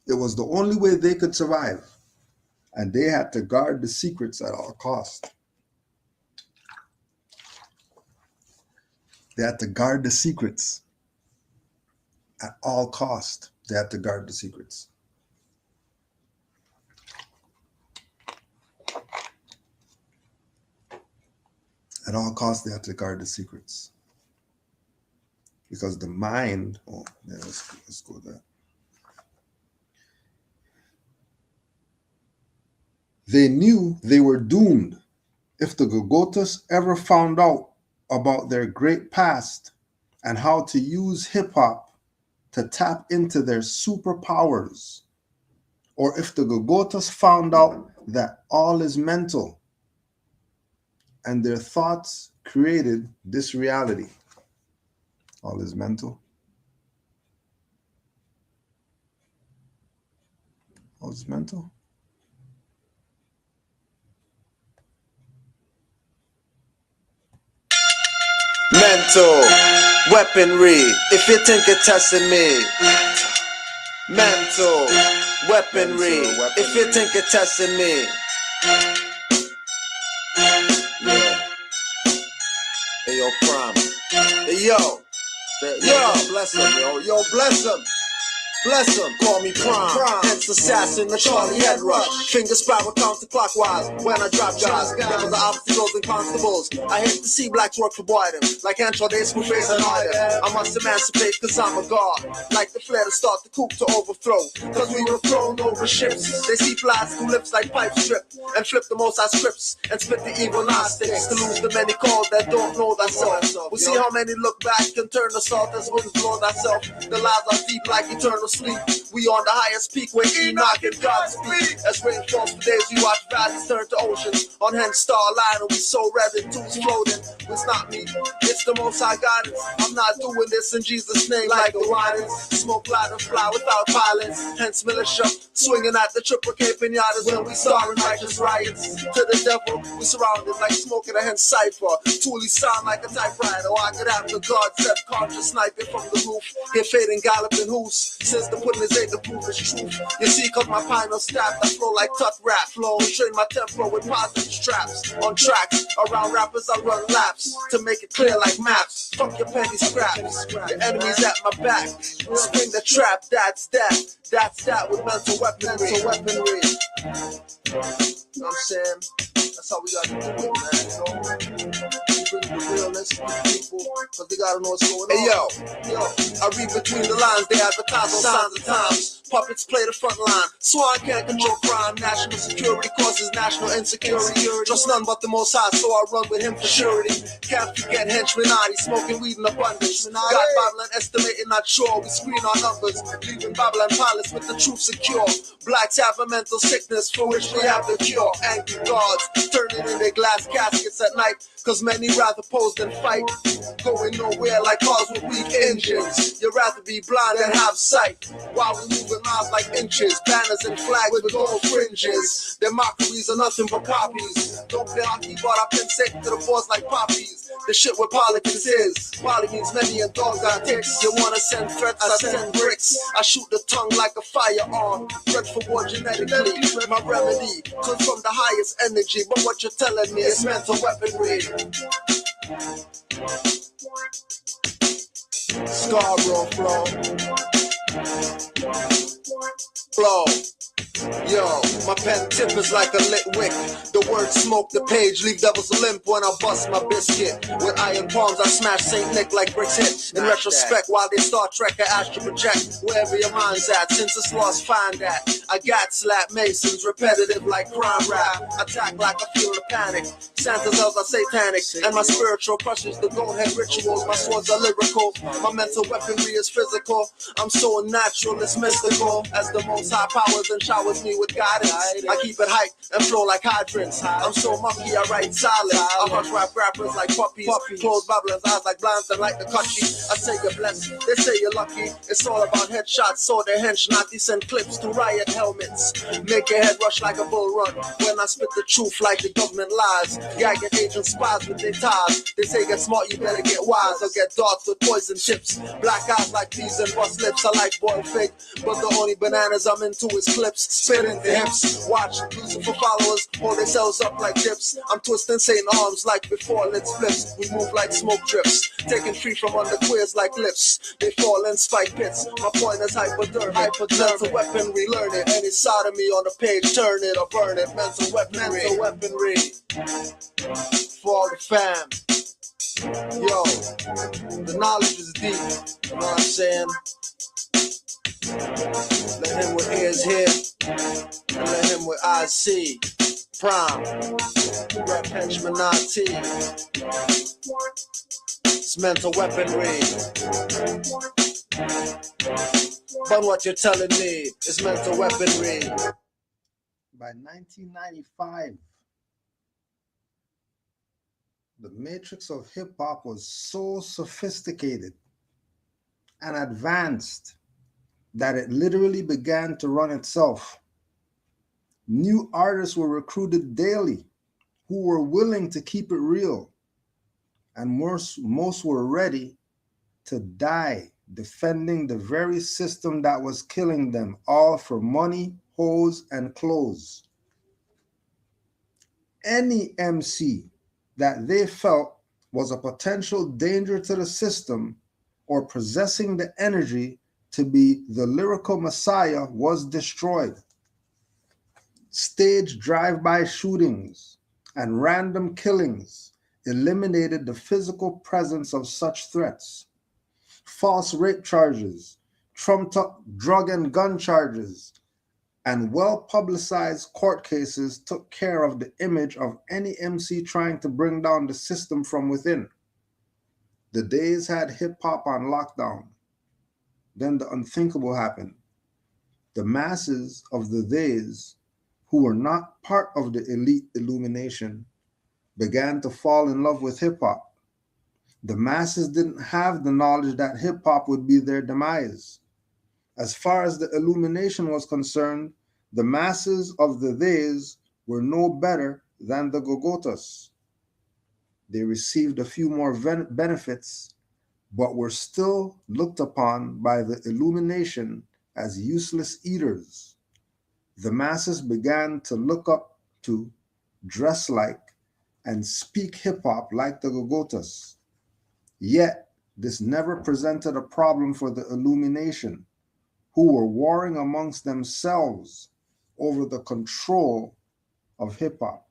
It was the only way they could survive, and they had to guard the secrets at all costs. They had to guard the secrets at all costs. They had to guard the secrets. At all costs, they had to guard the secrets. Because the mind, let's go there. They knew they were doomed if the Gogotas ever found out about their great past and how to use hip-hop to tap into their superpowers, or if the Gogotas found out that all is mental and their thoughts created this reality. All is mental. All is mental. Mental weaponry, if you think you're testing me. Mental weaponry, if you think you're testing me. Prime. Hey, yo, bless him, yo, bless him. Bless him, call me Prime. Hence assassin, the Charlie head rush. Finger spiral counterclockwise when I drop jars. Devils are obstacles and constables. I hate to see blacks work for boydom. Like Antro Days who face an order. I must emancipate cause I'm a god. Like the flare to start the coup to overthrow. Cause we were thrown over ships. They see flies through lips like pipe strip. And flip the most high scripts. And spit the evil Gnostics. To lose the many called that don't know thyself. We see how many look back and turn assault as winds blow thyself. The lies are deep like eternal sleep. We on the highest peak where Enoch and God speak. As rain falls for days, we watch valleys turn to oceans. On hand star line, and we so revving, tools floating. It's not me, it's the most high guidance. I'm not doing this in Jesus' name like the whinings. Smoke light and fly without violence. Hence militia, swinging at the triple K pinatas when we starring righteous riots. To the devil, we surrounded like smoke in a hen cipher. Truly sound like a typewriter. I could have the God set conscious sniping from the roof. Get fading galloping hoops. Since the pudding is ain't the proof is truth. You see, cause my final staff that flow like tough rap flow. Train my tempo with positive straps. On tracks, around rappers I run laps. To make it clear like maps. Fuck your petty scraps. The enemy's at my back. Spring the trap, that's that. That's that with mental weaponry. You know what I'm saying? That's how we gotta do it, man. You know? Bring the realness to the people, cause they gotta know what's going on. Hey, yo, I read between the lines, they advertise on signs of times. Puppets play the front line. Swan can't control crime. National security causes national insecurity. Trust none but the Most High, so I run with him for surety. Can't forget henchman Adi, smoking weed in abundance. God Babylon estimating, not sure. We screen our numbers, leaving Babylon Palace with the truth secure. Blacks have a mental sickness for which we have the cure. Angry gods turning in their glass caskets at night, cause many rather pose than fight. Going nowhere like cars with weak engines. You'd rather be blind than have sight. While we moving miles like inches, banners and flags with gold fringes. Their mockeries are nothing but copies. Don't play hockey, but I've been sick to the boys like poppies. The shit with politics is poly means many and dogs got ticks. You wanna send threats, I send bricks. I shoot the tongue like a firearm. Bred for war genetically. My remedy comes from the highest energy, but what you're telling me is mental weaponry. Scarborough flow. Yo, my pen tip is like a lit wick. The word smoke the page, leave devils limp when I bust my biscuit. With iron palms, I smash St. Nick like bricks hit. In retrospect, while they Star Trek, I astral project. Wherever your mind's at, since it's lost, find that. I got slap masons, repetitive like crime rap. Attack like I feel the panic. Santa's elves are satanic, and my spiritual crushes the gold head rituals. My swords are lyrical, my mental weaponry is physical. I'm so unnatural, it's mystical. As the most high powers and showers me with guidance. I keep it hype and flow like hydrants. I'm so monkey, I write silent. I hush rap rappers like puppies. Close Babylon's eyes like blinds and like the country. I say you're blessed, they say you're lucky. It's all about headshots, so they're hench naughty. Send clips to riot helmets. Make your head rush like a bull run. When I spit the truth like the government lies. Gagging agent spies with their ties. They say get smart, you better get wise. Or get darts with poison chips. Black eyes like peas and bust lips. I like boiled fig, but the only bananas I'm into is clips. Spitting the hips. Watch Lucifer followers hold themselves up like dips. I'm twisting Satan arms like before let's flips. We move like smoke drips. Taking free from under queers like lips. They fall in spike pits. My point is hypodermic. Mental weaponry, learn it. Any sodomy on the page, turn it or burn it. Mental weaponry. For all the fam. Yo, the knowledge is deep. You know what I'm saying? Let him with ears hear, and let him with eyes see. Prime, rap henchman IT. It's mental weaponry. But what you're telling me is mental weaponry. By 1995, the matrix of hip hop was so sophisticated and advanced that it literally began to run itself. New artists were recruited daily who were willing to keep it real, and most were ready to die defending the very system that was killing them, all for money, hoes, and clothes. Any MC that they felt was a potential danger to the system or possessing the energy to be the lyrical messiah was destroyed. Staged drive-by shootings and random killings eliminated the physical presence of such threats. False rape charges, trumped-up drug and gun charges, and well-publicized court cases took care of the image of any MC trying to bring down the system from within. The days had hip-hop on lockdown. Then the unthinkable happened. The masses of the days who were not part of the elite illumination began to fall in love with hip-hop. The masses didn't have the knowledge that hip-hop would be their demise. As far as the illumination was concerned, the masses of the days were no better than the Gogotas. They received a few more benefits, but were still looked upon by the illumination as useless eaters. The masses began to look up to, dress like, and speak hip-hop like the Gogotas. Yet, this never presented a problem for the illumination, who were warring amongst themselves over the control of hip-hop.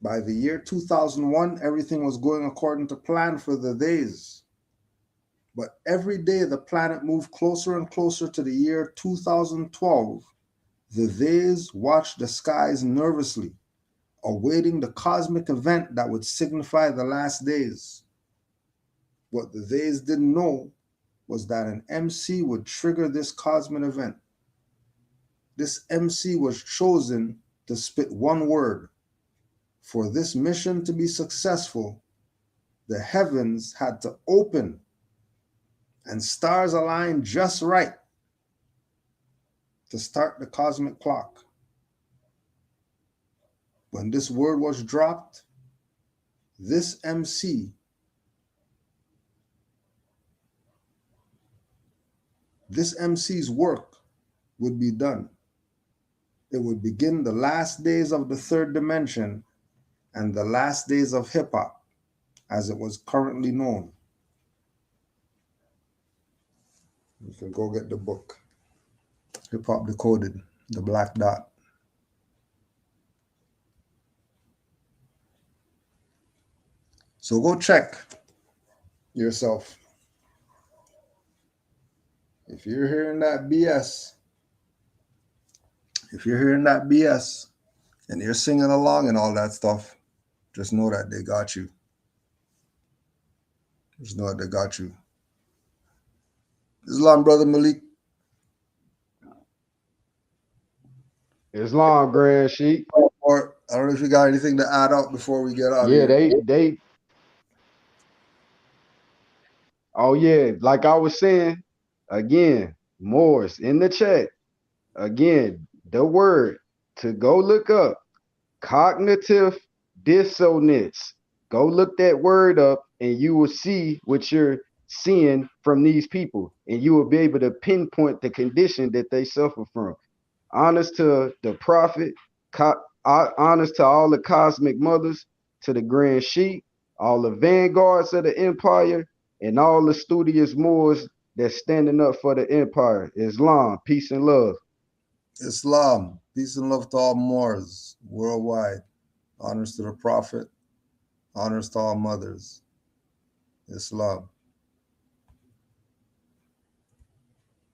By the year 2001, everything was going according to plan for the days. But every day the planet moved closer and closer to the year 2012. The days watched the skies nervously, awaiting the cosmic event that would signify the last days. What the days didn't know was that an MC would trigger this cosmic event. This MC was chosen to spit one word. For this mission to be successful, the heavens had to open and stars aligned just right to start the cosmic clock. When this word was dropped, this MC's work would be done. It would begin the last days of the third dimension and the last days of hip-hop, as it was currently known. You can go get the book, Hip Hop Decoded, The Black Dot. So go check yourself. If you're hearing that BS, and you're singing along and all that stuff, just know that they got you. Just know that they got you. Islam, Brother Malik. Islam, Grand Sheik. Or I don't know if you got anything to add up before we get out of Yeah, here. they. Oh yeah, like I was saying, again, Morris in the chat. Again, the word to go look up, cognitive dissonance. Go look that word up and you will see what you're seeing from these people. And you will be able to pinpoint the condition that they suffer from. Honest to the prophet, honest to all the cosmic mothers, to the Grand Sheik, all the vanguards of the empire, and all the studious Moors that's standing up for the empire. Islam, peace and love. Islam, peace and love to all Moors worldwide. Honors to the Prophet, honors to all mothers. Islam.